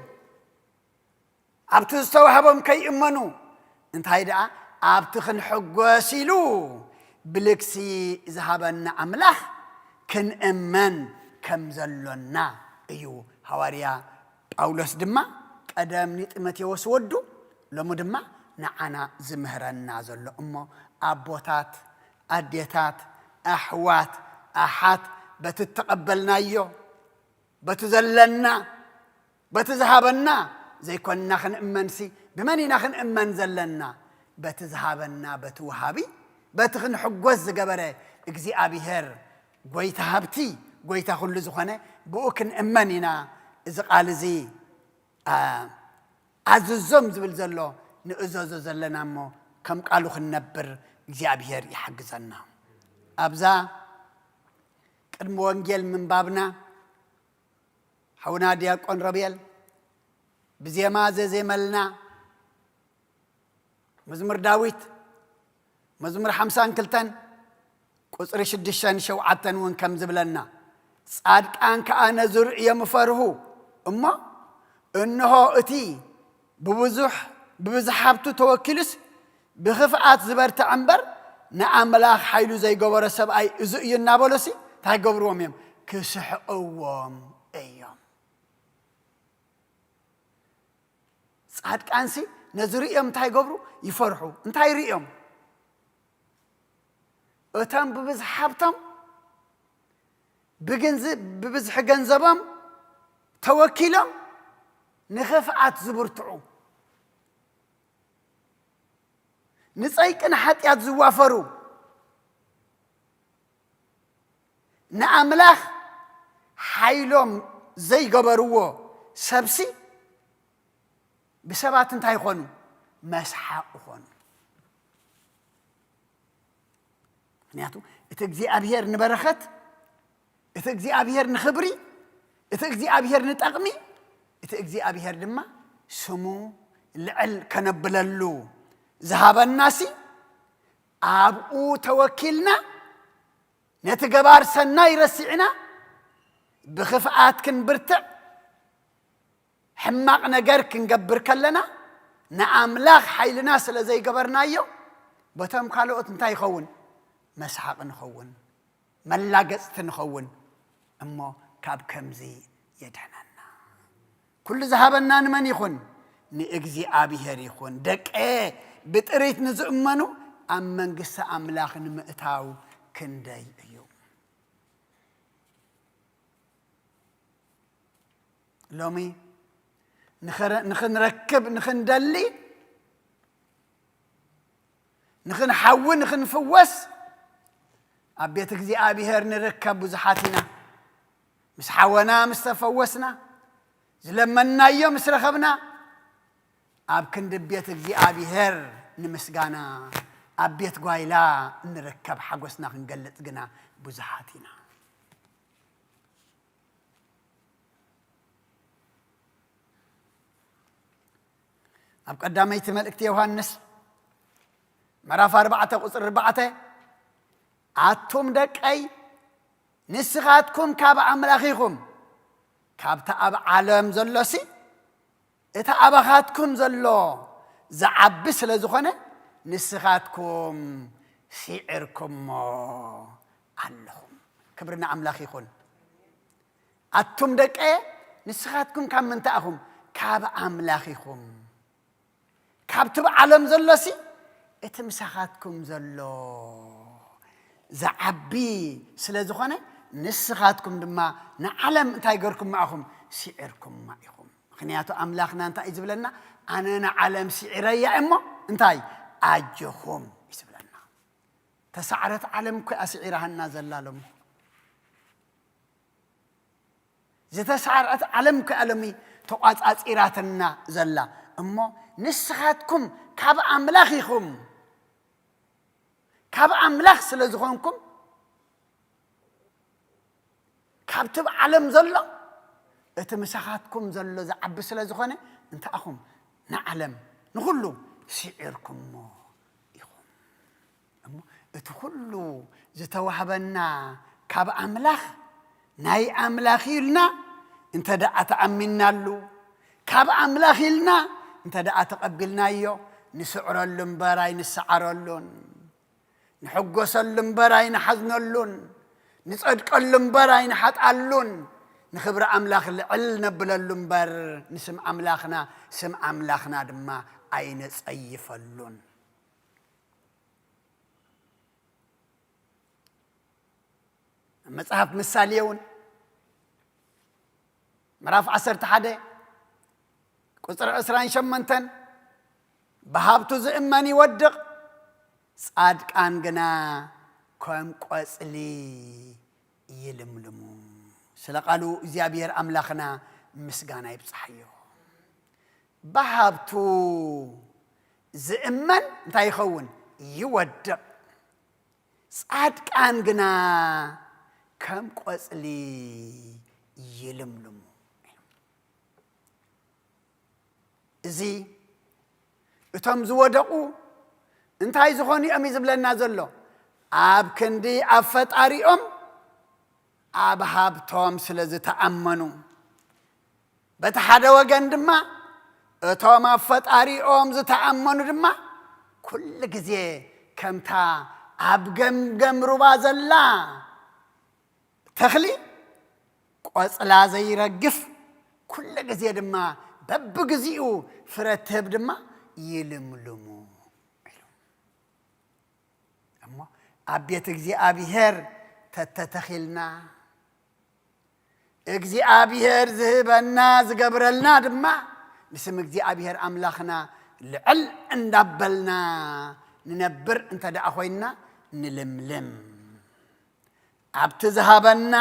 أبتستوهبهم كي أمانو انتاي دا أبتغن حقوس إلو بلقس ذهبنا أملاخ كن أمان كم زلنا ايو حواريا باولس دما قدام ጢሞቴዎስ ወዱ ለሙ ድማ ንዓና ዝምህረና ዘሎ እሞ አቦታት አዴታት አሕዋት አሓት በትተቀበልናዮ በትዘለና በትዝሃበና ዘይኮንና ክንእመንሲ ብመኒና ክንእመን ዘለና በትዝሃበና በትውሃቢ በትኽን ሕጎስ ዝገበረ እግዚአብሔር ጎይታ ሃብቲ ጎይታ ሁሉ ዝኾነ ብኡክን እመኒና እዚ ቃል እዚ አዝዞም ዝብል ዘሎ ንእዘዞ ዘለና እሞ ከም ቃሉ ክንነብር እግዚአብሔር ይሕግዘና ኣብዛ ቅድሚ ወንጌል ምንባብና ሓውና ዲያቆን ረቤል ብዜማ ዘዜመልና መዝሙር ዳዊት መዝሙር 52 ቁጽሪ 6-7 ውን ከም ዝብለና ጻድቃን ከአነ ዙርእ የምፈርሁ እሞ እነሆ እቲ ብብዙሕ ሃብቱ ተወኪልስ ብኽፍኣት ዝበርትዕ እምበር ንኣምላኽ ሓይሉ ዘይገበሮ ሰብኣይ እዚ እዩ እናበሎሲ እንታይ ገብርዎም እዮም ክስሕቕዎም እዮም ጻድቃንሲ ነዚ ርእዮም እንታይ ገብሩ ይፈርሑ እንታይ ርእዮም እቶም ብብዝሕ ሓብቶም ብብዝሕ ገንዘቦም ተወኪሎም ንኽፍኣት ዝብርትዑ ንፀይቅን ሓጢአት ዝዋፈሩ ንኣምላኽ ሓይሎም ዘይገበርዎ ሰብሲ ብሰባት እንታይ ይኾኑ መስሓቅ ይኾኑ ምክንያቱ እቲ እግዚኣብሔር ንበረኸት እቲ እግዚኣብሔር ንኽብሪ እቲ እግዚኣብሔር ንጠቕሚ እቲ እግዚኣብሔር ድማ ስሙ ልዕል ከነብለሉ ዝሃበናሲ ኣብኡ ተወኪልና ነቲ ገባር ሰናይ ረሲዕና ብኽፍኣት ክንብርትዕ ሕማቕ ነገር ክንገብር ከለና ንኣምላኽ ሓይልና ስለ ዘይገበርናዮ በቶም ካልኦት እንታይ ይኸውን መስሓቅ ንኸውን መላገፅቲ ንኸውን እሞ ካብ ከምዚ የድሕነና ኩሉ ዝሃበና ንመን ይኹን ንእግዚኣብሔር ይኹን ደቀ ብጥሪት ንዝእመኑ ኣብ መንግስቲ ኣምላኽ ንምእታው ክንደይ እዩ ሎሚ ንኽንረክብ ንኽንደሊ ንኽንሓውን ንኽንፍወስ ኣብ ቤት እግዚኣብሔር ንርከብ ብዙሓት ኢና ምስ ሓወና ምስ ተፈወስና ዝለመናዮ ምስ ረኸብና ኣብ ክንዲ ቤት እግዚኣብሔር ንምስጋና ኣብ ቤት ጓይላ ንርከብ ሓጎስና ክንገልጽ ግና ብዙሓት ኢና ኣብ ቀዳመይቲ መልእክቲ ዮሐንስ ምዕራፍ 4 ቁጽሪ 4 ኣቱም ደቀይ ንስኻትኩም ካብ ኣምላኺኹም ካብቲ ኣብ ዓለም ዘሎሲ እቲ ኣባኻትኩም ዘሎ ዝዓቢ ስለ ዝኾነ ንስኻትኩም ሲዕርኩሞ ኣለኹም ክብርና ኣምላኽ ይኹን ኣቱም ደቀይ ንስኻትኩም ካብ ምንታይ ኢኹም ካብ ኣምላኺኹም ካብቲ ዓለም ዘሎሲ እቲ ምሳኻትኩም ዘሎ ዝዓቢ ስለ ዝኾነ ንስኻትኩም ድማ ንዓለም እንታይ ገርኩም ማእኹም ሲዕርኩም ማኢኹም ምክንያቱ ኣምላኽና እንታይ እዩ ዝብለና ኣነ ንዓለም ሲዕረያ እሞ እንታይ ኣጀኹም እዩ ዝብለና ተሳዕረት ዓለም እኮ ኣስዒራህና ዘላሎም ዝተሳዕረት ዓለም እኮ ኣሎሚ ተቋፃፂራትና ዘላ እሞ ንስኻትኩም ካብ ኣምላኺኹም ካብ ኣምላኽ ስለ ዝኾንኩም ካብቲ ዓለም ዘሎ እቲ ምሳኻትኩም ዘሎ ዝዓቢ ስለ ዝኾነ እንታኹም ንዓለም ንኹሉ ሲዕርኩሞ ኢኹም እሞ እቲ ኩሉ ዝተዋህበና ካብ ኣምላኽ ናይ ኣምላኽ ኢልና እንተ ደኣ ተኣሚናሉ ካብ ኣምላኽ ኢልና እንተ ደኣ ተቐቢልናዮ ንስዕረሉ እምበራይ ንሰዓረሉን ንሕጐሰሉ እምበራይ ንሓዝነሉን ንጸድቀሉ እምበራይ ንሓጣሉን ንኽብሪ ኣምላኽ ልዕል ነብለሉ እምበር ንስም ኣምላኽና ድማ ኣይነጸይፈሉን መጽሓፍ ምሳሌ እውን ምዕራፍ 11 ቁጽሪ 28 ብሃብቱ ዝእመን ይወድቕ ጻድቃን ግና ከም ቆጽሊ ይልምልሙ ስለ ቃሉ እግዚአብሔር ኣምላኽና ምስጋና ይብጽሕዮ ብሃብቱ ዝእመን እንታይ ይኸውን ይወድቕ ጻድቃን ግና ከም ቆጽሊ ይልምልሙ እዚ እቶም ዝወደቁ እንታይ ዝኾኑ እዮም ዝብለና ዘሎ ኣብ ክንዲ ኣብ ፈጣሪኦም ኣብ ሃብቶም ስለ ዝተኣመኑ በቲ ሓደ ወገን ድማ እቶም ኣብ ፈጣሪኦም ዝተኣመኑ ድማ ኩሉ ግዜ ከምታ ኣብ ገምገም ሩባ ዘላ ተኽሊ ቆጽላ ዘይረግፍ ኩሉ ግዜ ድማ በብግዚኡ ፍረ ትህብ ድማ ይልምልሙ እሞ أبيت እግዚአብሔር تتتخلنا እግዚአብሔር ዝህበና ዝገብረልና ድማ ንስም እግዚአብሔር አምላኽና ልዕል እንዳበልና ንነብር እንተ ደኣ ኮይና ንልምልም ኣብቲ ዝሃበና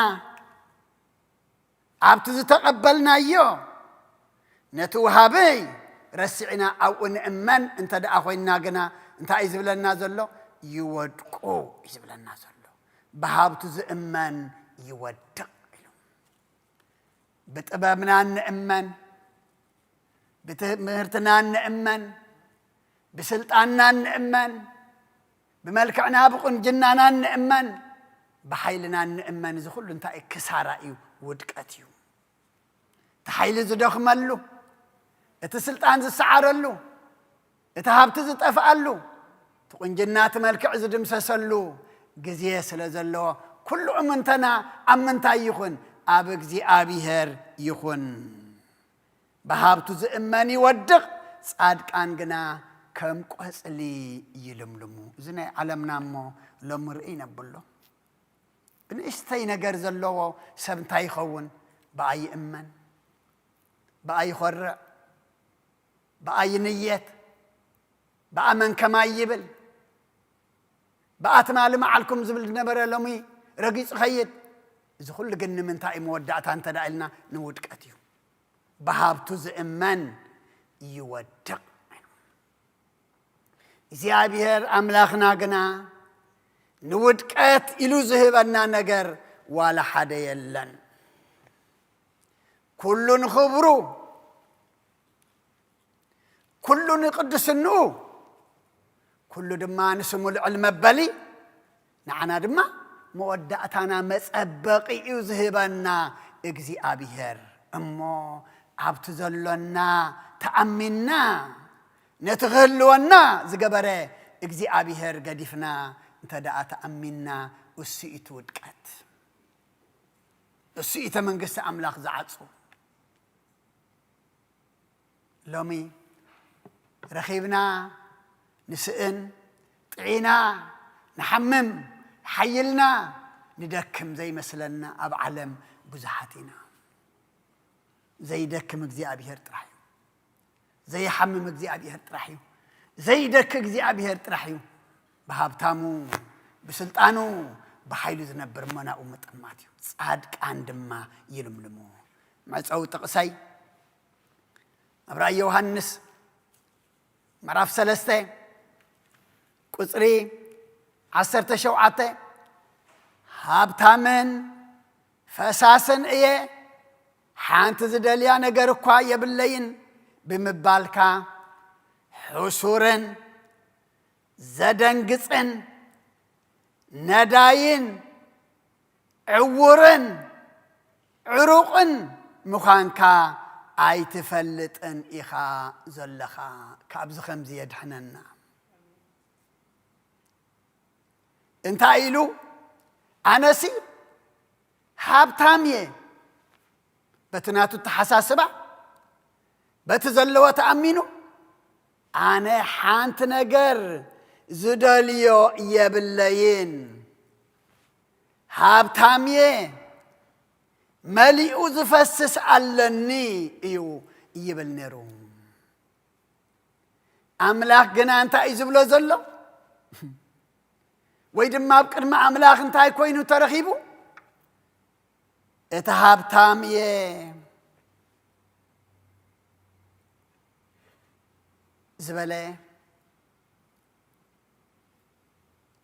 ኣብቲ ዝተቐበልናዮ ነቲ ውሃበይ ረሲዕና ኣብኡ ንእመን እንተ ደኣ ኮይና ግና እንታይ እዩ ዝብለና ዘሎ ይወድቁ እዩ ዝብለና ዘሎ ብሃብቱ ዝእመን ይወድቕ ኢሉ ብጥበብና ንእመን بتምህርትና ንእመን بسلطاننا ንእመን بملكعنا بقنجنانا ንእመን بحيلنا ንእመን እዚ ኩሉ እንታይ ክሳራ እዩ ውድቀት እዩ ተሓይል ዝደኽመሉ እቲ ስልጣን ዝሰዓረሉ እቲ ሃብቲ ዝጠፍኣሉ ተቆንጅና ተመልክዕ ዝድምሰሰሉ ግዜ ስለ ዘለዎ ኩሉ እምንተና ኣብ ምንታይ ይኹን ኣብ እግዚአብሔር ይኹን بهابتو زئماني ودق صادقان غنا كم قصلي يلملمو زنا علمنا مو لمرئينا بلو بنشتي نجر زلو سبنتاي خون باي امن باي خرع باي نيت بامن كما يبل باتمال معلكم زبل نبر لمي رقيص خيد اذا كل جن من تاي مودعت انت دايلنا نودقتيو بهابتو زئمن يودق እግዚአብሔር አምላኽና ግና ንውድቀት ኢሉ ዝህበና ነገር ዋላ ሓደ የለን ኩሉን ክብሩ ኩሉን ቅዱስኑ ኩሉ ድማ ንስሙ ልዕል መበሊ ንዓና ድማ መወዳእታና መጸበቂ እዩ ዝህበና እግዚአብሔር እሞ ኣብቲ ዘሎና ተኣሚና نتغلونا زجبرة እግዚአብሔር قديفنا انت دعا تأمينا والسئت ودكت السئت من قصة أملاك زعصو لومي رخيبنا نسئن طعينا نحمم حيلنا ندكم زي مثلنا أب علم بزحاتنا زي دكم እግዚአብሔር ጥራይ زي حمم እግዚአብሔር ጥራሕዩ زي دك እግዚአብሔር ጥራሕዩ بهابتامو بسلطانو بحيلو ዝነብር መናኡ መጠማት እዩ ጻድቃን ድማ ይልምልሙ መጻው ጥቅሳይ አብራ ዮሐንስ ምዕራፍ 3 ቁጽሪ 17 ሃብታምን ፈሳስን እየ ሓንቲ ዝደልያ ነገር እኳ የብለይን بمبالكا حسورن زدنقصن نداين عورن عروقن مخانكا اي تفلطن اخا زلخا كابز خمزي يدحننا انت ايلو انسي حابتاميه بتناتو تحساسبا بتزلوا تأمينو أنا حانت نجر زداليو يبلين هابتاميه مليء زفسس علني إيو يبلنيرو أملاك جنا أنت إزبلو زلو ويدم ما بكر ما أملاك أنت كوينو ترخيبو إتهابتاميه زبالة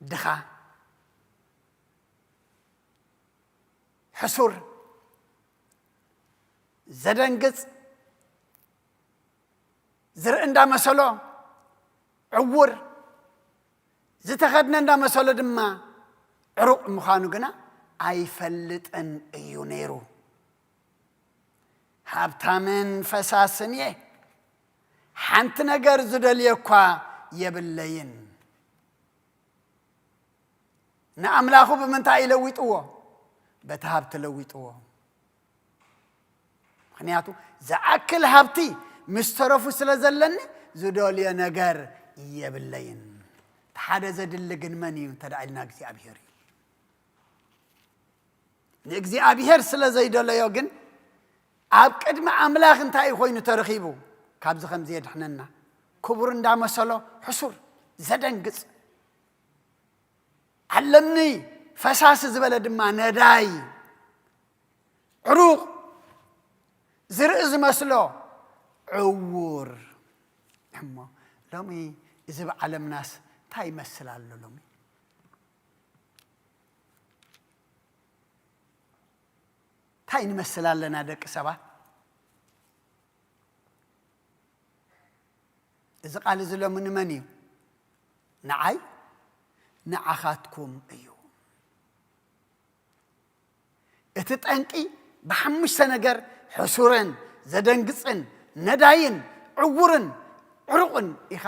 دخا حسور زدنقص زرقن دا مسلو عور زتخدنا دا مسلو دما عروق مخانو قنا اي فلطن ايو نيرو هابتامن فساسنيه حنت نجر زدليكوا يبلين نأملاخو بمنتا يلويتوه بتهاب تلويتوه خنياتو زعكل هابتي مسترفو سلازلني زدوليا نجر يبلين تحدى زدلقن مني تدعيلنا እግዚአብሔር እግዚአብሔር ስለ ዘይደለዮ ግን ኣብ ቅድሚ ኣምላኽ እንታይ ኮይኑ ተረኺቡ ካብዚ ከምዚ የድሕነና ክቡር እንዳመሰሎ ሕሱር ዘደንግጽ ዓለምኒ ፈሳስ ዝበለ ድማ ነዳይ ዕሩቕ ዝርኢ ዝመስሎ ዕውር እሞ ሎሚ እዚ ብዓለምናስ እንታይ ይመስል ኣሎ ሎሚ እንታይ እንመስል ኣለና ደቂ ሰባት እዚ ቃል እዚ ሎሚ ንመን እዩ ንዓይ ንዓኻትኩም እዩ እቲ ጠንቂ ብሓሙሽተ ነገር ሕሱርን ዘደንግጽን ነዳይን ዕውርን ዕሩቕን ኢኻ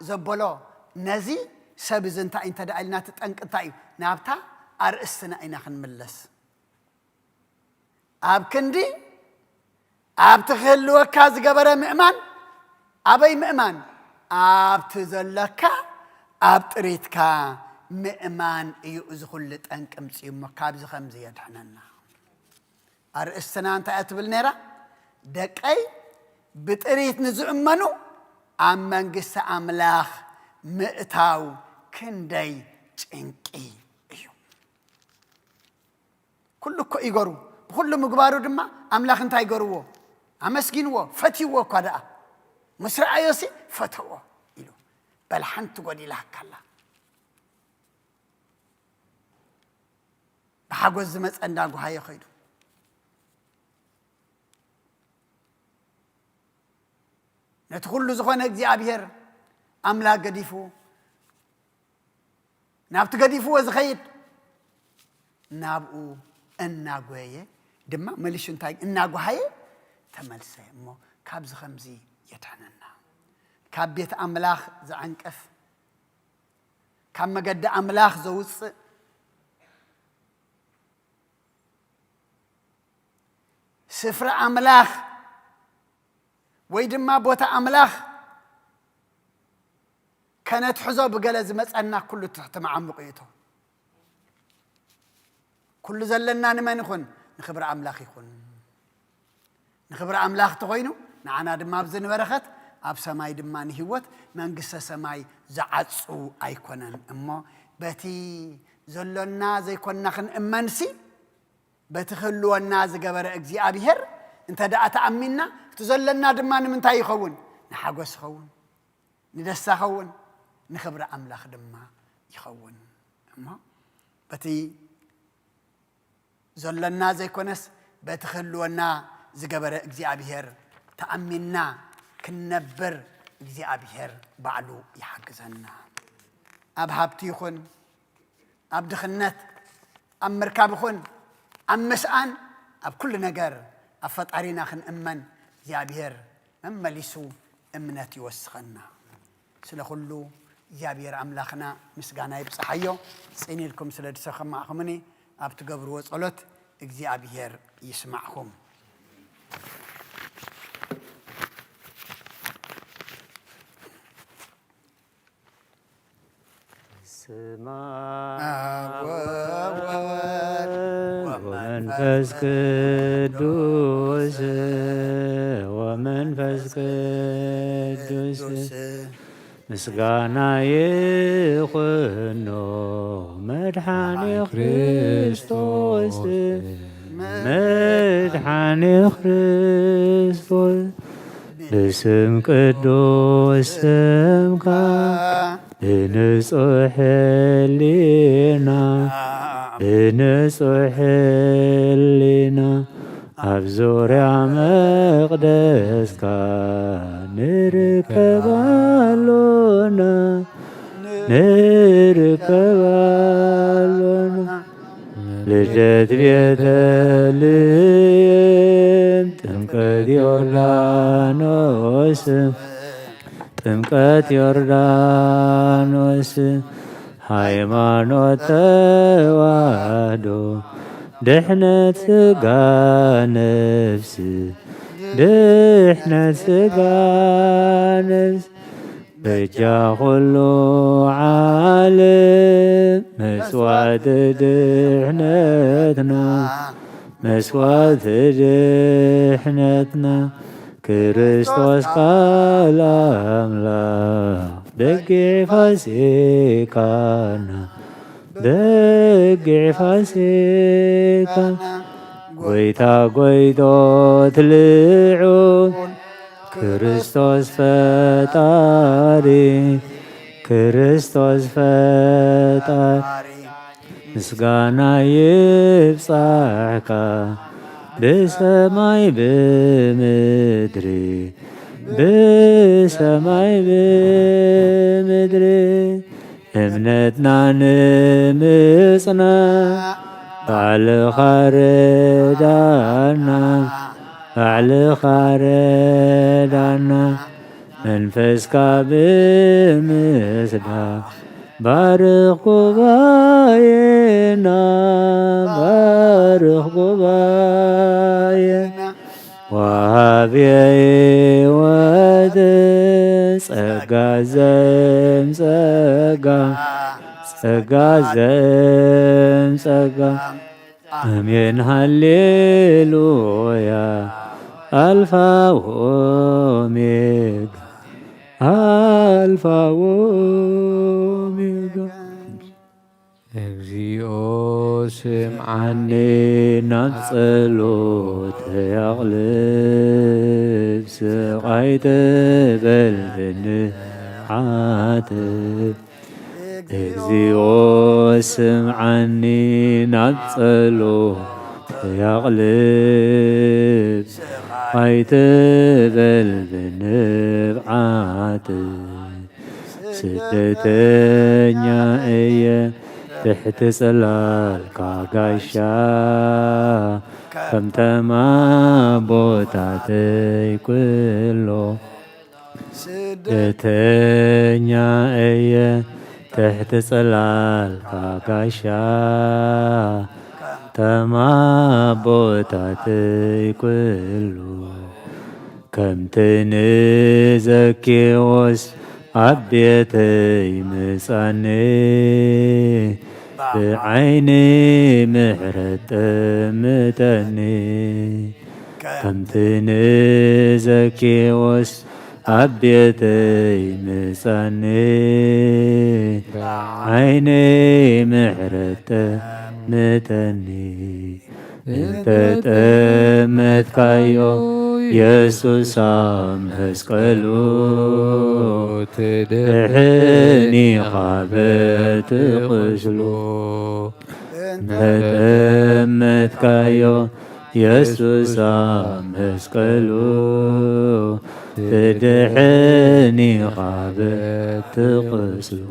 ዘበሎ ነዚ ሰብ እዚ እንታይ እንተደኣልና ትጠንቂ እንታይ እዩ ናብታ ኣርእስትና ኢና ክንምለስ ኣብ ክንዲ ኣብቲ ክህልወካ ዝገበረ ምእማን ኣበይ ምእማን ኣብቲ ዘለካ ኣብ ጥሪትካ ምእማን እዩ እዚ ኩሉ ጠንቂ ምፅኡ እሞ ካብዚ ከምዚ የድሕነና ኣርእስትና እንታይ እትብል ነይራ ደቀይ ብጥሪት ንዝእመኑ ኣብ መንግስቲ ኣምላኽ ምእታው ክንደይ ጭንቂ እዩ ኩሉ እኮ ይገሩ ብኩሉ ምግባሩ ድማ ኣምላኽ እንታይ ገርዎ ኣመስጊንዎ ፈትይዎ እኳ ደኣ ምስ ረኣዮሲ ፈተዎ ኢሉ በል ሓንቲ ጐዲላካላ ብሓጐስ ዝመፀ እንዳጓሃዮ ኸይዱ ነቲ ኩሉ ዝኾነ እግዚኣብሔር ኣምላኽ ገዲፉ ናብቲ ገዲፍዎ ዝኸይድ ናብኡ እናጎየ ድማ መሊሹ እንታይ እናጓሃየ ተመልሰ እሞ ካብዚ ከምዚ የድሕነና ካብ ቤት ኣምላኽ ዝዓንቀፍ ካብ መገዲ ኣምላኽ ዘውፅእ ስፍራ ኣምላኽ ወይ ድማ ቦታ ኣምላኽ ከነትሕዞ ብገለ ዝመፀና ኩሉ ተመዓምቑ እቶ ኩሉ ዘለና ንመን ይኹን ንኽብሪ ኣምላኽ ይኹን ንኽብሪ ኣምላኽ ተኾይኑ ንዓና ድማ ብዝንበረኸት ኣብ ሰማይ ድማ ንህይወት መንግስተ ሰማይ ዝዓፁ ኣይኮነን እሞ በቲ ዘሎና ዘይኮንና ክንእመንሲ በቲ ክህልወና ዝገበረ እግዚኣብሔር እንተ ደኣ ተኣሚንና እቲ ዘለና ድማ ንምንታይ ይኸውን ንሓጐስ ይኸውን ንደስታ ይኸውን ንኽብሪ ኣምላኽ ድማ ይኸውን እሞ በቲ ዘሎና ዘይኮነስ በቲ ክህልወና ዝገበረ እግዚኣብሔር ተኣሚንና ክንነብር እግዚኣብሔር ባዕሉ ይሓግዘና ኣብ ሃብቲ ይኹን ኣብ ድኽነት ኣብ ምርካብ ይኹን ኣብ ምስኣን ኣብ ኩሉ ነገር ኣብ ፈጣሪና ክንእመን እግዚኣብሔር መመሊሱ እምነት ይወስኸና ስለ ኩሉ እግዚኣብሔር ኣምላኽና ምስጋና ይብፅሓዮ ፅን ኢልኩም ስለ ድሰኸማዕኹምኒ ኣብ ትገብርዎ ጸሎት እግዚኣብሔር ይስማዕኹም ወመንፈስ ቅዱስ ወመንፈስ ቅዱስ ምስጋና ይኹኖ መድኃኔ ክርስቶስ መድኃኔ ክርስቶስ ብስም ቅዱስ ስምካ ብንጹሕ ሕሊና ብንጹሕ ሕሊና ኣብ ዙርያ መቕደስካ ንርከባሎና ንርከባሎና ልደት ቤተልሔም ጥምቀት ዮርዳኖስ ጥምቀት ዮርዳኖስ ሃይማኖት ተዋህዶ ድሕነት ሥጋ ነፍስ ድሕነት ሥጋ ነፍስ بجا كله عالم مسوات دحنتنا مسوات دحنتنا ክርስቶስ ቃል አምላክ በጊዕ ፋሲካና በጊዕ ፋሲካ ጎይታ ጎይቶ ትልዑል ክርስቶስ ፈጣሪ ክርስቶስ ፈጣሪ ምስጋና ይብጻሕካ ብሰማይ ብምድሪ ብሰማይ ብምድሪ እምነትና ንምጽናዕ ባዕልኻ ረዳና ባዕልኻ ረዳና መንፈስካ ብምስዳቅ ባርኽ ጉባኤና ባርኽ ጉባኤና ወሃብየ ሕይወት ጸጋ ዘምጸጋ ጸጋ ዘምጸጋ አሜን ሃሌሉያ አልፋ ኦሜጋ አልፋ ኦሜጋ እግዚኦ ስምዓኒ ናብ ጸሎት ያቕልብ ስቓይ ትበል ብንዓትብ እግዚኦ ስምዓኒ ናብ ጸሎት ያቕልብ ስቓይ ትበል ብንብዓትብ ስደተኛ እየ ትሕቲ ጽላልካ ጋሻ ከምተማ ቦታተይ ኩሎ ስደተኛ እየ ትሕቲ ጽላልካ ጋሻ ከምተማ ቦታተይ ኩሎ ከምቲ ንዘኬዎስ ኣብ ቤተይ ምጻኒ ብዓይኒ ምሕረት ጥምተኒ ከምቲ ንዘኬዎስ ኣብ ቤተይ ምጻኒ ብዓይኒ ምሕረት ጥምተኒ እንተጠመትካዮ ኢየሱስ ኣብ መስቀሉ ትድሕኒኻ በቲ ቁስሉ እንተጠመትካዮ ኢየሱስ ኣብ መስቀሉ ትድሕኒኻ በቲ ቁስሉ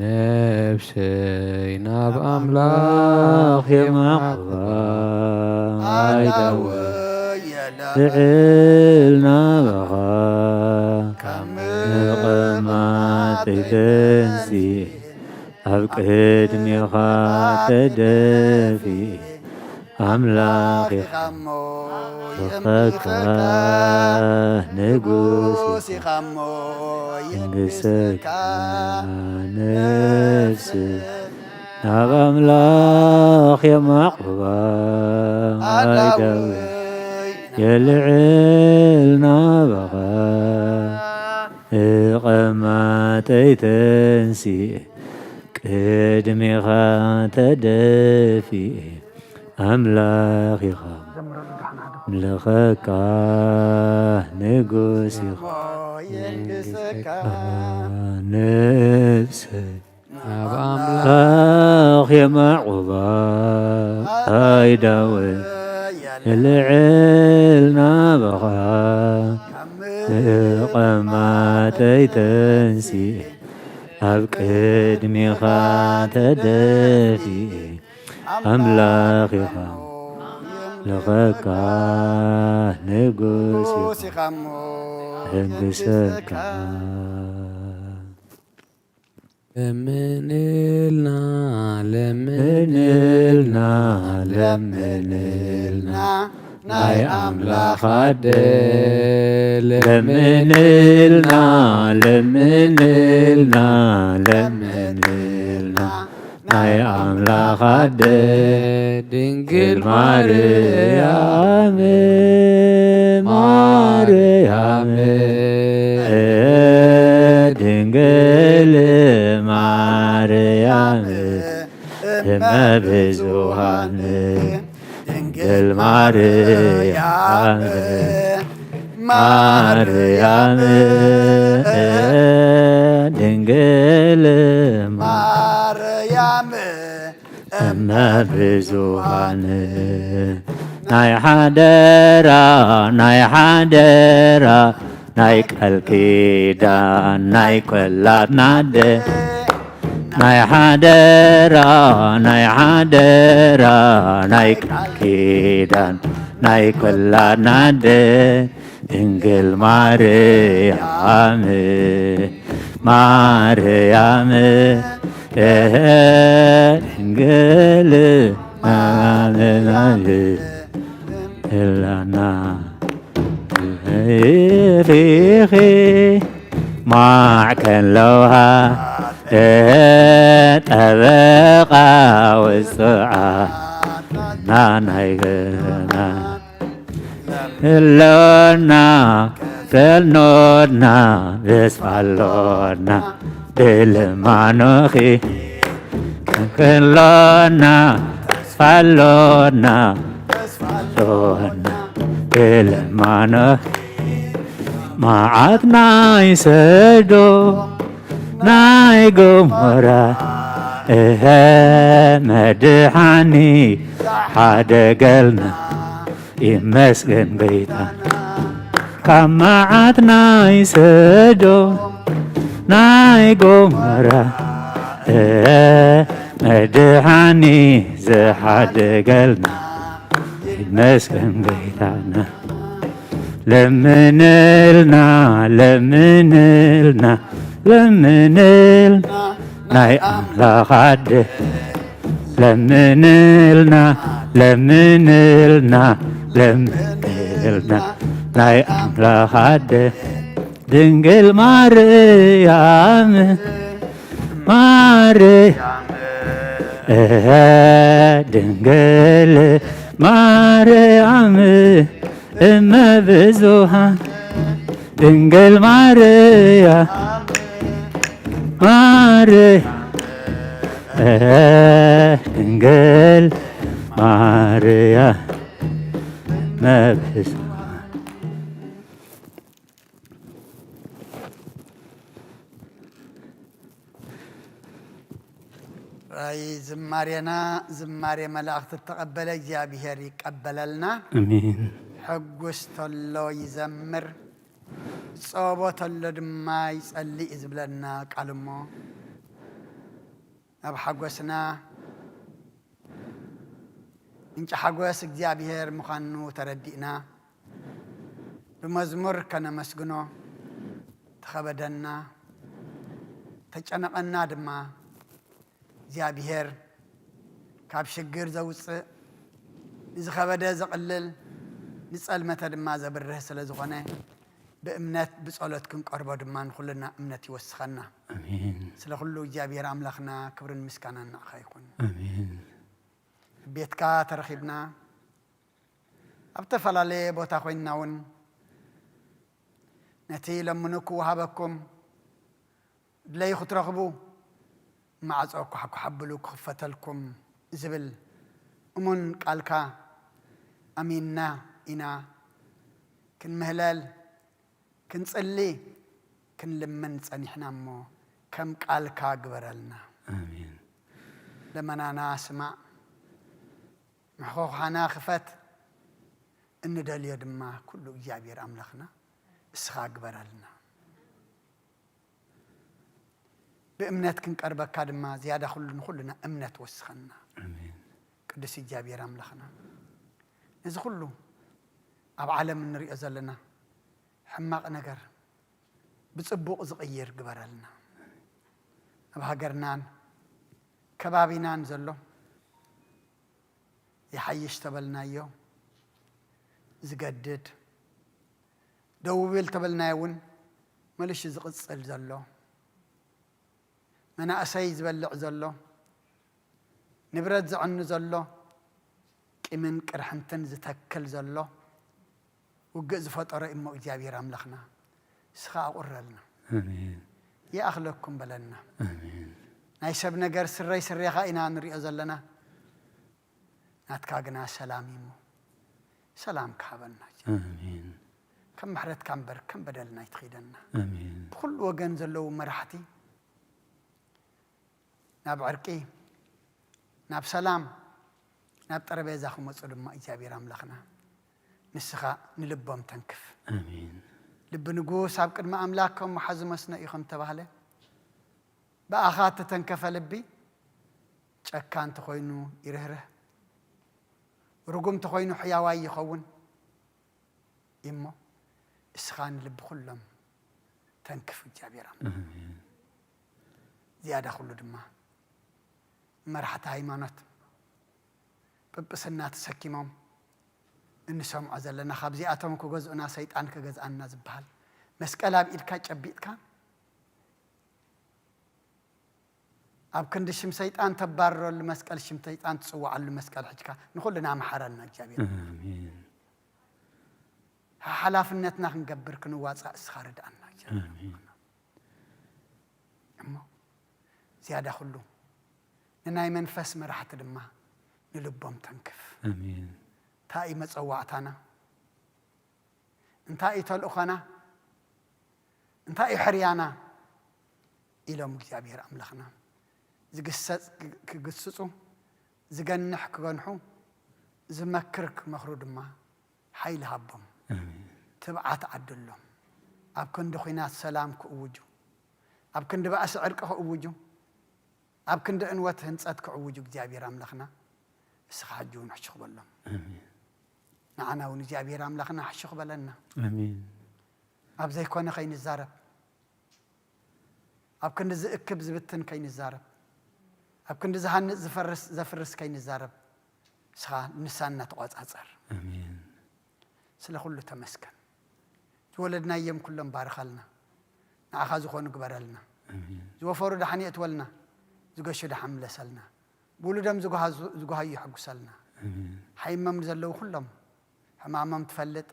ነፍሰይ ናብ ኣምላኽ የማዕባ ኣይደወ ልዕል ናባኻ ንቐማጠይ ተንሲእ ኣብ ቅድሜኻ ተደፊእ ኣምላኽ ኢኻ ረኸብካ ንጉስ ኢኻ ንግሰካ ነፍሲ ናብ ኣምላኽ የማዕባ ኣይደውእ የልዕል ናባኻ ንቐማጠይ ተንሲእ ቅድሜኻ ተደፊእ ኣምላኽ ኢኻ ምልኸካ ንጉስ ኢኻ ነፍሰይ ናብ ኣምላኽ የማዕባ ኣይዳወይ ልዕል ናባኻ ንቐማጠይ ተንሲእ ኣብ ቅድሜኻ ተደፊእ ኣምላኽ ኢኻ ለኸካ ንጉስ ኢኻ ሕግሰካ ለምንልና ለምንልና ለምንልና ናይ ኣምላኽ ኣደ ለምንልና ለምንልና ለምንልና ናይ ኣምላኽ ኣደ ድንግል ማርያም ማርያም ድንግል ማርያም እመ ብዙኃን ድንግል ማርያም ማርያም ድንግል ማርያም እመ ብዙኃን ናይ ሓደራ ናይ ሓደራ ናይ ቃል ኪዳን ናይ ቈላትና ኣደ ናይ ሓደራ ናይ ሓደራ ናይ ቃል ኪዳን ናይ ቈላትና ኣደ ድንግል ማርያም ማርያም ድንግል ኢላና ፊኺ ማዕከለውሃ ጠበቓ ውፅዓ ናናይገና እሎና ፈልኖድና ብስፋሎና ብልማኖኺ ክሎና ስፋሎና ሎና ብልማኖኺ መዓት ናይ ሰዶም ናይ ገሞራ መድሓኒ ሓደገልና ይመስገን ጌታና ካብ መዓት ናይ ሰዶም ናይ ገሞራ መድሓኒ ዝሓደገልና ይመስገን ጌታና ለምንልና ለምንልና ለምንልና ናይ ኣምላኽ ኣደ ለምንልና ለምንልና ለምንልና ናይ ኣምላኽ ኣደ ድንግል ማርያም ማርያም ድንግል ማርያም እመ ብዙኃን ድንግል ማርያም ማርያም ድንግል ማርያም እመ ብዙኃን ራይ ዝማሬና ዝማሬ መላእክት ተቀበለ እግዚአብሔር ይቀበለልና አሜን ሕጉስ ተሎ ይዘምር ጾቦ ተሎ ድማ ይጸልይ ዝብለና ቃልሞ ኣብ ሓጎስና እንጭ ሓጎስ እግዚአብሔር ምዃኑ ተረዲእና ብመዝሙር ከነመስግኖ ተኸበደና ተጨነቐና ድማ እግዚአብሔር ካብ ሽግር ዘውፅእ ንዝኸበደ ዘቕልል ንጸልመተ ድማ ዘብርህ ስለ ዝኾነ በእምነት በጸሎት ክንቀርቦ ድማ ንኹልና እምነት ይወስኸና አሜን ስለ ሁሉ እግዚአብሔር አምላኽና ክብርን ምስጋናን ናኻ ይኹን አሜን ቤትካ ተረኺብና ኣብ ተፈላለየ ቦታ ኮይንና እውን ነቲ ለምንኩ ወሃበኩም ድለይ ክትረኽቡ ማዕጾ ክሓብሉ ክኽፈተልኩም ዝብል እሙን ቃልካ ኣሚንና ኢና ክንምህለል ክንጽሊ ክንልምን ጸኒሕና እሞ ከም ቃልካ ግበረልና አሜን ለመናና ስማዕ ምሕኾኻና ክፈት እንደልዮ ድማ ኩሉ እግዚአብሔር ኣምላኽና እስኻ ግበረልና بأمنات كن قربك كادما زيادة كلنا أمنات وسخنا آمين قدس الجابير أملخنا إذا كله أب عالم النري أزلنا حماق نجر بتصبوق صغير قبرلنا أب هجرنان كبابينان زلوا يحيش تبلنا يوم زجدد دوبل تبلنا يون ملش زقصل زلو منا أساي زبلع زلو نبرد زعن زلو كمن كرحنتن زتكل زلو وجز فطر إما إجابي راملخنا سخاء قرلنا آمين يا أخلقكم بلنا آمين نايسب نجار سري خائنا نري أزلنا ناتكاغنا سلاميمو سلام كابنا آمين كم محرت كم بر كم بدلنا يتخيدنا آمين بكل وجن زلو مرحتي ناب عرقي ناب سلام ناب تربيزة خمس ما إجابي راملخنا نسخة نلبهم تنكف آمين لب نقول سابق ما أملاكهم محزم مسنا يخم تبهله بأخات تنكف لبي شكان تخوينو يرهره رقم تخوينو حياواي يخون إمه إسخان لب خلهم تنكف الجابيرة آمين زيادة خلو دماء مرحة هايمانات ببسنات سكيمهم إنسهم عزلنا خابزي أتمكو جزءنا سيطان كجزءنا زبال مسكلا بإلكا جبيتك أب كندشم سيطان تبارر المسكال شم سيطان تسوى على المسكال حجكا نقول لنا محرنا الجابير آمين حلافنتنا نقبر كنواص اسخارد عنا آمين أمو زيادة خلو نناي منفس مرحة دما نلبهم تنكف آمين تاي مصوعتنا انتاي تلقنا انتاي حريانا الى مجابير املخنا زقصصو زغنح كغنحو زمكرك مخرود ما حيل هبم آمين تبعت عدلهم اب كند خوينات سلام كوجو اب كند باس عرق كوجو اب كند انوت هنصت كوجو جابير املخنا اسخاجو نحشخ بلهم آمين نعنا ونجابير املخنا حشخ بلنا آمين اب زي كون خين الزارب اب كند زكب زبتن كاين الزارب اب كند زهن زفرس كاين الزارب سخا نسانا تقاصصر آمين سلا كله تمسكن تولدنا يم كلهم بارخلنا ناخذ خون قبرلنا آمين زوفر دحني اتولنا زغش دحم لسلنا بولدم زغها يحقسلنا آمين حيمم زلو كلهم حمامم تفلت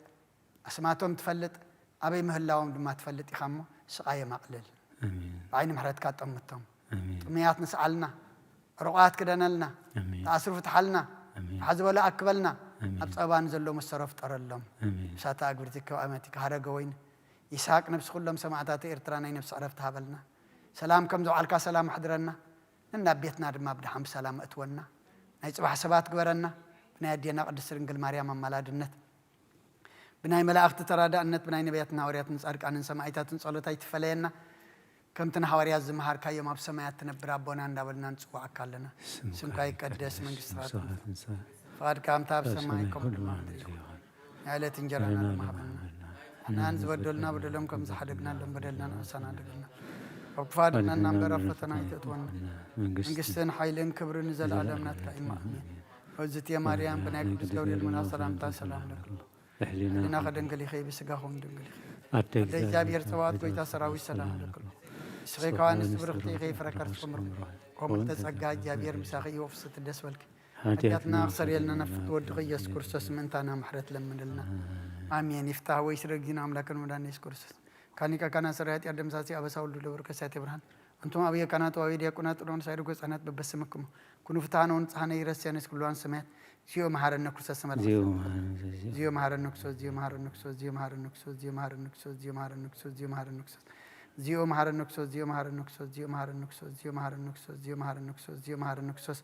اسماتهم تفلت ابي مهلاهم دما تفلت يخمو سقايه مقلل آمين بعين محرت كاطمتهم آمين ميات نسالنا رقات كدنلنا آمين تاسرف تحلنا آمين حزبلا اكبلنا آمين ابصبان زلو مسرف طرلهم آمين ساتا اغبرتك وامتك هرغوين يساق نفس كلهم سمعتات ارترانا نفس عرفت هابلنا سلام كم زعلك سلام حضرنا ان بيتنا دما بدحم سلام اتونا ناي صباح سبات غبرنا بناي دينا قدس رنجل مريم ملادنت بناي ملائكه ترادانت بناي نبياتنا ورياتن صادقان سمعيتاتن صلوتاي تفلينا كم تنحوريا زمهار كاي ما بسمايات تنبر ابونا اندابلنا نصوا اكلنا سمكاي قدس منغستات فاد كام تاب سمايكم عائلة انجرانا محبنا نان زبدلنا بدلهم كم زحدقنا لهم بدلنا نسانا دقنا وقفادنا نمبر فتنا يتتون منغستن حيلن كبر نزل عالمنا تكايما وزت يا مريم بناك بسكوري المناصرام تا سلام لك لنا خدن قلي خي بسقاهم دنقلي خي جابير توات كويتا سراوي سلام لك سخي كوانس برختي خي فركرت كمر قوم تسقا جابير مساخي وفست الدسولك حياتنا أخسر يلنا نفط ودغي يسكرسس من تانا محرت لمن لنا آمين يفتح ويسرق دينا أملاك المدان يسكرسس كانيكا كان سرعت يردم ساسي أبا ساول دولور كساتي برهان أنتم أبي كانت وأبي ديكونات ولون سايرو كسانات ببسمكم كونوا فتحنا ونصحنا يرسيانس كلوان سمعت زيو مهار النكسوس سمعت زيو مهار النكسوس زيو مهار النكسوس زيو مهار النكسوس زيو مهار النكسوس زيو مهار النكسوس زيو مهار النكسوس زيو مهار النكسوس زيو مهار النكسوس زيو مهار النكسوس زيو مهار النكسوس زيو مهار النكسوس زيو مهار النكسوس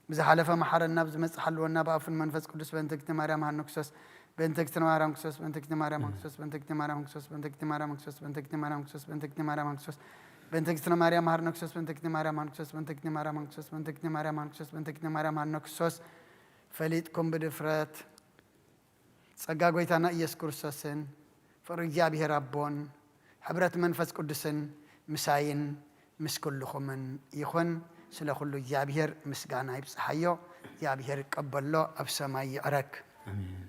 بزح حلف محرنا بزمس حلونا بقف المنفس قدس بنتك مريم هنكسوس بنتك مريم هنكسوس بنتك مريم هنكسوس بنتك مريم هنكسوس بنتك مريم هنكسوس بنتك مريم هنكسوس بنتك مريم هنكسوس بنتك مريم هنكسوس بنتك مريم هنكسوس بنتك مريم هنكسوس بنتك مريم هنكسوس بنتك مريم هنكسوس فليتكم بدفرات صقاقويتنا إياس كرسوسن فرجع به ربون حبرة منفس قدسن مساين مسكلكم يخون سلا كله جابير مسجانا يبصحيو جابير قبله أبسماي عرك آمين